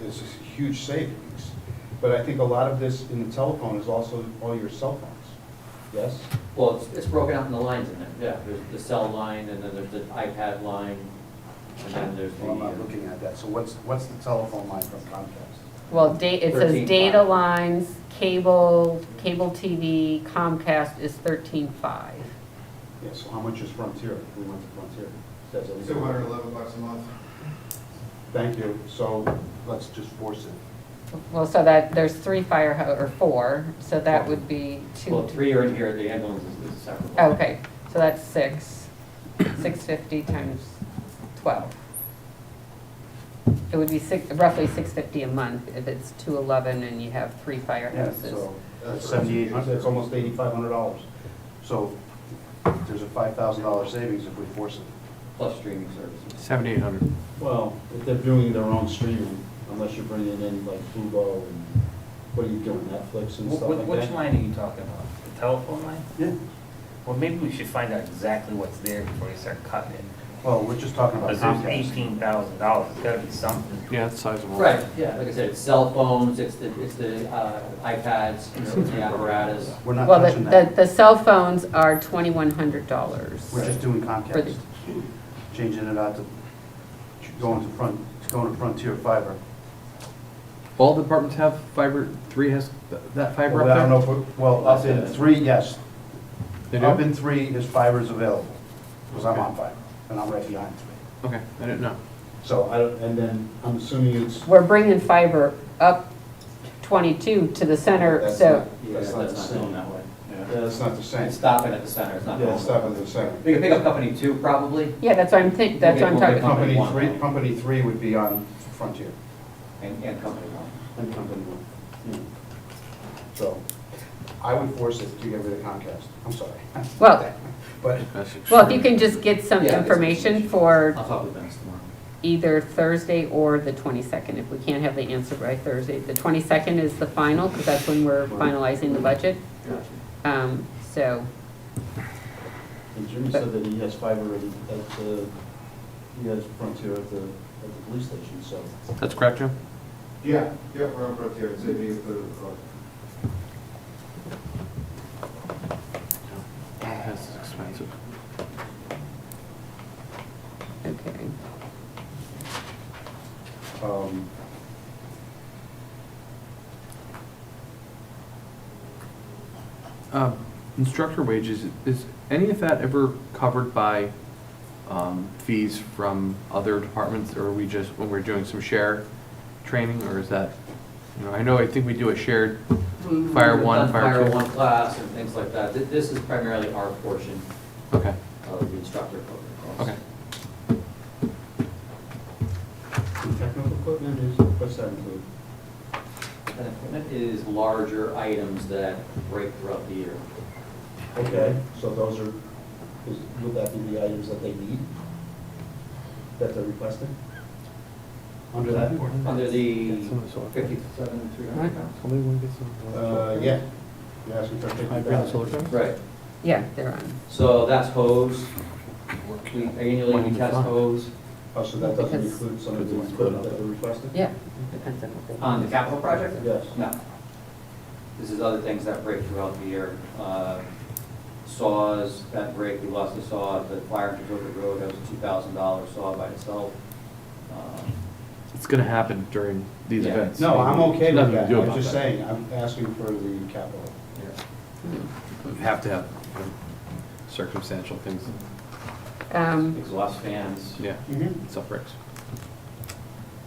it's a huge savings. But I think a lot of this in the telephone is also all your cell phones, yes? Well, it's broken out in the lines in there, yeah. There's the cell line, and then there's the iPad line, and then there's the... Well, I'm not looking at that, so what's the telephone line from Comcast? Well, it says 13.5. data lines, cable TV, Comcast is 13.5. Yeah, so how much is Frontier, if we went to Frontier? Says it. $211 a month. Thank you, so let's just force it. Well, so that, there's 3 or 4, so that would be 2. Well, 3 are in here, the ambulance is separate. Okay, so that's 650 times 12. It would be roughly $650 a month if it's 211 and you have 3 Yeah, firehouses. so that's 7,800, that's almost $8,500. So there's a $5,000 savings if we force it. Plus streaming services. 7,800. Well, if they're doing their own streaming, unless you're bringing in like Fubo and, what are you doing, Netflix and stuff like that? Which line are you talking about? The telephone line? Yeah. Well, maybe we should find out exactly what's there before you start cutting it. Well, we're just talking about Because there's Comcast. $18,000, it's gotta be something. Yeah, it's sizable. Right, yeah, like I said, it's cell phones, it's the iPads, it's the apparatus. We're not Well, touching that. the cell phones are $2,100. We're just doing For Comcast. the- Changing it out to, going to Frontier Fiber. All departments have fiber, 3 has that fiber Well, up I don't there? know, if we- well, up in 3, yes. They do? Up in 3 is fiber's available, because I'm on fiber, and I'm right behind 3. Okay, I didn't know. So I don't, and then I'm assuming it's. We're bringing fiber up 22 to the center, That's so, not- Yeah, That's that's not the not same. going that way. Yeah, that's not the same. It's stopping at the center, it's not going. Yeah, it's stopping at the center. We can pick up company 2 probably, yeah, that's what I'm thinking, that's what I'm We'll get talking about. Company Company one. 3, Company 3 would be on Frontier, and company 1. and Company 1. Yeah. So I would force it to get rid of Comcast. I'm sorry. Well, But well, if you can just get some Yeah, information for I'll talk with Dennis tomorrow. either Thursday or the 22nd. If we can't have the answer by Thursday, the 22nd is the final, because that's when we're finalizing the budget. Gotcha. So, and Jimmy said that he has fiber he has Frontier at the police station, so. That's correct, Jim? Yeah, we're on Frontier, it's a big, That's expensive. okay. Instructor wages, is any of that ever covered by fees from other departments, or are we just, when we're doing some shared training, or is that, I think we do a shared Fire We've 1, done Fire 2. 1 class and things like that. This is primarily our portion Okay, of the instructor program. okay. Technical equipment is, what's that include? And equipment is larger items that break throughout the year. Okay, so those are, would that be the items that they need? That they're requesting? Under that? Under the 57,300 pounds? Yeah. You're asking for 50,000? Right. Yeah, they're on. So that's hose. We annually we test hose. Oh, so that doesn't Because- include some of the equipment that they're requesting? Yeah, depends on what they. On the capital project? Yes. No. This is other things that break throughout the year. Saws that break, we lost a saw at the fire in Kentucky Road, that was a $2,000 saw by itself. It's gonna happen during these Yeah. events. No, I'm okay with Nothing to that. do I'm about just that. saying, I'm asking for the capital. We have to have circumstantial things, Exhaust fans. yeah, Mhm. stuff breaks.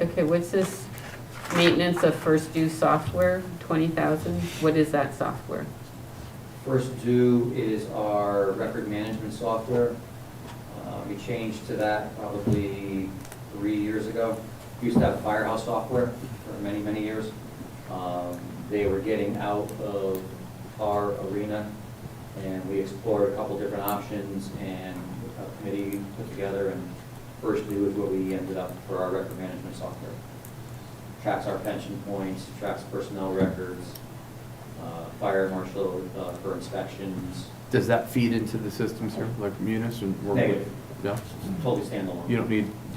Okay, what's this maintenance of first due software, 20,000? What is that software? First due is our record management software. We changed to that probably 3 years ago. We used to have Firehouse software for many, many years. They were getting out of our arena, and we explored a couple different options, and a committee put together, and First Due is what we ended up for our record management software. Tracks our pension points, tracks personnel records, fire marshal for inspections. Does that feed into the systems here, like Munis and? Negative. No? Totally standalone. You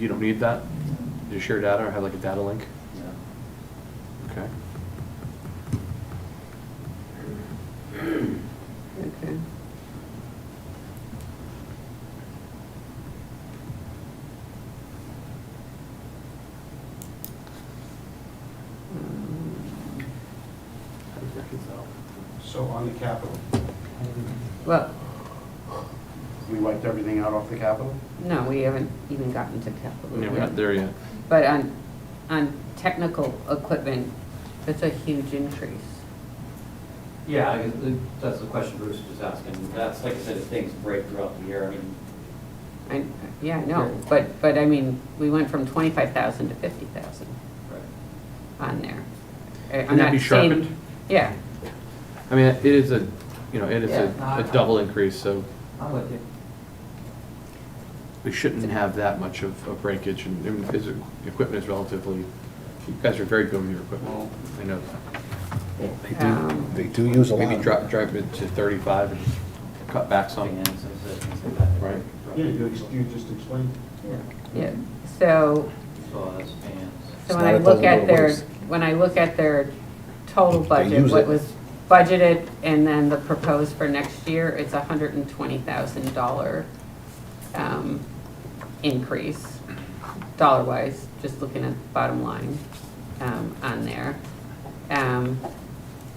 don't need that? Do you share data or have like a data link? Yeah. Okay. Okay. How do you reconcile? So on the capital, Well, we wiped everything out off the capital? no, we haven't even gotten to capital Yeah, we're yet. not there yet. But on technical equipment, that's a huge increase. Yeah, that's the question Bruce was asking. That's, like I said, if things break throughout the year, I mean, Yeah, I know, but I mean, we went from 25,000 to 50,000 right. on there. Can that be sharpened? Yeah, I mean, it is a, it is Yeah. a double increase, so I'm with you. we shouldn't have that much of breakage, and the equipment is relatively, you guys are very good with your equipment, I know that. They do use a lot. Maybe drive it to 35 and cut back some, Fans, things like that. right? Yeah, you just explained. yeah. So, Saws, fans. so not when I a look dozen at little their, ways. when I look at their total budget, use what it. was budgeted and then the proposed for next year, it's a $120,000 increase, dollar-wise, just looking at the bottom line on there.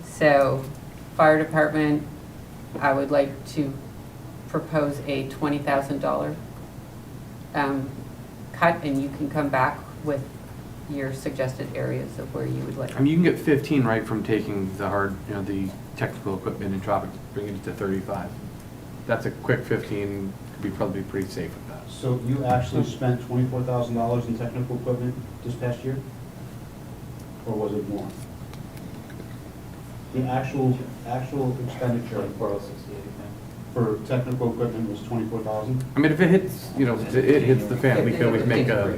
So, fire department, I would like to propose a $20,000 cut, and you can come back with your suggested areas of where you would like. I mean, you can get 15, right, from taking the hard, the technical equipment and dropping, bringing it to 35. That's a quick 15, could be probably pretty safe with that. So you actually spent $24,000 in technical equipment this past year? Or was it more? The actual expenditure 4068, for technical equipment was 24,000? I mean, if it hits, if it hits the fan, we can always make a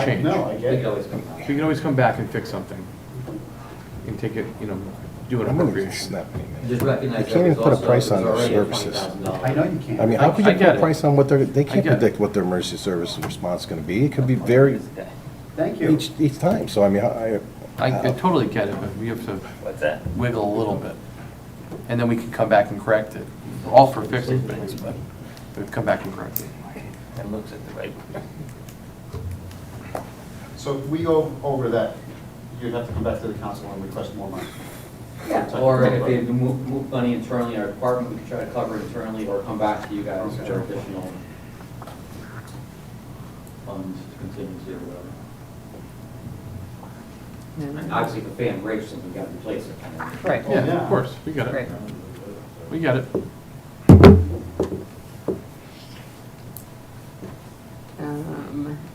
change. No, I We get could it. always come back. We can always come back and fix something. And take it, do an I'm gonna appropriation. snap any minute. Just recognize You that can't even was put a also- price it was on their already a services. $20,000. I know you can't. I mean, how could you I put get a it. price on what they I can't get it. predict what their emergency service response is gonna be. It could be very, Thank you. each time, so I mean, I totally get it, but we have to What's that? wiggle a little bit. And then we can come back and correct it. We're all for fixing things, but we come back and correct it. And looks at the right. So if we go over that, you'd have to come back to the council and request more money. Yeah. Or if they move money internally in our department, we could try to cover it internally, or come back to you guys for additional funds, contingency or whatever. And obviously, if the fan breaks, then we gotta replace it. Right. Oh, Yeah, yeah. of course, we got Right. it. We got it.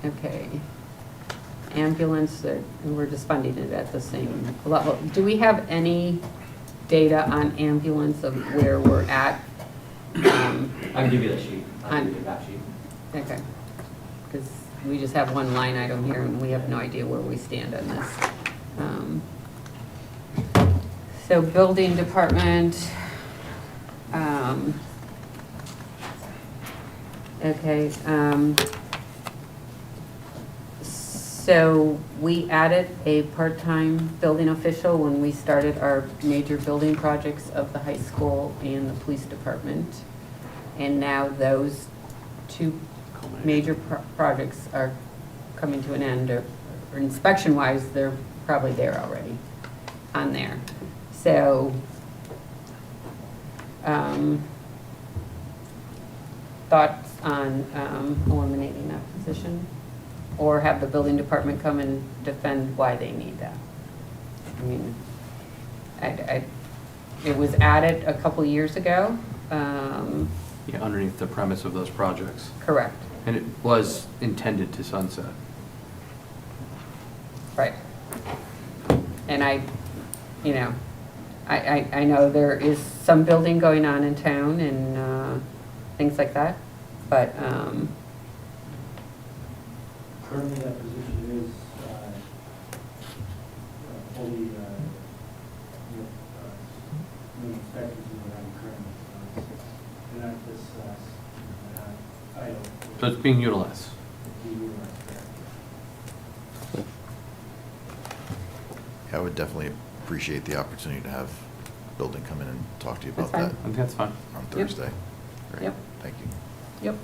Okay. ambulance, and we're just funding it at the same level. Do we have any data on ambulance of where we're at? I can give you the sheet. I can On- give you that sheet. Okay, because we just have one line item here, and we have no idea where we stand on this. So building department, okay, so we added a part-time building official when we started our major building projects of the high school and the police department. And now those two major projects are coming to an end, or inspection-wise, they're probably there already, on there. So, thoughts on eliminating that position? Or have the building department come and defend why they need that? I mean, it was added a couple years ago. Yeah, underneath the premise of those projects. Correct, And it was intended to sunset. right. And I know there is some building going on in town and things like that, but, Currently, that position is fully, new inspectors in the currently. They're not this, idle. So it's being utilized. I would definitely appreciate the opportunity to have building come in and talk to you about That's that fine. I think that's fine. on Yep. Thursday. Great. Yep. Thank you. Yep.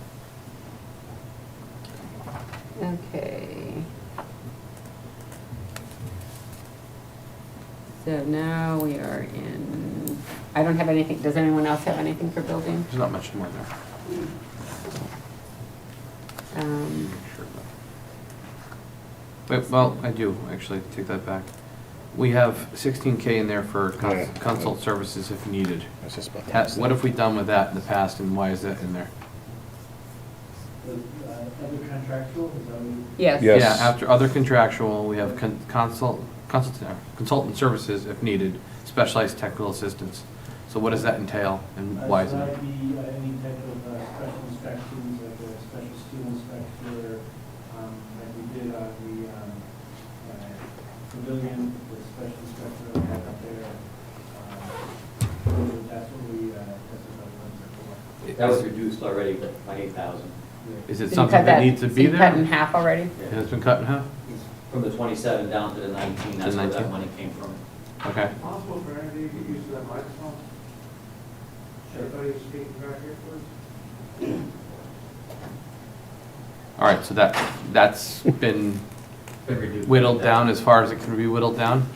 Okay. So now we are in, I don't have anything, does anyone else have anything for building? There's not much more there. Wait, well, I do, actually, take that back. We have 16K in there for consult services if needed. I was just about to Ha- ask that. What have we done with that in the past, and why is that in there? The other contractual, is that what you? Yes. Yes. Yeah, after other contractual, we have consultant services if needed, specialized technical assistance. So what does that entail, and why is So it? that'd be any type of special inspections, like a special steel inspector, like we did on the pavilion, the special inspector that we had up there. That's what we, that's what we're. That was reduced already by 8,000. Is it So you something cut that needs to so be you cut in there? half already? And it's been cut in half? From the 27 down to the 19, that's where 19? that money came from. Okay. Possible for anybody to get used to that microphone? Everybody speaking back here, please? All right, so that's been Been reduced. whittled down as far as it can be whittled down?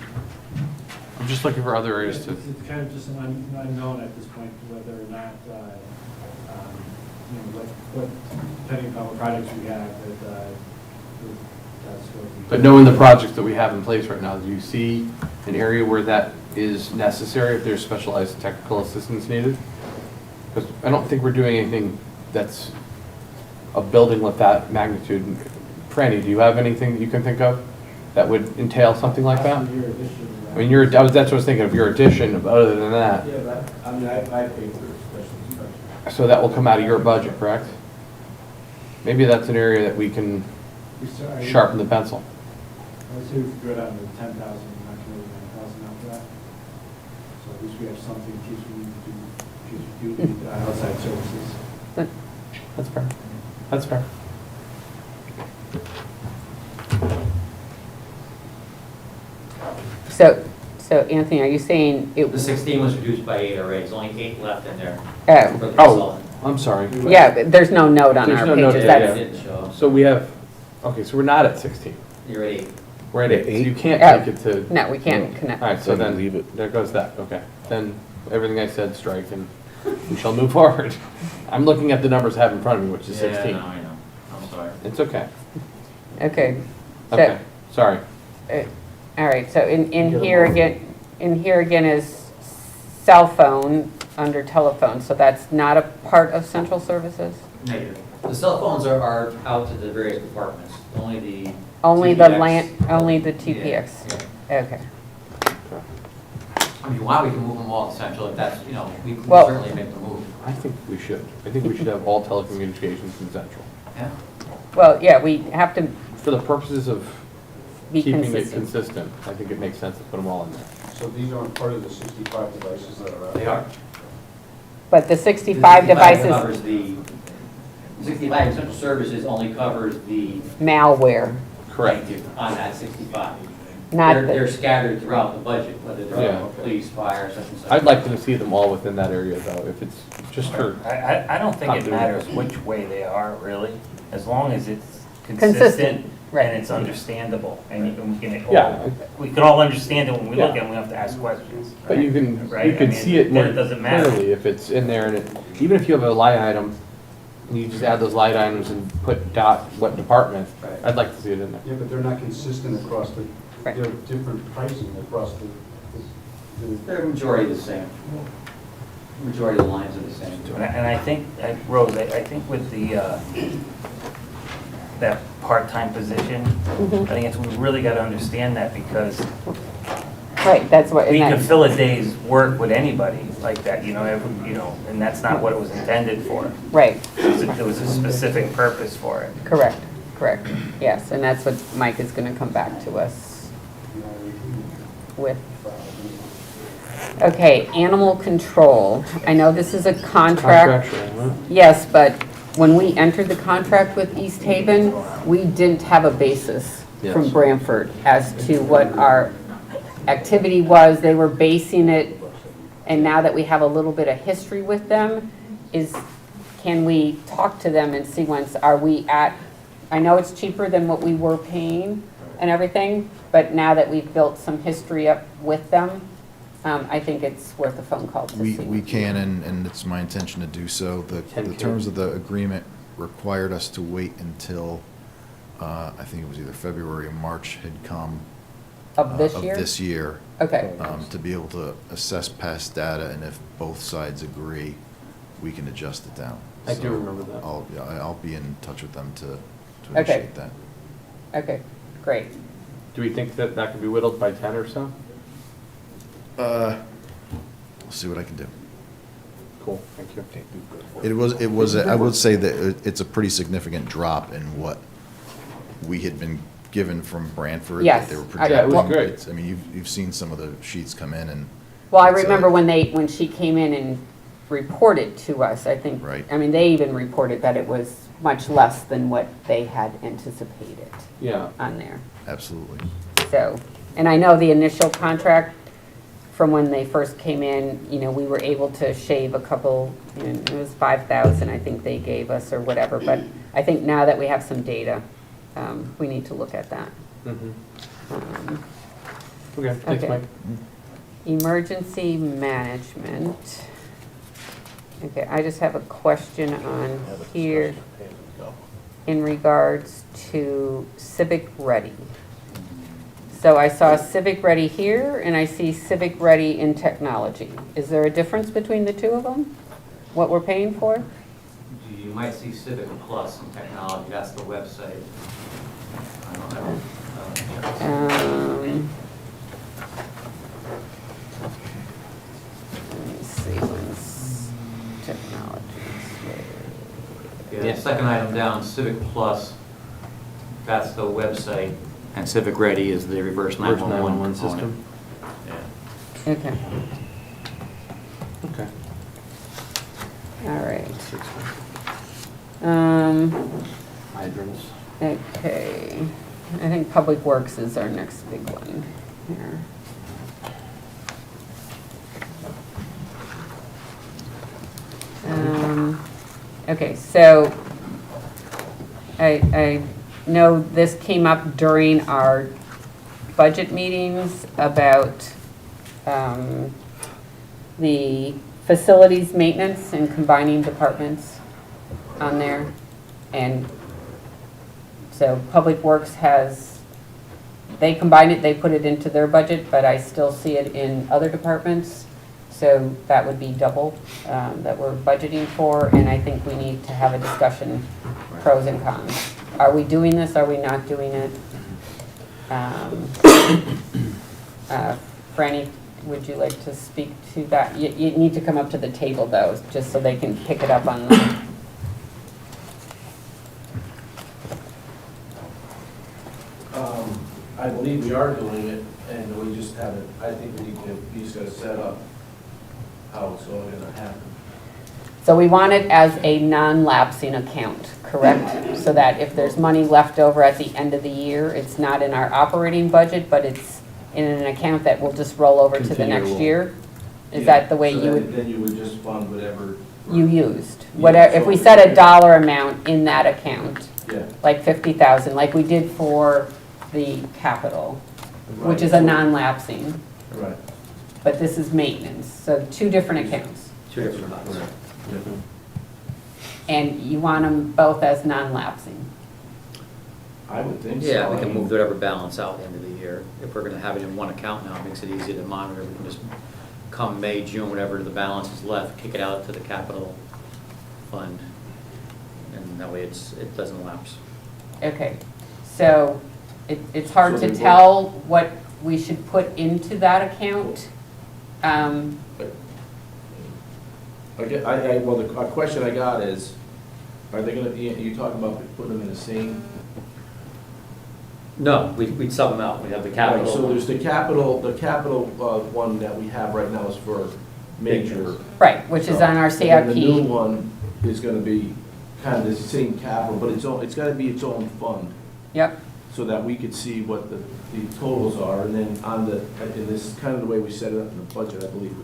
I'm just looking for other areas to, It's kind of just an unknown at this point, whether or not, what, depending upon what projects we have, that's what we. but knowing the projects that we have in place right now, do you see an area where that is necessary if there's specialized technical assistance needed? Because I don't think we're doing anything that's a building with that magnitude. Franny, do you have anything that you can think of that would entail something like that? After your addition, I mean, that's what I was thinking of, your addition, but other than that. Yeah, but, I mean, I pay for special inspection. So that will come out of your budget, correct? Maybe that's an area that we can sharpen the pencil. I would say we could go down to 10,000, not really 9,000 after that. So at least we have something in case we need to do outside services. That's fair. That's fair. So Anthony, are you saying it? The 16 was reduced by 8 already, there's only 8 left in there. Oh. For the Oh, consultant. I'm sorry. Yeah, but there's no note on There's our no note pages. there, Yeah, it That's, didn't show. So we have, okay, so we're not at 16. You're at 8. We're at 8. So you can't Oh. take it to, no, we can't connect. all right, so then Leave it. there goes that, okay. Then everything I said, strike, and we shall move forward. I'm looking at the numbers I have in front of me, which is 16. Yeah, no, I know. I'm sorry. It's okay. Okay. So, Okay, sorry. all right, so in here again is cell phone under telephone, so that's not a part of central services? Negative. The cell phones are out to the various departments, only the. Only the TPX. only the Yeah, TPX? yeah. Okay. I mean, why, we can move them all essentially, if that's, you know, we can Well- certainly make the move. I think we should. I think we should have all telecommunications in central. Yeah. Well, yeah, we have to For the purposes of be keeping it consistent. consistent, I think it makes sense to put them all in there. So these aren't part of the 65 devices that are out there? They are. But the 65 covers devices, the, 65 essential services only covers the. malware, Correct. Thank you, on that 65. not They're the, scattered throughout the budget, whether Yeah. they're police, fire, such and such. I'd like to see them all within that area though, if it's just for, I don't think it Continuity. matters which way they are, really, as long as it's Consistent, consistent right. and it's understandable, and we can all, Yeah. we can all understand it when we look Yeah. at it, we don't have to ask questions. but you can, Right, you I can mean, see it then more it doesn't matter. clearly if it's in there and it, even if you have a line item, and you just add those line items and put dot what department, Right. I'd like to see it in there. Yeah, but they're not consistent across the, Right. they're different pricing across the. They're majority the same. Majority of the lines are the same. And I think, Rose, I think with the, that part-time position, I think it's, we really gotta understand that, because right, that's what, we and can that, fill a day's work with anybody like that, and that's not what it was intended for. right, There was a specific purpose for it. correct, yes, and that's what Mike is gonna come back to us with. Okay, animal control, I know this is a contract. Contractual, huh? Yes, but when we entered the contract with East Haven, we didn't have a basis from Yes. Branford as to what our activity was. They were basing it, and now that we have a little bit of history with them, can we talk to them and see are we at, I know it's cheaper than what we were paying and everything, but now that we've built some history up with them, I think it's worth a phone call to see. We can, and it's my intention to do so. The 10K. terms of the agreement required us to wait until, I think it was either February or March had come. Of this year? Of this year. Okay, To be able to assess past data, and if both sides agree, we can adjust it down. I do So remember that. I'll be in touch with them to Okay. initiate that. okay, great. Do we think that that could be whittled by 10 or so? I'll see what I can do. Cool, thank you. I would say that it's a pretty significant drop in what we had been given from Branford. Yes, that they were Yeah, it was projecting. great. I mean, you've seen some of the sheets come in, and. Well, I it's, remember when she came in and reported to us, I think. Right. I mean, they even reported that it was much less than what they had anticipated Yeah. on there. Absolutely. So, and I know the initial contract from when they first came in, we were able to shave a couple, it was 5,000 I think they gave us or whatever, but I think now that we have some data, we need to look at that. Okay, thanks, Okay. Mike. Emergency management. Okay, I just have a question on here in regards to Civic Ready. So I saw Civic Ready here, and I see Civic Ready in technology. Is there a difference between the two of them? What we're paying for? You might see Civic Plus in technology, that's the website. I don't. Let me see, when's technology? Yeah, second item down, Civic Plus, that's the website, and Civic Ready is the reverse 911 system. Yeah. Okay, Okay. all right. Hydrants. Okay, I think Public Works is our next big one here. Okay, so I know this came up during our budget meetings about the facilities maintenance and combining departments on there. And so Public Works they combined it, they put it into their budget, but I still see it in other departments. So that would be double that we're budgeting for, and I think we need to have a discussion, pros and cons. Are we doing this, are we not doing it? Franny, would you like to speak to that? You need to come up to the table though, just so they can pick it up on the... I believe we are doing it, and we just haven't, I think we need to, he's gonna set up how it's all gonna happen. So we want it as a non-lapsing account, correct? So that if there's money left over at the end of the year, it's not in our operating budget, but it's in an account that will just roll over to the next Continual. year? Is Yeah, that the way so you then- would, Then you would just fund whatever. you used? Yeah, Whatever, if so- we set a dollar amount in that account, Yeah. like 50,000, like we did for the capital, which Right, is a so- non-lapsing, Right. but this is maintenance, so two different accounts. Two different amounts. Correct. Yeah. And you want them both as non-lapsing? I would think so. Yeah, we I can mean, move whatever balance out at the end of the year. If we're gonna have it in one account now, it makes it easy to monitor. We can just come May, June, whatever the balance is left, kick it out to the capital fund. And that way it doesn't lapse. Okay, so it's hard So to they tell what we should put into that account. Well, the question I got is, are they gonna, you talking about putting them in the same? No, we'd sub them out. We'd have the capital. Right, so there's the capital one that we have right now is for major. Right, which is on our And then the new CIP. one is gonna be kind of the same capital, but it's gotta be its own fund, Yep, so that we could see what the totals are, and then in this kind of the way we set it up in the budget, I believe,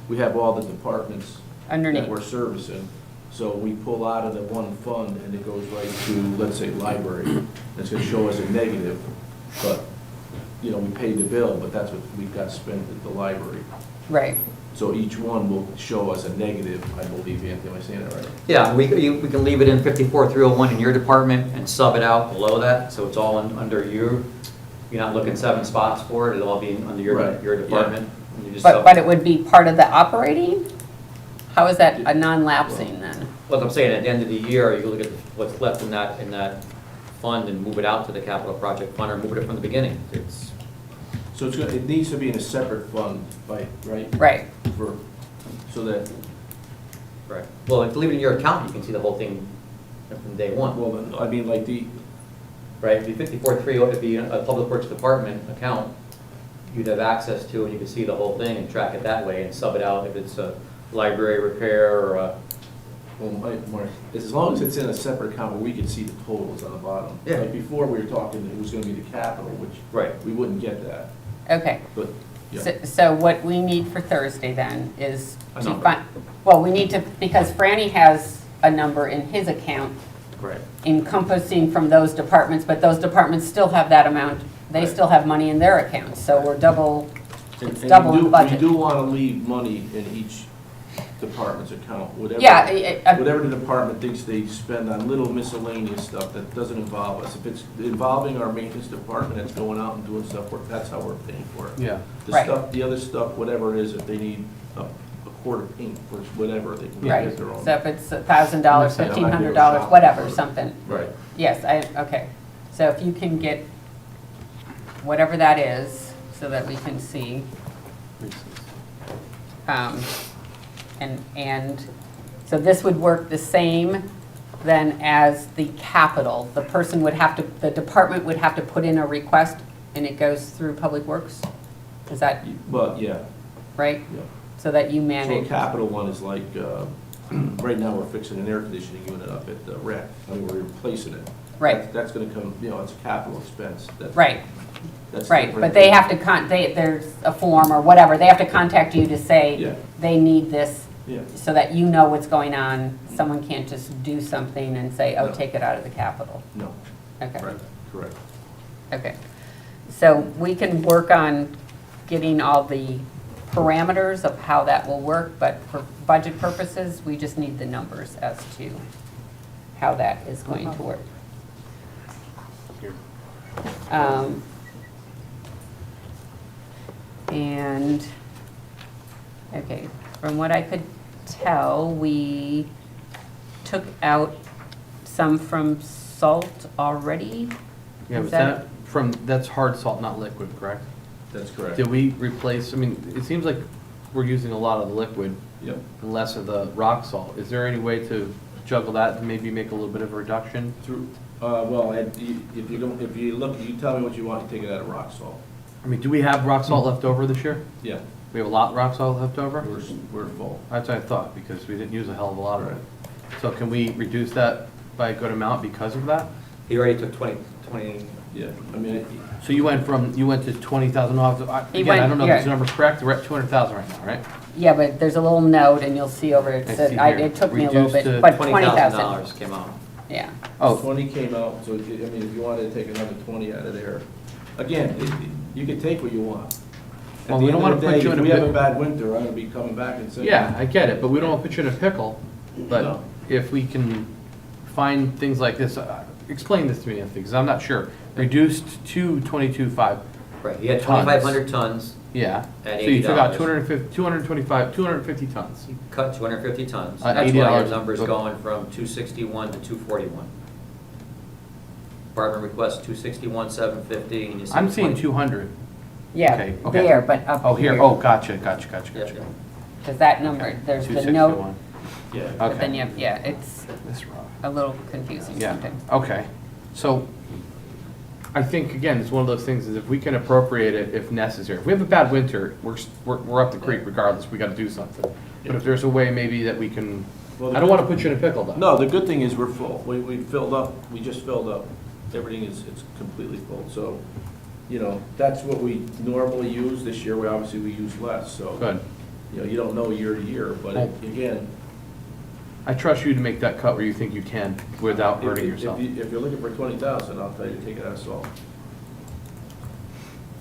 we have all the departments underneath. that we're servicing. So we pull out of the one fund and it goes right to, let's say, library. It's gonna show us a negative, but, we paid the bill, but that's what we've got spent at the library. Right, So each one will show us a negative, I believe, Anthony, am I saying that right? Yeah, we can leave it in 54,301 in your department and sub it out below that, so it's all under you. You're not looking 7 spots for it, it'll all be under Right, your yeah. department. And you just but sub- it would be part of the operating? How is that a non-lapsing then? What I'm saying, at the end of the year, you look at what's left in that fund and move it out to the capital project fund, or move it from the beginning. It's, So it needs to be in a separate fund, right? Right, So that, right. Well, if you leave it in your account, you can see the whole thing from day one. well, I mean, like Right, it'd be 54,300, it'd be a public works department account you'd have access to, and you could see the whole thing and track it that way and sub it out if it's a library repair or a, as long as it's in a separate account where we can see the totals on the bottom. Yeah. Like before, we were talking, it was gonna be the capital, which right. we wouldn't get that, okay. but, yeah. So what we need for Thursday then is A to number. find, well, we need to, because Franny has a number in his account Right. encompassing from those departments, but those departments still have that amount, they Right. still have money in their accounts, so we're double, And it's double we the do- budget. We do wanna leave money in each department's account, whatever. Yeah, Whatever the department thinks they spend on little miscellaneous stuff that doesn't involve us. If it's involving our maintenance department, that's going out and doing stuff, that's how we're paying for it. Yeah. The Right. stuff, the other stuff, whatever it is, if they need a quart of paint, or whatever, they can right, get their own. so if it's $1,000, Yeah, $1,500, whatever, something. Right. Yes, okay. So if you can get whatever that is, so that we can see. And so this would work the same then as the capital. The person would have to, the department would have to put in a request and it goes through Public Works? Is that But, yeah, right? yeah. So that you So a manage, capital one is like, right now, we're fixing an air conditioning unit up at the rec, and we're replacing it. right, That's gonna come, it's a capital expense. right. That's Right, different but they than- have to there's a form or whatever, they have to contact you to say Yeah. they need this, Yeah. so that you know what's going on. Someone can't just do something and say, oh, No. take it out of the capital. No, Okay, correct. okay. So we can work on getting all the parameters of how that will work, but for budget purposes, we just need the numbers as to how that is going to work. And, okay, From what I could tell, we took out some from salt already. Yeah, Is but that, that's hard salt, not liquid, correct? That's correct. Did we replace, I mean, it seems like we're using a lot of the liquid Yep. and less of the rock salt. Is there any way to juggle that and maybe make a little bit of a reduction? Through, well, Ed, if you look, you tell me what you want, you take it out of rock salt. I mean, do we have rock salt left over this year? Yeah, We have a lot of rock salt left over? we're full. That's what I thought, because we didn't use a hell of a lot of it. So can we reduce that by a good amount because of that? He already took 20, Yeah, I mean, So you went to 20,000 off, again, I went- don't know yeah. if this number's correct, we're at 200,000 right now, right? Yeah, but there's a little note, and you'll see over it, I said, see here. it took me a little Reduced bit, to but $20,000 20,000. came out. Yeah. Oh, 20 came out, so, I mean, if you wanted to take another 20 out of there, again, you can take what you want. At Well, the we don't end wanna of the put day, you in if a we have a bit- bad winter, I'm gonna be coming back and saying. yeah, I get it, but we don't want to put you in a pickle. But No. if we can find things like this, explain this to me, Anthony, because I'm not sure. Reduced to 22.5, Right, he had Tons. 2,500 tons, yeah. At So you took out $80. 250 tons. cut 250 tons. At That's why your $80. number's going from 261 to 241. Department requests 261, 750, and you see. I'm the seeing 20. 200. Yeah, Okay, okay. there, but up here. Oh, here, oh, gotcha. Yeah, Because that number, there's the note, 261. Yeah. but then Okay. yeah, it's That's wrong. a little confusing Yeah, sometimes. okay. So I think, again, it's one of those things, is if we can appropriate it if necessary. If we have a bad winter, we're up the creek regardless, we gotta do something. But if there's a way maybe that we can, Well, I don't wanna put you in a pickle though. No, the good thing is we're full. We filled up, we just filled up. Everything is, it's completely full. So, you know, that's what we normally use. This year, we use less, so. Good. You know, you don't know year to year, but Well- again. I trust you to make that cut where you think you can without hurting yourself. If you're looking for 20,000, I'll tell you, take it out of salt.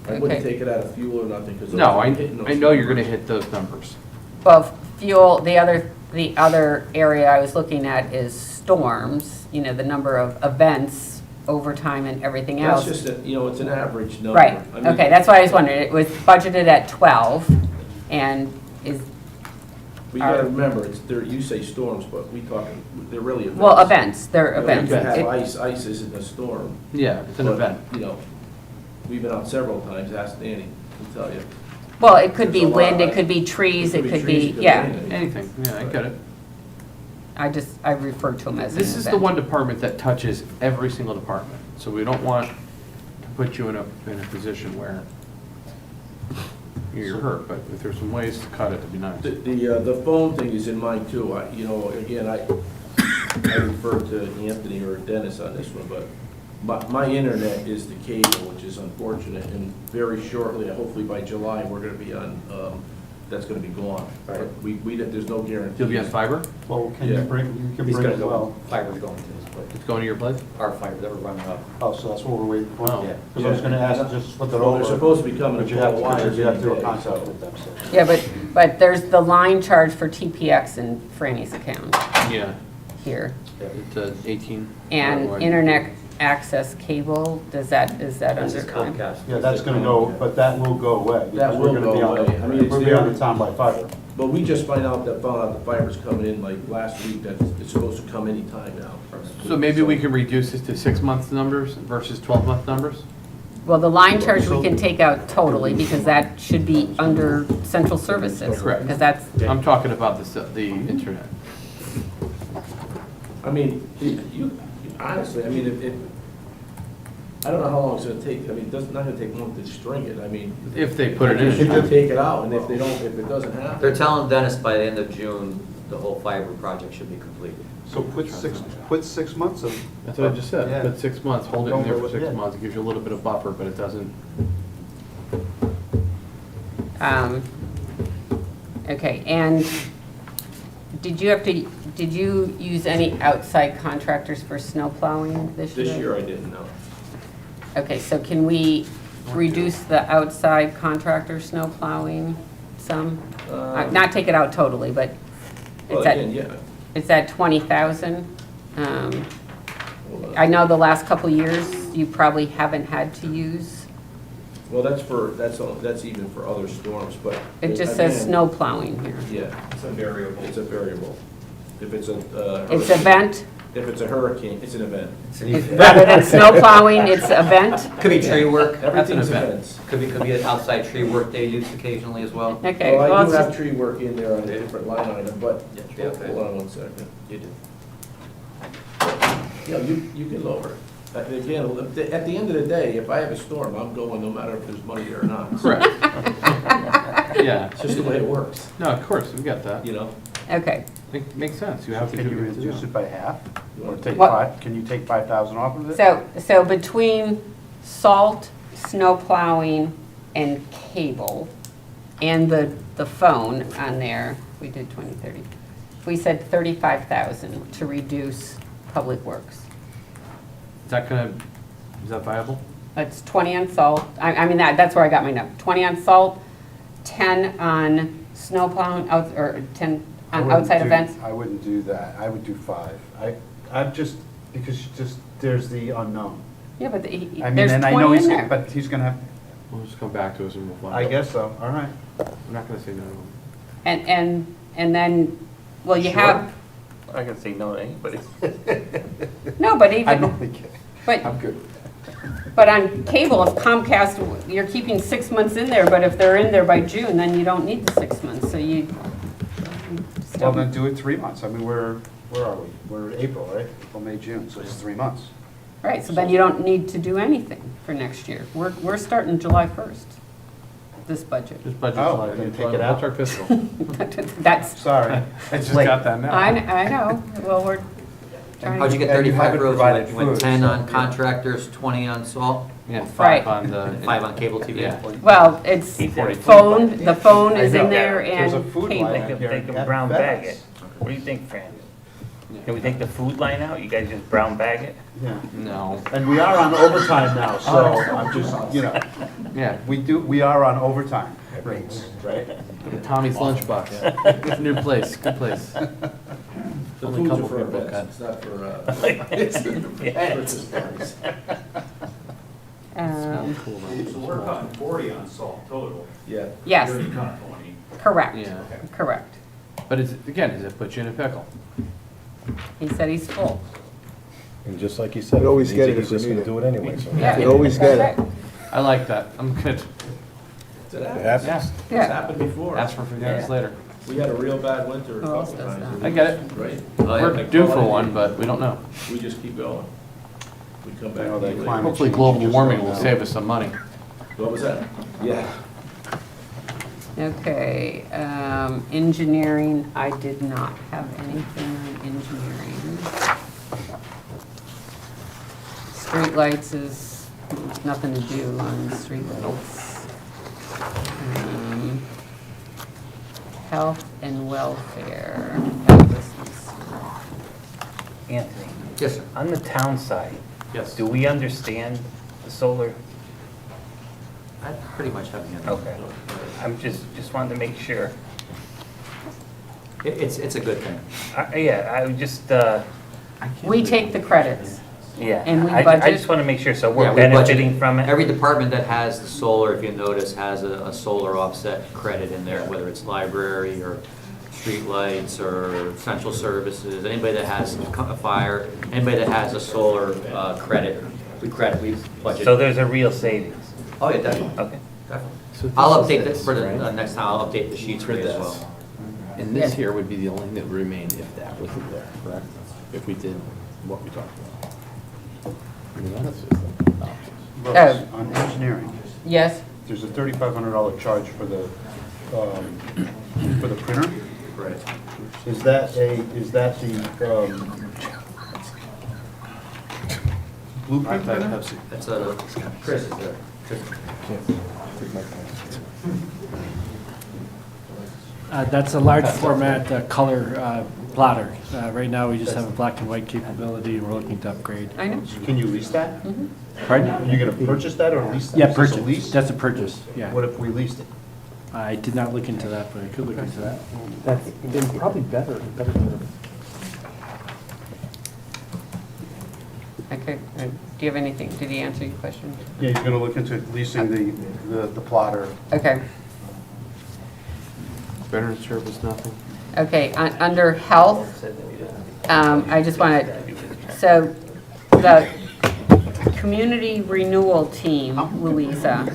I wouldn't Okay. take it out of fuel or nothing, because. No, I know you're gonna hit those numbers. Well, fuel, the other area I was looking at is storms, you know, the number of events, overtime and everything That's else. just, you know, it's an average number. Right, I mean, okay, that's why I was wondering, it was budgeted at 12, and is, But you gotta remember, you say storms, but they're really events. well, events, they're You know, events. You can have It- ice isn't a storm. Yeah, it's an But, event. You know, we've been out several times, ask Danny, he'll tell you. Well, it could be There's a lot wind, of- it could be trees, it could trees, be, it could yeah. anything. Anything, yeah, I get it. I refer to them as an event. This is the one department that touches every single department, so we don't want to put you in a position where you're hurt, but if there's some ways to cut it, it'd be nice. The phone thing is in mind too. You know, again, I refer to Anthony or Dennis on this one, but my internet is the cable, which is unfortunate, and very shortly, hopefully by July, we're gonna be on, that's gonna be gone. Right. There's no guarantee. You'll be on fiber? Well, can you Yeah. bring, you can He's bring gonna as go, well. fiber's going to his place. It's going to your place? Our fiber that we're running up. Oh, so that's what we're waiting for? Oh. Yeah. Because I was gonna ask, just flip it Well, over. they're supposed to be coming But to you have pull to, wires you have to do any a day, contract so. with them, so. Yeah, but there's the line charge for TPX in Franny's account Yeah, here. it's 18. And Or- internet access cable, is that This under? is Comcast. Yeah, that's gonna go, but that will go away. because will we're gonna go be on the- away. I mean, it's We'll be there. on the town by fiber. But we just found out the fiber's coming in like last week, that it's supposed to come anytime now. So maybe we can reduce this to 6-month numbers versus 12-month numbers? Well, the line charge we can take out totally, because that should be under central services. Correct. Because that's, I'm talking about the internet. I mean, honestly, I mean, I don't know how long it's gonna take. I mean, it's not gonna take long to string it. I mean. If they put it You in. should take it out, and if it doesn't happen. They're telling Dennis by the end of June, the whole fiber project should be completed. So put 6 months of. That's what I just said, Yeah. put 6 months, hold it in there for 6 Yeah. months, it gives you a little bit of buffer, but it doesn't. okay, and did you use any outside contractors for snow plowing this year? This year I didn't know. Okay, so can we reduce the outside contractor snow plowing some? Not take it out totally, but Well, it's at, again, yeah. it's at 20,000. I know the last couple years, you probably haven't had to use Well, that's even for other storms, but. It just says again, snow plowing here. Yeah, It's a variable. it's a variable. If it's a. It's hurricane- event, If it's a hurricane, it's an event. rather than snow plowing, it's event. Could be tree work. Everything's event. events. Could be an outside tree work they use occasionally as well. Okay, Well, well, I it's do have just, tree work in there on a different line item, but, Yeah, tree, okay. hold on one second. You do. Yeah, you can lower it. Again, at the end of the day, if I have a storm, I'm going no matter if there's money there or not. Correct. Yeah. It's just the way it works, No, of course, we got that. you know? okay. Makes sense, you have to do Can you what you have to reduce do. it by half? You Or want take What? 5, can you take 5,000 off of it? So between salt, snow plowing, and cable, and the phone on there, we did 20, 30. We said 35,000 to reduce public works. Is that viable? That's 20 on salt, I mean, that's where I got my note. 20 on salt, 10 on snow plowing, or 10 I on wouldn't outside do- events. I wouldn't do that. I would do 5. I'm just, because there's the unknown. Yeah, but I mean, there's and I know 20 he's, in there. but he's gonna have, We'll just come back to us and we'll find out. I guess so, all right. We're not gonna say no to them. And then, well, you Sure. have, I'm not gonna say no to anybody. no, but I even, don't think, but, I'm good. but on cable, if Comcast, you're keeping 6 months in there, but if they're in there by June, then you don't need the 6 months, so you just Well, don't. then do it 3 months. I mean, where are we? We're in April, right? April, May, June, so it's 3 months. Right, so then you don't need to do anything for next year. We're starting July 1st, this budget. Just budget. Oh, July, then take July, it out. What's our fiscal? That's, Sorry. I just Late. got that now. I know, well, we're trying How'd you to, get And you 35 haven't rows? provided You went food, 10 so- on contractors, 20 on salt, Yeah, Right. 5 on the. and 5 on cable TV? Yeah. well, it's phone, the phone is in there There's a and food cable. line. They can brown bag it. What do you think, Fran? Can we take the food line out? You guys just brown bag it? Yeah. No, And we are on overtime now, so I'm just, yeah, we are on overtime rates, right? Tommy's Lunchbox. New place, good place. The Only foods are couple for people events, cut. it's not for, it's for Christmas parties. Cool, So we're cutting 40 on salt total. Yeah. Yes, You already cut 20. correct, Yeah, correct. but it's, again, does it put you in a pickle? He said he's full. And just like you said, We always if he get needs it if he's we just need gonna it. do it anyway, so. Yeah, You always get that's it. right. I like that, I'm good. It happens. Yeah, It's Yeah. happened before. ask for forgiveness later. We had a real bad winter a Who else couple does times. that? I get it. Right? Oh, yeah. We're due for one, but we don't know. We just keep going. We come back. You know, to that you later. climate Hopefully change, global you just warming don't will know. save us some money. What was that? Yeah. Okay, engineering, I did not have anything on engineering. Streetlights is nothing to do on streetlights. Health and welfare, that was this. Anthony, Yes, sir. on the town side, Yes. do we understand the solar? I pretty much have the answer. Okay. I'm just wanted to make sure. It's a good thing. Yeah, I would just, We take the credits. yeah. And we I budget- just want to make sure, so Yeah, we're we budget- benefiting from it? Every department that has the solar, if you notice, has a solar offset credit in there, whether it's library or streetlights or central services, anybody that has a fire, anybody that has a solar credit, we budget. So there's a real savings? Oh, yeah, definitely, Okay. definitely. So I'll this is update this for the right? next time, I'll update the sheets for you as well. And this here would be the only thing that would remain if that wasn't there, correct? If we did what we talked about. I mean, that's just the options. Russ, on engineering, Yes, there's a $3,500 charge for the printer. Right. Is that the blueprint printer? That's a, Chris is there. That's a large format color plotter. Right now, we just have a black and white capability, and we're looking to upgrade. I know. Can you lease that? Pardon? Are you gonna purchase that or lease that? Yeah, Is this a purchase. lease? That's a purchase, yeah. What if we leased it? I did not look into that, but I could look into that. That's probably better service. Okay. Okay, do you have anything, did he answer your question? Yeah, he's gonna look into leasing the plotter. Okay, Veteran service, nothing. okay, under health, I just want to, so the community renewal team, Louisa,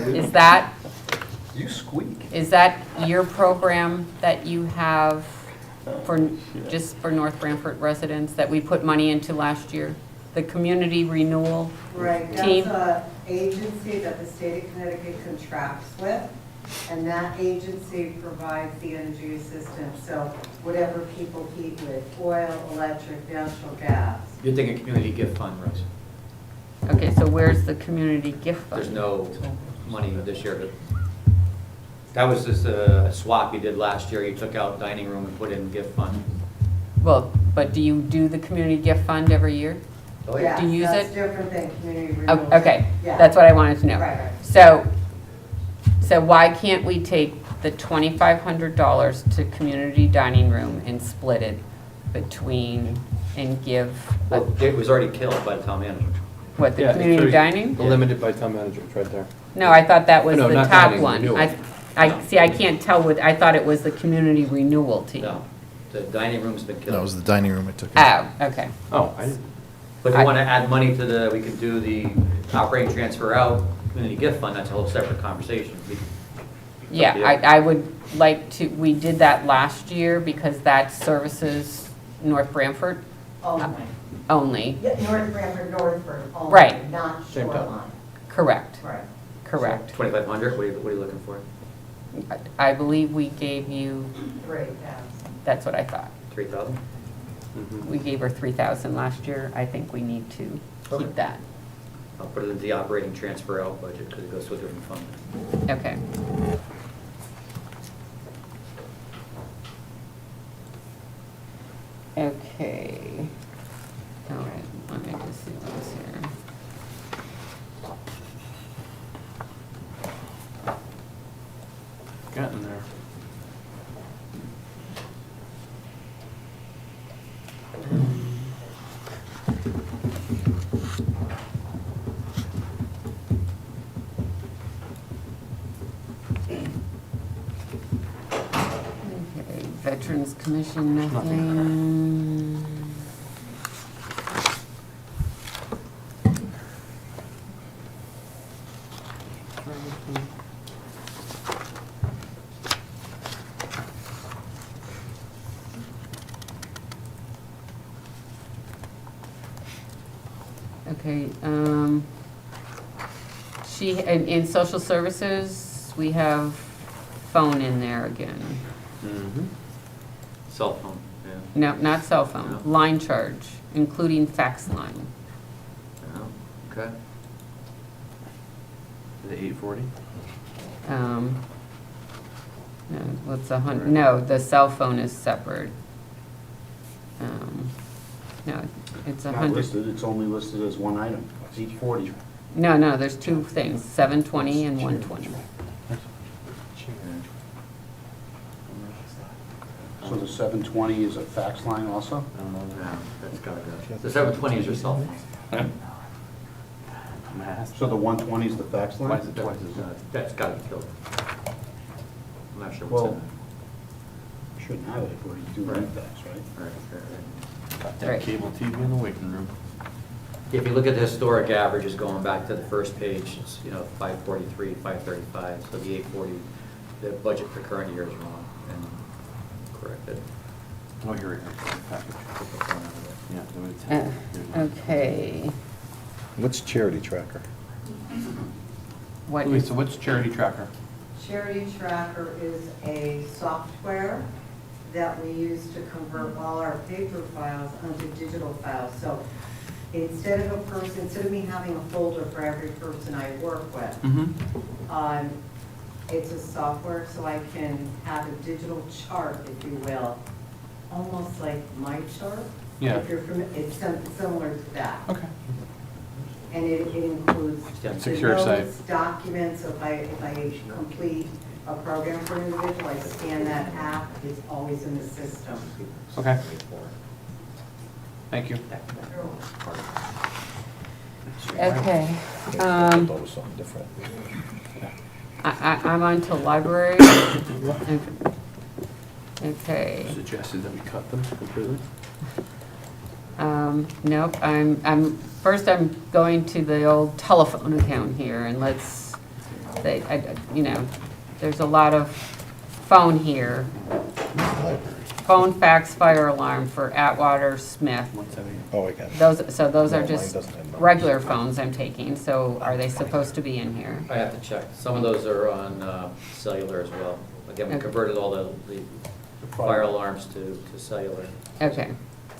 You squeak. is that your program that you have for, just for North Branford residents that we put money into last year? The community renewal Right, team? that's an agency that the state of Connecticut contracts with, and that agency provides the energy assistance, so whatever people heat with, oil, electric, natural gas. You're thinking community gift fund, Rose. Okay, so where's the community gift fund? There's no money this year. That was just a swap you did last year. You took out dining room and put in gift fund. Well, but do you do the community gift fund every year? Oh, Yes, Do you use that's it? different than community Oh, renewal. okay, Yeah. that's what I wanted to know. Right, right. So why can't we take the $2,500 to community dining room and split it between, and give, Well, it was already killed by the town manager. what, the Yeah, it community shows dining? Limited by town manager, it's right there. No, I thought that was No, the not top dining, one. renewal. See, I can't tell what, I thought it was the community renewal team. No, the dining room's been killed. That was the dining room it took. Oh, okay. Oh, I didn't. But if you want to add money to the, we could do the operating transfer out, community gift fund, that's a whole separate conversation. Yeah, I would like to, we did that last year because that services North Branford Only. only. Yeah, North Branford, Northford only. Right. Not Same time. Shoreline. Correct, Right. correct. 2,500, what are you looking for? I believe we gave you, 3,000. that's what I thought. 3,000? We gave her 3,000 last year. I think we need to Okay. keep that. I'll put it into the operating transfer out budget because it goes to a different fund. Okay. Okay. All right, let me just see what's here. Getting there. Okay, Veterans Commission, nothing. Okay, in social services, we have phone in there again. Mm-hmm. Cell phone, yeah. No, not cell phone, No. line charge, including fax line. Oh, okay. The 840? No, what's no, the cell phone is separate. No, it's Not 100. listed, it's only listed as one item. It's 840. No, there's two things, 720 and 120. So the 720 is a fax line also? Yeah, that's gotta go. The 720 is your cell phone. So the 120 is the fax line? Why is it twice as much? That's gotta be killed. I'm not sure what's Well, in we shouldn't have it if we're doing fax, right? it. Right. Got that Right. cable TV in the waiting room. If you look at the historic averages going back to the first page, it's, 543, 535, so the 840, the budget for current year is wrong and corrected. Oh, here we go. Package. Yeah, there was 10. Okay, What's charity tracker? what Louis, is, so what's Charity Tracker? Charity Tracker is a software that we use to convert all our paper files onto digital files. So instead of me having a folder for every person I work with, Mm-hmm. it's a software so I can have a digital chart, if you will, almost like my chart. Yeah. If you're it's similar to that. Okay. And it includes the Secure site. notes, documents, so if I complete a program for an individual, I scan that app, it's always in the system. Okay. Thank you. Okay. I thought it was something different. I'm on to library. Okay. Suggested that we cut them completely? Nope, first I'm going to the old telephone account here, and there's a lot of phone here. Phone, fax, fire alarm for Atwater, Smith. Oh, I got it. Those are No, mine just doesn't have numbers. regular phones I'm taking, so are they supposed to be in here? I have to check. Some of those are on cellular as well. Again, we Okay. converted all the fire alarms to cellular. Okay,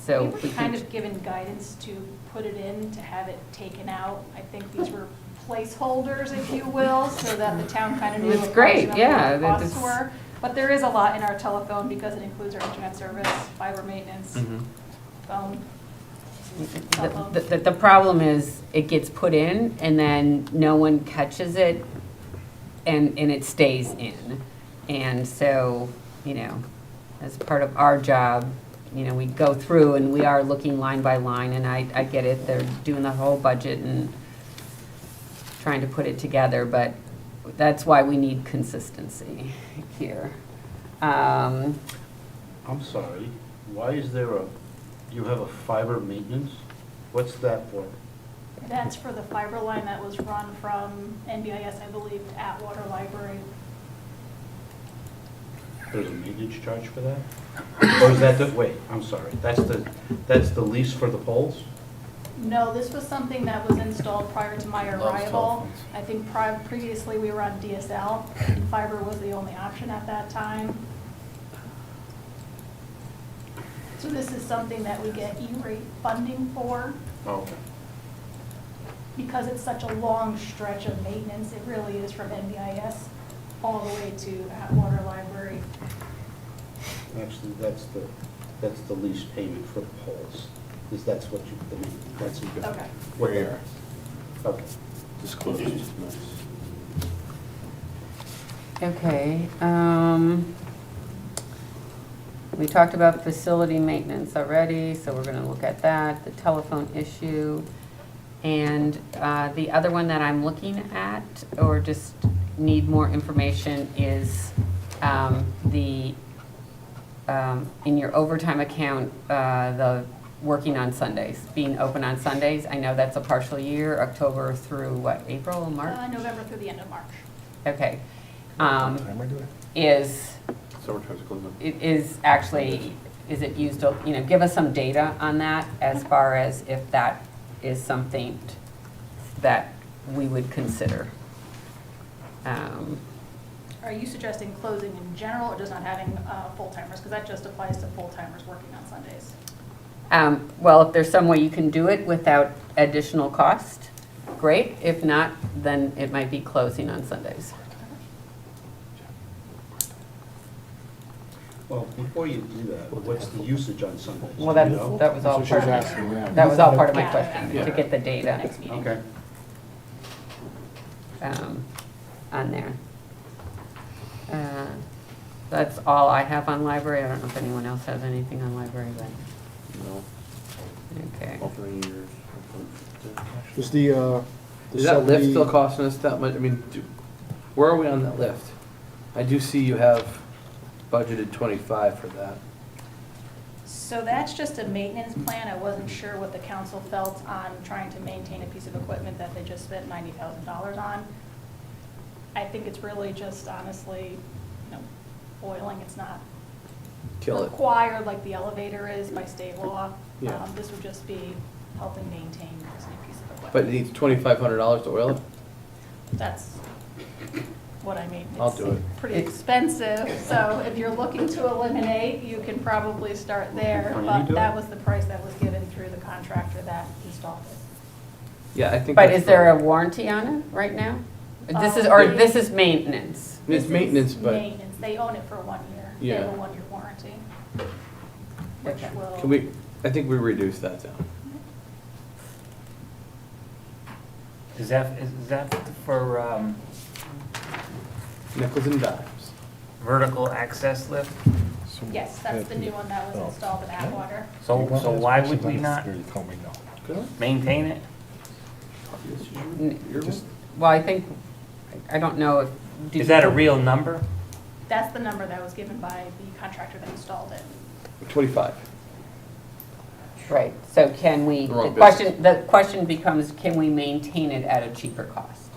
so We we were kind can, of given guidance to put it in, to have it taken out. I think these were placeholders, if you will, so that the town kind of knew It's great, approximately yeah, what the that costs is- were. But there is a lot in our telephone because it includes our internet service, fiber maintenance, phone. the problem is, it gets put in, and then no one catches it, and it stays in. And so, as part of our job, we go through and we are looking line by line, and I get it, they're doing the whole budget and trying to put it together, but that's why we need consistency here. I'm sorry, why is there you have a fiber maintenance? What's that for? That's for the fiber line that was run from NBIS, I believe, to Atwater Library. There's a maintenance charge for that? Or is that wait, I'm sorry, that's the lease for the poles? No, this was something that was installed prior to my arrival. I think previously we were on DSL, and fiber was the only option at that time. So this is something that we get E-rate funding for. Okay. Because it's such a long stretch of maintenance, it really is from NBIS all the way to Atwater Library. Actually, that's the lease payment for the poles. That's what that's you got. Okay. What they are. Okay. Disclosure. Okay, we talked about facility maintenance already, so we're gonna look at that, the telephone issue. And the other one that I'm looking at, or just need more information, is in your overtime account, the working on Sundays, being open on Sundays. I know that's a partial year, October through what, April, March? November through the end of March. Okay. What time am I doing? Is Summertime's closing up. it is actually, is it used, give us some data on that as far as if that is something that we would consider. Are you suggesting closing in general or just not having full-timers? Because that just applies to full-timers working on Sundays. Well, if there's some way you can do it without additional cost, great. If not, then it might be closing on Sundays. Well, before you do that, what's the usage on Sundays? Well, Do you know? that was all That's what part she's of asking, yeah. that was all part of my Yeah. question, to get the data Next meeting. Okay. On there. That's all I have on library. I don't know if anyone else has anything on library, but, No, okay. opening years. Is the Is that lift 70 still costing us that much? I mean, where are we on that lift? I do see you have budgeted 25 for that. So that's just a maintenance plan. I wasn't sure what the council felt on trying to maintain a piece of equipment that they just spent $90,000 on. I think it's really just honestly, oiling. It's not Kill it. required like the elevator is by state law. Yeah. This would just be helping maintain this new piece of equipment. But it needs $2,500 to oil it? That's what I mean. I'll do it. Pretty expensive, so if you're looking to eliminate, you can probably start there. Can you But do that it? was the price that was given through the contractor that installed it. Yeah, I think. But that's is there a fine. warranty on it right now? This is, Um, or they- this is maintenance? It's This is maintenance, but Maintenance, they own it for 1 year. They have Yeah. a 1-year warranty. Which Okay. will. can we, I think we reduce that down. Is that for Nickels and dimes. vertical access lift? Yes, that's the new one that was installed in Atwater. So why would we not You told me no. maintain it? Well, I think, I don't know if. did Is you that a put- real number? That's the number that was given by the contractor that installed it. 25. Right, so can we, The wrong the question becomes, can we maintain it at a cheaper cost?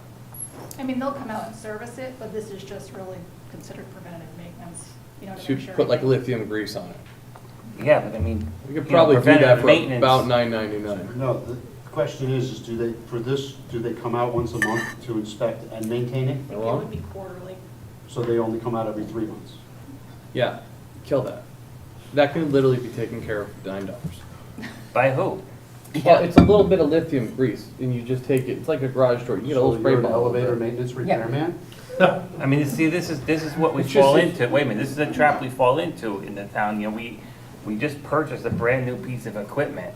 I mean, they'll come out and service it, but this is just really considered preventative maintenance, you know, to Should make sure. put like everything- lithium grease on it. Yeah, but I mean. We could you know, probably do that preventative for maintenance- about $9.99. No, the question is do they, for this, do they come out once a month to inspect and maintain it? I think it would be quarterly. So they only come out every 3 months? Yeah, kill that. That can literally be taken care of for $9. By who? Well, it's a little bit of lithium grease, and you just take it, it's like a garage door, you get a little So spray you're an bottle. elevator maintenance repairman? I mean, see, this is what we It's just- fall into. Wait a minute, this is a trap we fall into in the town. You know, we just purchased a brand-new piece of equipment.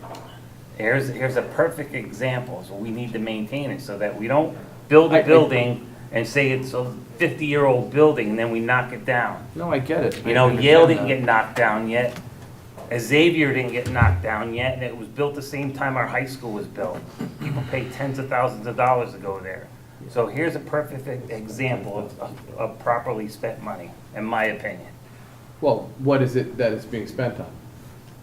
Here's a perfect example. So we need to maintain it so that we don't build a building and say it's a 50-year-old building and then we knock it down. No, I get it. You know, I understand Yale didn't that. get knocked down yet. Xavier didn't get knocked down yet, and it was built the same time our high school was built. People pay tens of thousands of dollars to go there. So here's a perfect example of properly spent money, in my opinion. Well, what is it that is being spent on?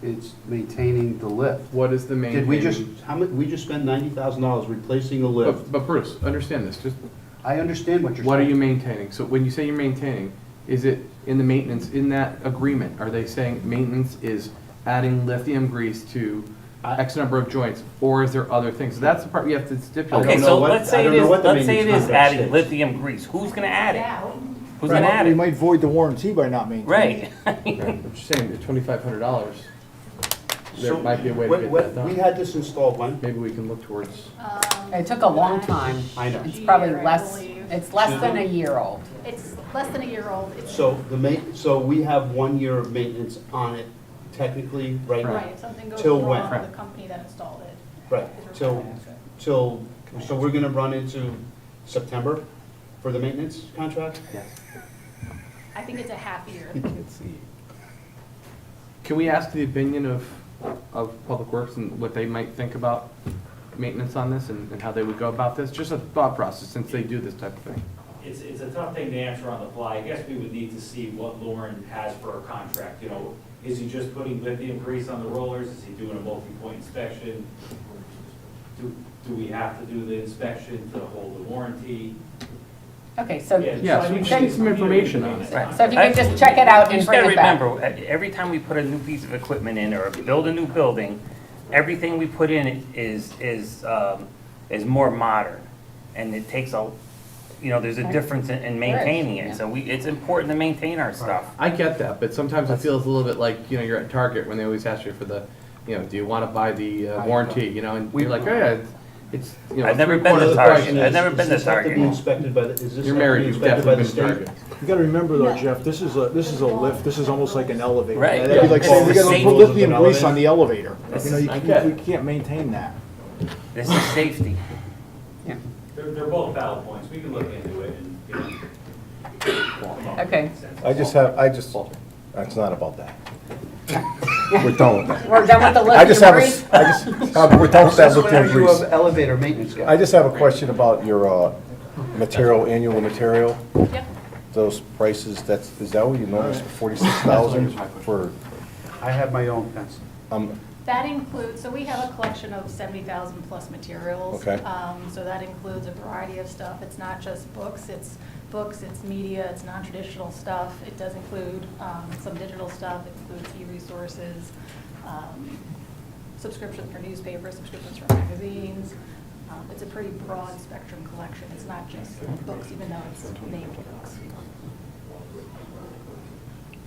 It's maintaining the lift. What is the main? Did we just, how much, we just spent $90,000 replacing a lift? But Bruce, understand this, just, I understand what you're saying. what are you maintaining? So when you say you're maintaining, is it in the maintenance, in that agreement, are they saying maintenance is adding lithium grease to X number of joints, or is there other things? That's the part you have to stipulate. Okay, know so what- let's I say it don't know is, what the let's say it maintenance is contract adding states. lithium grease. Who's gonna add it? Out. Who's gonna add We it? might void the warranty by not maintaining. Right. I'm just saying, at $2,500, there So might be a way to what- get what- that We done. had this installed when? Maybe we can look towards, It took a long time. I know. It's probably Year, I less, believe. it's less than a year old. It's less than a year old. It's- So so we have 1 year of maintenance on it technically right now? Right, if something goes Till wrong, when? the company that installed it. Right, is till, responsible. so we're gonna run into September for the maintenance contract? I think it's a half year. can we ask the opinion of Public Works and what they might think about maintenance on this and how they would go about this? Just a thought process, since they do this type of thing. It's a tough thing to answer on the fly. I guess we would need to see what Lauren has for a contract, you know. Is he just putting lithium grease on the rollers? Is he doing a multi-point inspection? Do we have to do the inspection to hold the warranty? Okay, so, Yeah, so we just need some information on it. Right. so if you can just check it out You and just bring gotta it back. remember, every time we put a new piece of equipment in or build a new building, everything we put in is more modern. And it takes there's a difference in maintaining Yeah. it. So it's important to maintain our stuff. I get that, but sometimes it feels a little bit like, you're at Target when they always ask you for the, do you want to buy the warranty, and you're like, oh, yeah, it's, I've never been to Target. I've never been to Does this have to be Target. inspected by the, is this You're have to married, be you've inspected by definitely the been to state? Target. You gotta remember though, No. Jeff, this is a lift, this is almost like an elevator. Right. That'd be like Yeah. saying we It's gotta the put same lithium rules of grease an on the elevator. This You know, is- we can't maintain that. This is safety. They're both valid points. We can look into it and, Okay. It's not about that. We're done with that. We're done with the I just lithium have grease? we're done with that Since when lithium are you grease. an elevator maintenance guy? I just have a question about your annual material. Yep. Those prices, is that what you noticed, 46,000 for, I have my own pencil. That includes, so we have a collection of 70,000 plus materials. Okay. So that includes a variety of stuff. It's not just books, it's media, it's non-traditional stuff. It does include some digital stuff, it includes e-resources, subscriptions for newspapers, subscriptions for magazines. It's a pretty broad spectrum collection. It's not just books, even though it's named books.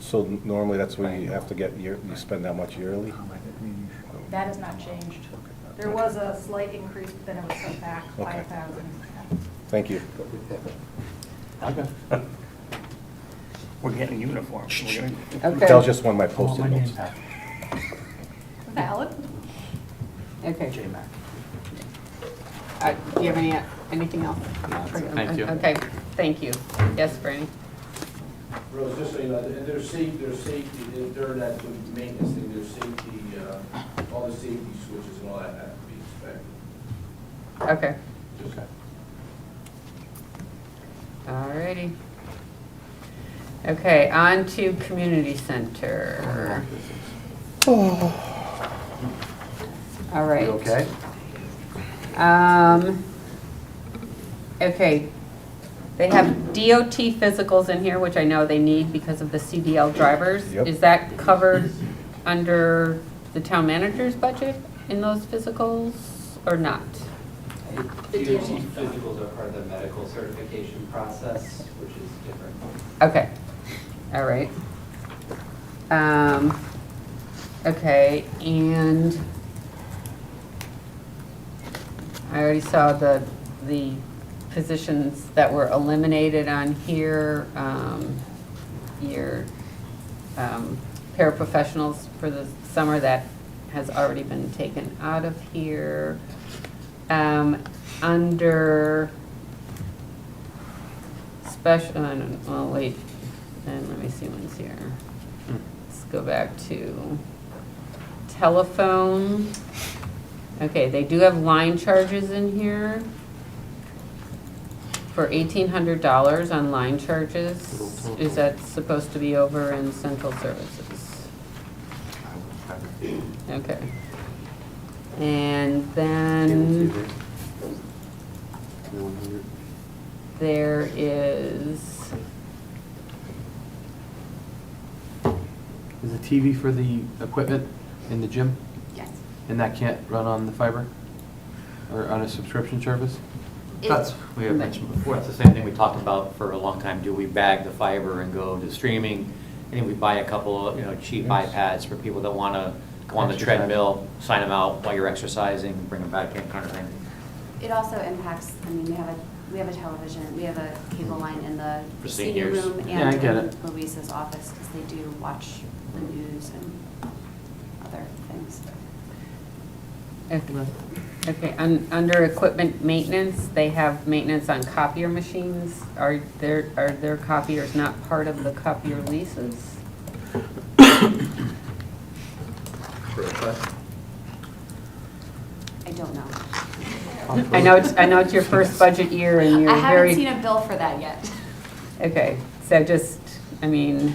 so normally that's what you have to get, you spend that much yearly? That has not changed. There was a slight increase, but then it was cut back Okay. 5,000. Thank you. We're getting uniforms. Okay. That was just one of my post-it notes. Valid? Okay. Do you have anything else? Thank you. Okay, thank you. Yes, Franny? Rose, just so you know, there's safety, during that maintenance thing, there's safety, all the safety switches and all that have to be inspected. Okay. Okay. All righty. Okay, on to community center. All right. You okay? Okay, they have DOT physicals in here, which I know they need because of the CDL drivers. Yep. Is that covered under the town manager's budget in those physicals or not? The DOT physicals are part of the medical certification process, which is different. Okay, all right. Okay, and I already saw the positions that were eliminated on here, your paraprofessionals for the summer, that has already been taken out of here. Under special, I don't know, oh, wait, and let me see what's here. Let's go back to telephone. Okay, they do have line charges in here for $1,800 on line charges. Is that supposed to be over in central services? Okay. And then there is, Is the TV for the equipment in the gym? Yes. And that can't run on the fiber? Or on a subscription service? That's, we have mentioned before, it's the same thing we talked about for a long time. Do we bag the fiber and go to streaming? And we buy a couple of, cheap iPads for people that want to go on the Exercise. treadmill, sign them out while you're exercising, bring them back in, kind of thing. It also impacts, I mean, we have a television, we have a cable line in the For senior seniors. room Yeah, I and get in it. Louisa's office, because they do watch the news and other things. okay, under equipment maintenance, they have maintenance on copier machines. Are their copiers not part of the copier leases? I don't know. I know it's your first budget year and you're I very. haven't seen a bill for that yet. Okay, so just, I mean,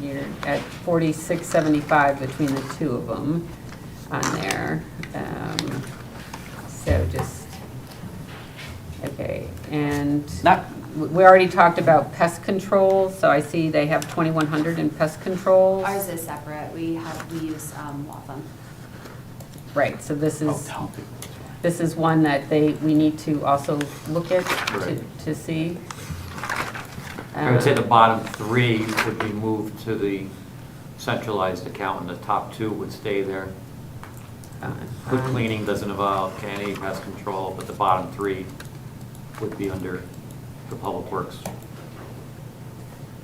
you're at $46.75 between the two of them on there. So just, okay, and we already talked about pest control, so I see they have 2,100 in pest control. Ours is separate. We use Waltham. Right, so this is, tell people. this is one that we need to also look at Right. to see. I would say the bottom three would be moved to the centralized account, and the top two would stay there. Food cleaning doesn't involve any pest control, but the bottom three would be under the public works.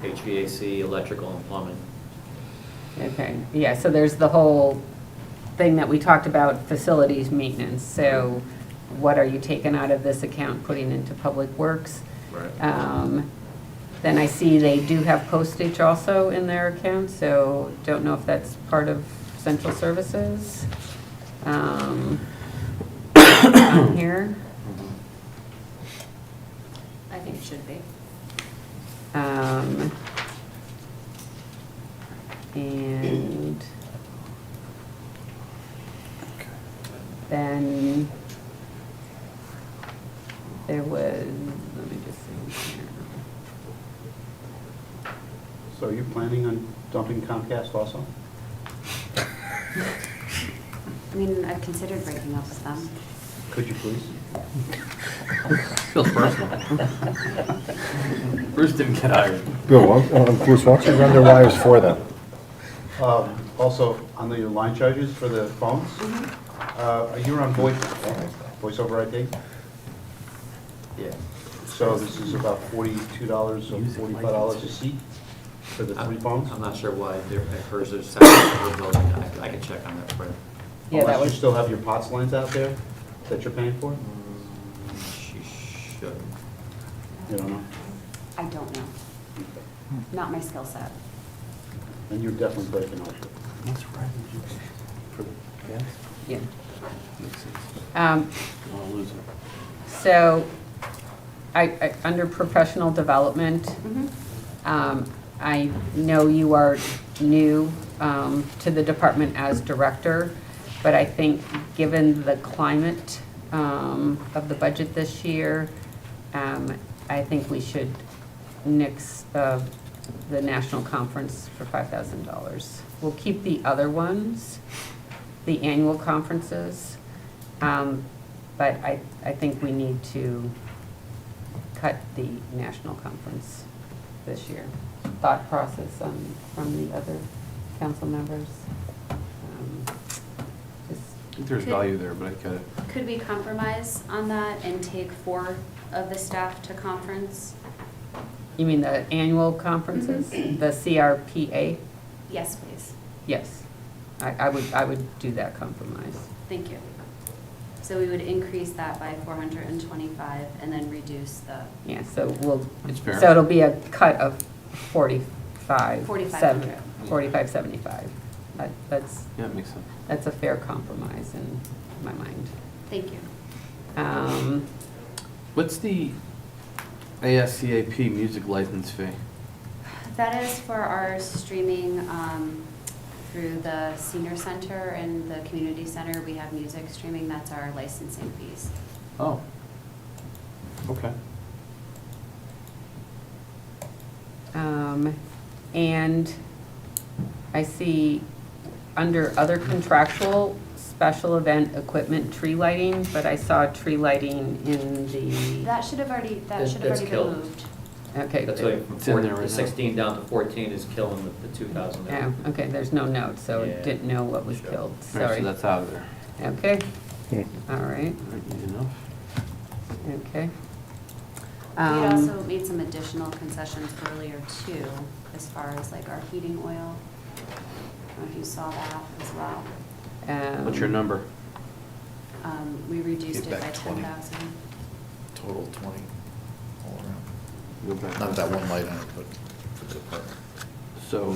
HVAC, electrical, and plumbing. Okay, yeah, so there's the whole thing that we talked about, facilities maintenance. So what are you taking out of this account, putting into public works? Right. Then I see they do have postage also in their account, so don't know if that's part of central services. On here. I think it should be. And then there was, let me just see here. So are you planning on dumping Comcast also? I mean, I've considered breaking up with them. Could you please? Feels personal. Bruce didn't get hired. Bill, Bruce, why don't you run their wires for them? Also, on your line charges for the phones, you're on voice over IP? Yeah. So this is about $42 or $45 a seat for the three phones? I'm not sure why hers are separate. I can check on that for you. Yeah, that Unless you was, still have your POTS lines out there that you're paying for? She should. You don't know? I don't know. Not my skill set. And you're definitely breaking off. What's right? For gas? yeah. Makes sense. Um, I'll lose it. So, under professional development, I know you are new to the department as director, but I think given the climate of the budget this year, I think we should nix the national conference for $5,000. We'll keep the other ones, the annual conferences, but I think we need to cut the national conference this year. Thought process from the other council members? I think there's value there, but I get it. Could we compromise on that and take 4 of the staff to conference? You mean the annual conferences, the CRPA? Yes, please. Yes, I would do that compromise. Thank you. So we would increase that by 425 and then reduce the. Yeah, so we'll, It's fair. so it'll be a cut of 45. 4,500. 45.75. That's, Yeah, it makes sense. that's a fair compromise in my mind. Thank you. What's the ASCAP music license fee? That is for our streaming through the senior center and the community center. We have music streaming. That's our licensing fees. Oh. Okay. And I see under other contractual, special event equipment, tree lighting, but I saw tree lighting in the, That should have already, That's been killed. moved. okay. That's why from It's in there 14 right the now. 16 down to 14 is killing the 2,000. Yeah, okay, there's no note, so Yeah. didn't know what was killed, All right, sorry. so that's out of there. Okay, Hmm. all right, Easy enough. okay. We Um, also made some additional concessions earlier too, as far as like our heating oil. I don't know if you saw that as well. What's your number? We reduced Give it by back 20. 10,000. Total 20 all Go back. around. Not that one light on it, but for the department. So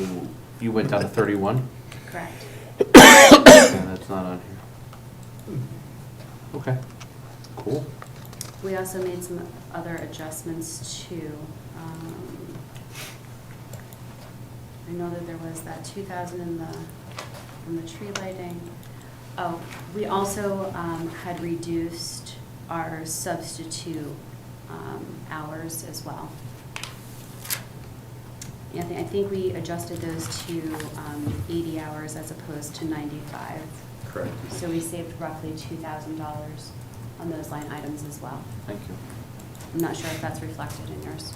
you went down to 31? Correct. Yeah, that's not on here. Okay, cool. We also made some other adjustments too. I know that there was that 2,000 in the tree lighting. Oh, we also had reduced our substitute hours as well. Yeah, I think we adjusted those to 80 hours as opposed to 95. Correct. So we saved roughly $2,000 on those line items as well. Thank you. I'm not sure if that's reflected in yours.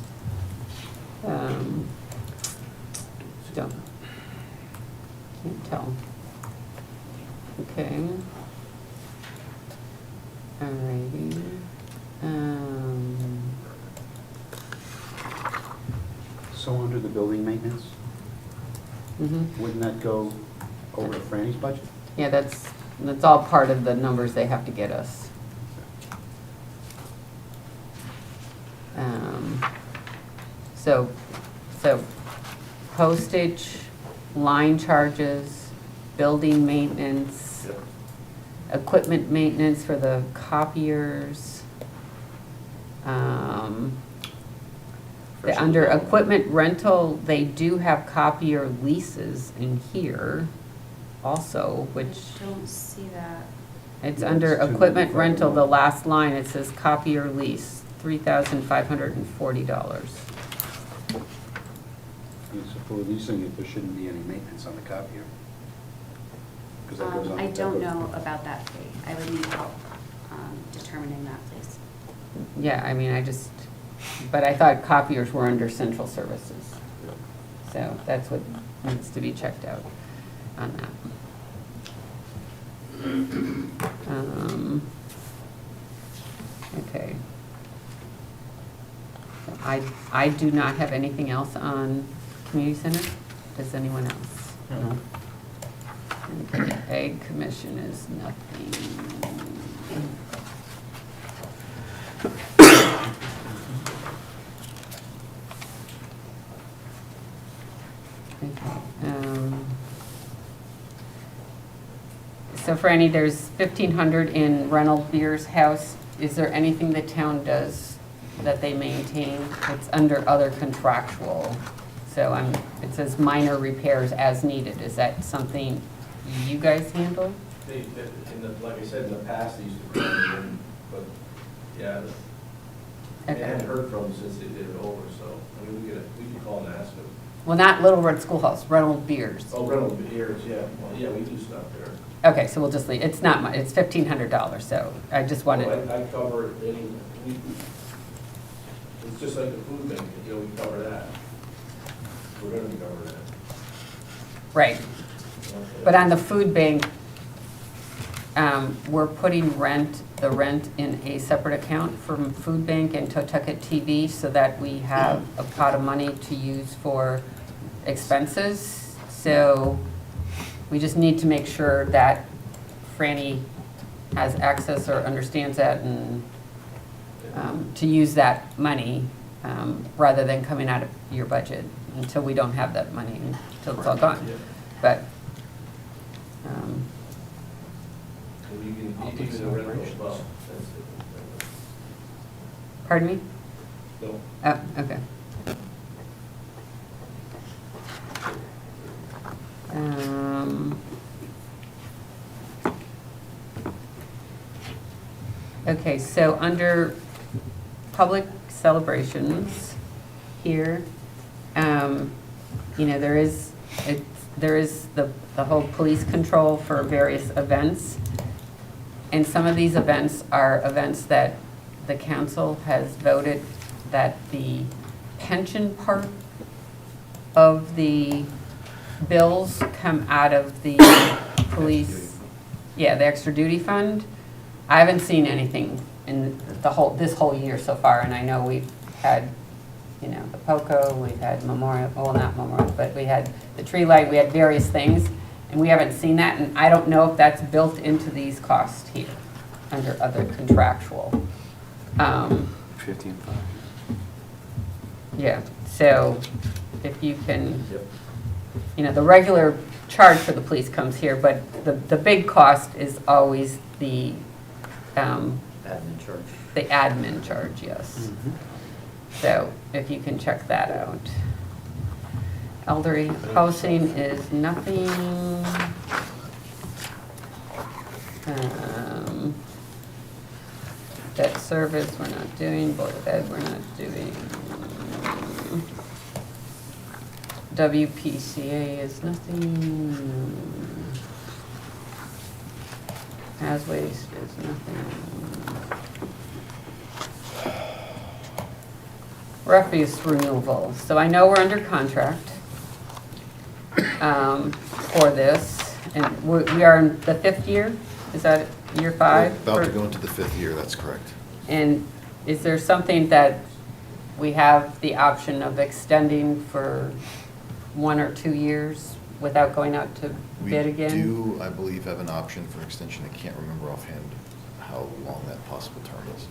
Don't, can't tell. Okay. Alrighty. So under the building maintenance, wouldn't that go over to Franny's budget? Yeah, that's all part of the numbers they have to get us. So postage, line charges, building maintenance, equipment maintenance for the copiers. Under equipment rental, they do have copier leases in here also, which. I don't see that. It's Yeah, under it's equipment $295. rental, the last line, it says copier lease, $3,540. So for leasing it, there shouldn't be any maintenance on the copier? 'Cause that goes on- I that don't goes- know about that fee. I would need help determining that, please. Yeah, I mean, but I thought copiers were under central services. So that's what needs to be checked out on that. Okay. So I do not have anything else on community center. Does anyone else? No. Okay, Egg commission is nothing. So Franny, there's 1,500 in Reynolds Beer's house is there anything the town does that they maintain? It's under other contractual, so it says minor repairs as needed. Is that something you guys handle? Like I said, in the past, they used to come in, but, yeah, I hadn't heard from them since they did it over, so, I mean, we could call and ask them. Well, not Little Red Schoolhouse, Reynolds Beers. Oh, Reynolds Beers, yeah, well, yeah, we do stuff there. Okay, so we'll just leave, it's not much, it's $1,500, so I just wanted. I cover any, it's just like the food bank, you know, we cover that. We're gonna be covering that. Right, Okay. but on the food bank, we're putting the rent in a separate account from food bank and Totucket TV so that we have a pot of money to use for expenses. So we just need to make sure that Franny has access or understands that and to use that money rather than coming out of your budget until we don't have that money, until it's all gone. But You can use a rental as well. pardon me? No. Oh, okay. Okay, so under public celebrations here, you know, there is the whole police control for various events. And some of these events are events that the council has voted that the pension part of the bills come out of the police, yeah, the extra duty fund. I haven't seen anything in this whole year so far, and I know we've had, you know, the POCO, we've had Memorial, well, not Memorial, but we had the tree light, we had various things, and we haven't seen that, and I don't know if that's built into these costs here, under other contractual. 15.5. Yeah, so if you can, you know, the regular charge for the police comes here, but the big cost is always the Admin charge. the admin charge, yes. So if you can check that out. Elderly housing is nothing. Debt service, we're not doing. Board of Ed, we're not doing. WPCA is nothing. As waste is nothing. Refuse removal. So I know we're under contract for this, and we are in the 5th year? Is that year 5? We're about to go into the 5th year, that's correct. And is there something that we have the option of extending for 1 or 2 years without going out to bid again? We do, I believe, have an option for extension. I can't remember offhand how long that possible term is.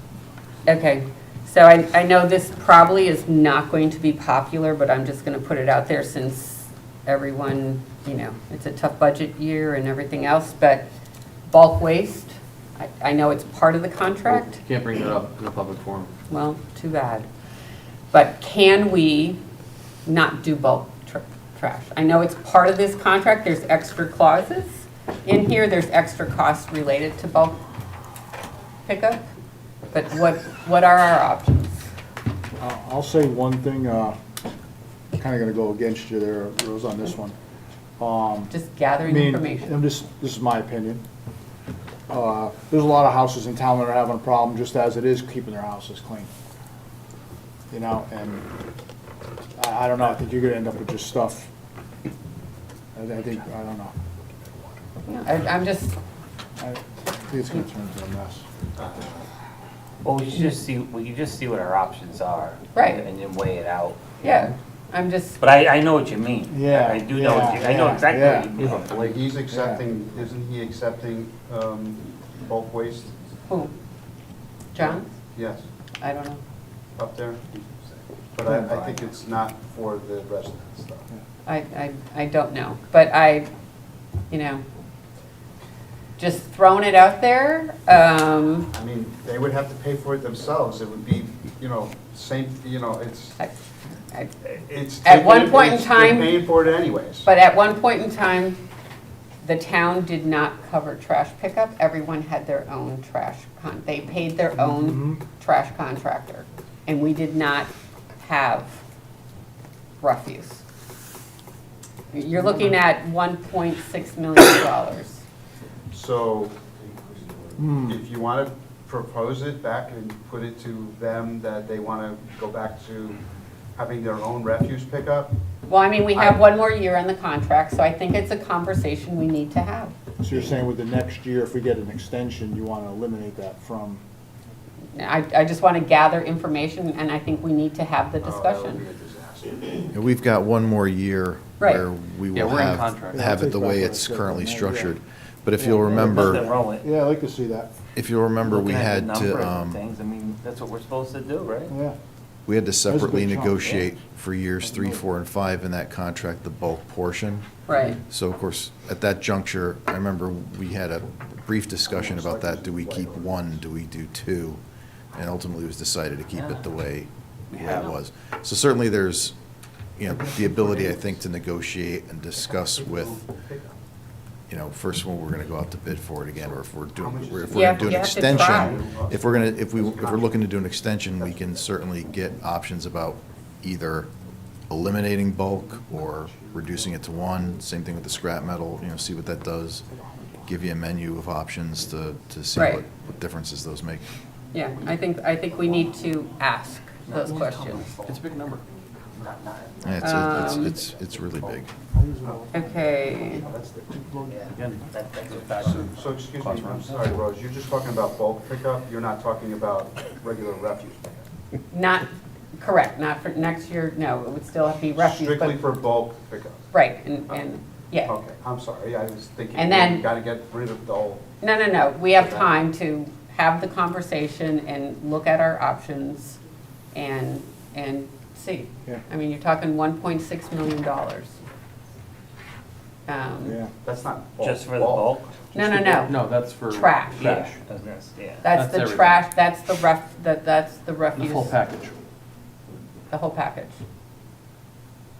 Okay, so I know this probably is not going to be popular, but I'm just going to put it out there since everyone, you know, it's a tough budget year and everything else, but bulk waste, I know it's part of the contract. You can't bring that up in a public forum. Well, too bad. But can we not do bulk trash? I know it's part of this contract, there's extra clauses in here, there's extra costs related to bulk pickup, but what are our options? I'll say one thing, kind of going to go against you there, Rose, on this one. Just gathering information. This is my opinion. There's a lot of houses in town that are having a problem, just as it is, keeping their houses clean. You know, and I don't know, I think you're going to end up with just stuff. I don't know. I'm just, I think it's going to turn into a mess. Well, we can just see what our options are. Right. And then weigh it out. yeah, I'm just, But I know what you mean. Yeah, I do know, yeah, I know yeah, exactly what you mean. Like, he's accepting, isn't he accepting bulk waste? who? John? Yes, I don't know. up there. But I think it's not for the residents, though. I don't know, but you know, just throwing it out there. I mean, they would have to pay for it themselves. It would be, same, it's, it's. At one taken- point in it's- time- They're paying for it anyways. But at one point in time, the town did not cover trash pickup. Everyone had their own they paid their own trash contractor. And we did not have refuse. You're looking at $1.6 million. So if you want to propose it back and put it to them that they want to go back to having their own refuse pickup, Well, I mean, we have one more year on the contract, so I think it's a conversation we need to have. So you're saying with the next year, if we get an extension, you want to eliminate that from? I just want to gather information, and I think we need to have the discussion. And we've got one more year Right. where we Yeah, will we're in contract. have it the way it's currently structured. But if Yeah, you'll yeah, Nothing remember, wrong with Yeah, I'd like to see that. if you'll remember, we looking at had the numbers to, and things. I mean, that's what we're supposed to do, right? Yeah. we had to a separately good chunk, negotiate for years 3, 4, and 5 in that contract, the bulk portion. Right. So of course, at that juncture, I remember we had a brief discussion about that. Do we keep 1? Do we do 2? And ultimately it was decided to keep it the way it was. So certainly there's, the ability, I think, to negotiate and discuss with, first one, we're gonna go out to bid for it again, or if we're Yeah, gonna do an you have to try. extension. If we're looking to do an extension, we can certainly get options about either eliminating bulk or reducing it to 1. Same thing with the scrap metal, see what that does. Give you a menu of options to see Right. what differences those make. Yeah, I think we need to ask those questions. It's a big number. Yeah, it's really big. Okay. Again, that's a fact. so excuse me, I'm sorry, Rose, you're just talking about bulk pickup? You're not talking about regular refuse pickup? Not, correct, not for next year, no, it would still be refuse, Strictly but, for bulk pickup? right, and, yeah. Okay, I'm sorry, I was thinking, And then- you gotta get rid of the whole. No, we have time to have the conversation and look at our options and see. Yeah. I mean, you're talking $1.6 million. Yeah. That's not bulk. Just for the bulk? No. No, that's for. Trash. Yeah, I was gonna say, yeah. That's That's the everything. trash, that's the The refuse. full package. The whole package.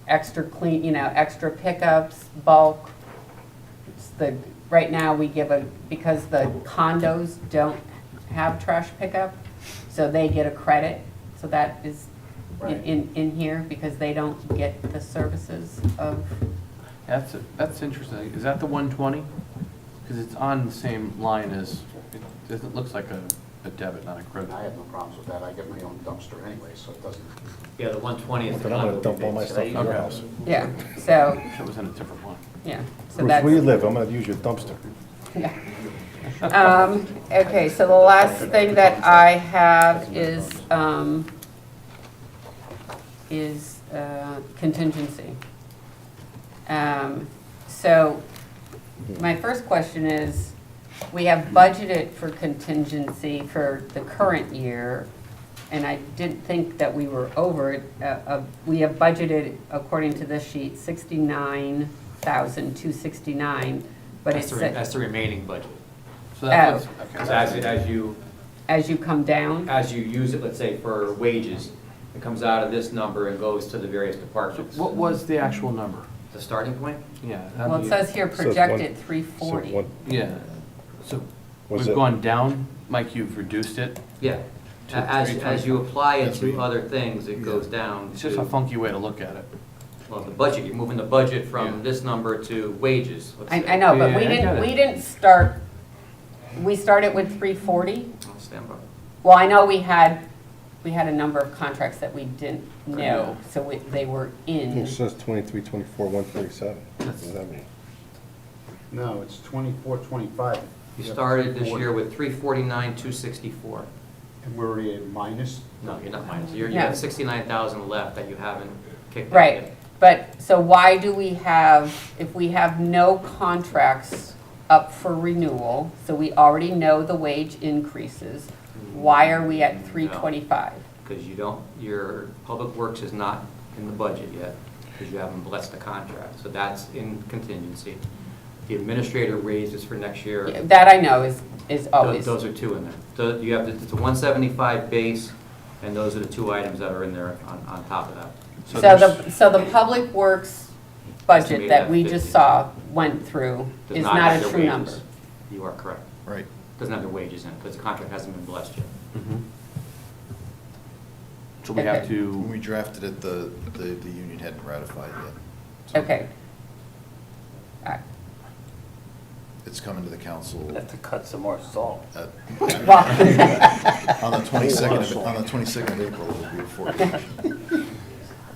Extra clean, extra pickups, bulk. Right now, we give because the condos don't have trash pickup, so they get a credit. So that is in here because they don't get the services of, That's interesting. Is that the 120? Because it's on the same line as, it looks like a debit, not a credit. I have no problems with that, I get my own dumpster anyway, so it doesn't. Yeah, the 120 is the But I'm gonna one dump all my stuff in your Okay. house. yeah, so, It was in a different one. yeah. So Bruce, that's. where you live, I'm gonna use your dumpster. Yeah. Okay, so the last thing that I have is contingency. So my first question is, we have budgeted for contingency for the current year, and I didn't think that we were over it. We have budgeted, according to this sheet, $69,269, but it's. That's the remaining budget. So that's, So okay. As you come down? as you use it, let's say for wages, it comes out of this number and goes to the various departments. What was the actual number? The starting point? Yeah. Well, it says here So projected so 340. what- Yeah. So Was we've it- gone down, Mike, you've reduced it. Yeah. To As 320. you apply it That's to right. other things, it goes down It's just a to, funky way to look at it. well, the budget, you're moving the budget Yeah. from this number to wages. let's say. I know, but we Yeah, I get we it. didn't start, we started with 340. I'll stand by. Well, I know we had a number of contracts that we didn't know, so they were in. It says 23, 24, 147. What does that mean? No, it's 24, 25. You have started this 340. year with 349,264. And we're already at minus? No, you're not minus. You No. have 69,000 left that you haven't kicked out Right, yet. but, so why do we have, if we have no contracts up for renewal, so we already know the wage increases, why are we at 325? Because you don't, your public works is not in the budget yet, because you haven't blessed the contract, so that's in contingency. The administrator raises for next year. Yeah, that I know is always. Those are two in there. So you have, it's a 175 base, and those are the two items that are in there on top of that. So the Public Works budget Estimated that at we 50. just saw, went through, Does is not not have a their true wages. number. You are correct. Right. Doesn't have their wages in it, because the contract hasn't been blessed yet. So we have Okay. When to, we drafted it, the union hadn't ratified yet. So Okay. All right. It's coming to the council Have to cut some more salt. at, Well, on the 22nd of April, it will be before commission.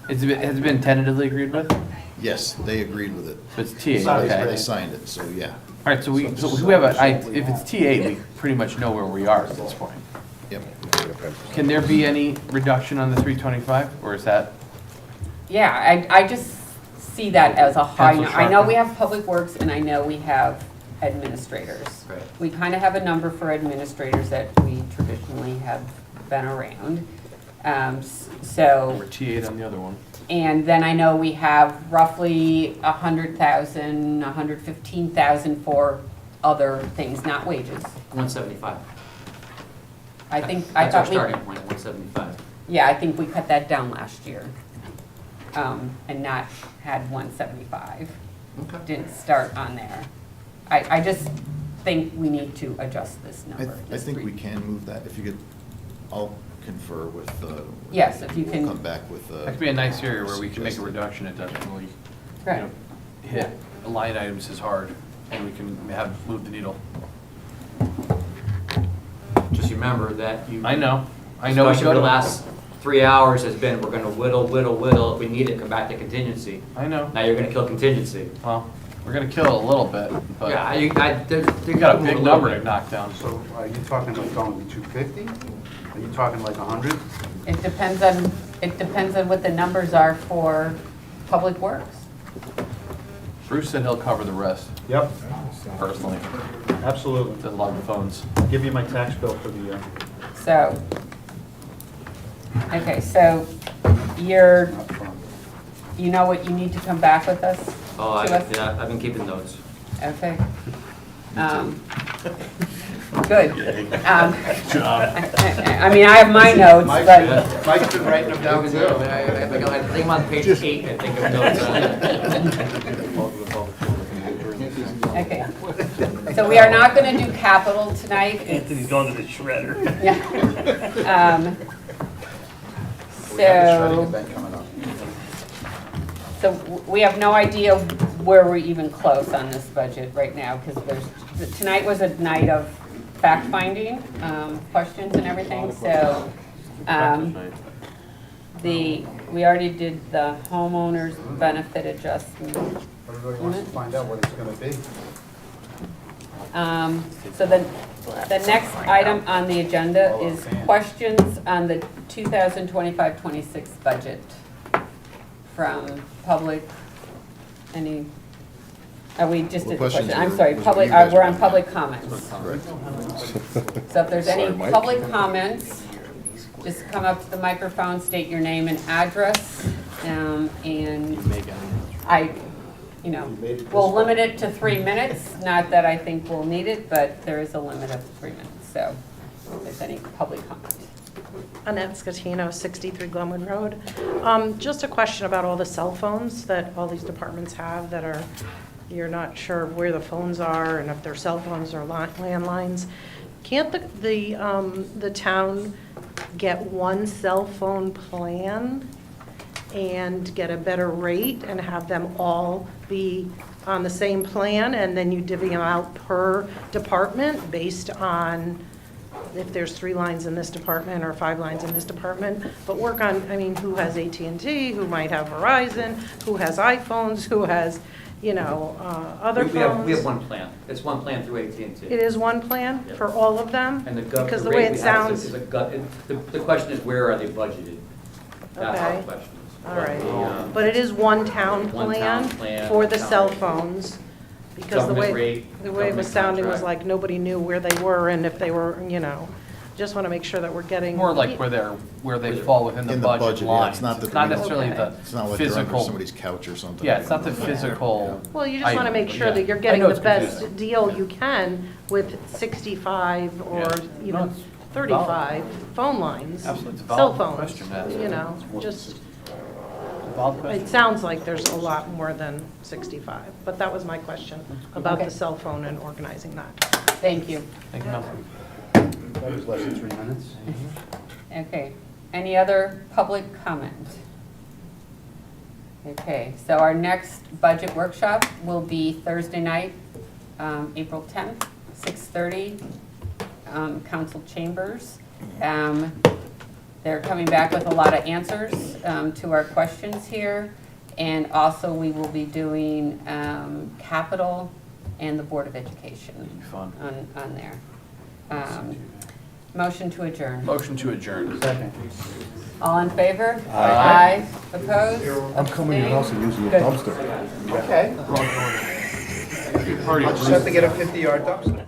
has it been tentatively agreed with? Yes, they agreed with it. So it's TA, They okay. signed it, so yeah. All right, so we have if it's TA, we pretty much know where we are at this point. Yep. Can there be any reduction on the 325, or is that? Yeah, I just see that as a high, Pencil I know sharpener. we have Public Works and I know we have administrators. Right. We kind of have a number for administrators that we traditionally have been around. So. We're T8 on the other one. And then I know we have roughly 100,000, 115,000 for other things, not wages. 175. I think, I That's our thought we. starting point, 175. Yeah, I think we cut that down last year, and not had 175. Okay. Didn't start on there. I just think we need to adjust this I number. I think we can move that, if you could, I'll confer with. Yes, if you we'll can- come back with. That could be a nice area where we can make a reduction. It doesn't really, Right. hit line items as hard, and we can move the needle. Just remember that you. I know. Discussion for the last 3 hours has been, we're gonna whittle. If we need it, come back to contingency. I know. Now you're gonna kill contingency. Well, we're gonna kill it a little bit, but Yeah, you got a big number to knock down. So are you talking like going to 250? Are you talking like 100? It depends on what the numbers are for Public Works. Bruce said he'll cover the rest, Yep, personally. absolutely. Doesn't love the phones. I'll give you my tax bill for the year. So, okay, so you know what you need to come back with us? Oh, to us? yeah, I've been keeping notes. Okay. Good. I mean, I have my notes, but, Mike's been writing them down too. I think I'm on page 8, I think of notes. okay. So we are not going to do capital tonight. Anthony's going to the shredder. Yeah. So we have no idea where we're even close on this budget right now, because tonight was a night of fact-finding, questions and everything, so, we already did the homeowners benefit adjustment. Everybody wants to find out what it's gonna be. So the next item on the agenda is questions on the 2025-26 budget from public, we just did the question, I'm sorry, public, we're on public comments. So if there's any public comments, just come up to the microphone, state your name and address, and we'll limit it to 3 minutes, not that I think we'll need it, but there is a limit of 3 minutes, so if there's any public comment. Annette Scatino, 63 Glenwood Road. Just a question about all the cell phones that all these departments have that are, you're not sure where the phones are and if they're cell phones or landlines. Can't the town get one cell phone plan and get a better rate and have them all be on the same plan, and then you divvy them out per department based on if there's 3 lines in this department or 5 lines in this department, but work on, who has AT&T, who might have Verizon, who has iPhones, who has, other phones? We have one plan. It's one plan through AT&T. It is one plan Yep. for all of them? And Because the the way rate it we have sounds, is a gut, the question is, where are they budgeted? That's our Okay. question. is. all But right. the, But it is one town One town plan plan, for the town cell rate. phones? Because the Government way rate, it was government sounding was contract. like nobody knew where they were and if they were, Just want to make sure that we're getting. More like where they fall within the In budget yeah, lines. it's not that. Not necessarily the It's not like they're under physical. somebody's couch or something. Yeah, it's not the physical. Well, you just want to item, make but sure yeah. that you're I getting know the it's best confusing. deal you can with 65 or Yeah. even No, it's 35 phone lines. Absolutely, it's a Cell valid phones, question, yeah. you know, just, Valid question. it sounds like there's a lot more than 65. But that was my question about Okay. the cell phone and organizing that. Thank you. Thank you, Councilman. That was less than 3 minutes. Okay, any other public comment? Okay, so our next budget workshop will be Thursday night, April 10th, 6:30, council chambers. They're coming back with a lot of answers to our questions here. And also, we will be doing capital and the Board of Education Fun. on there. Motion to adjourn. Motion to adjourn. Second. All in favor? Aye. Opposed? I'm coming to your house and using your Good. dumpster. Okay. Party. Just have to get a 50-yard dumpster.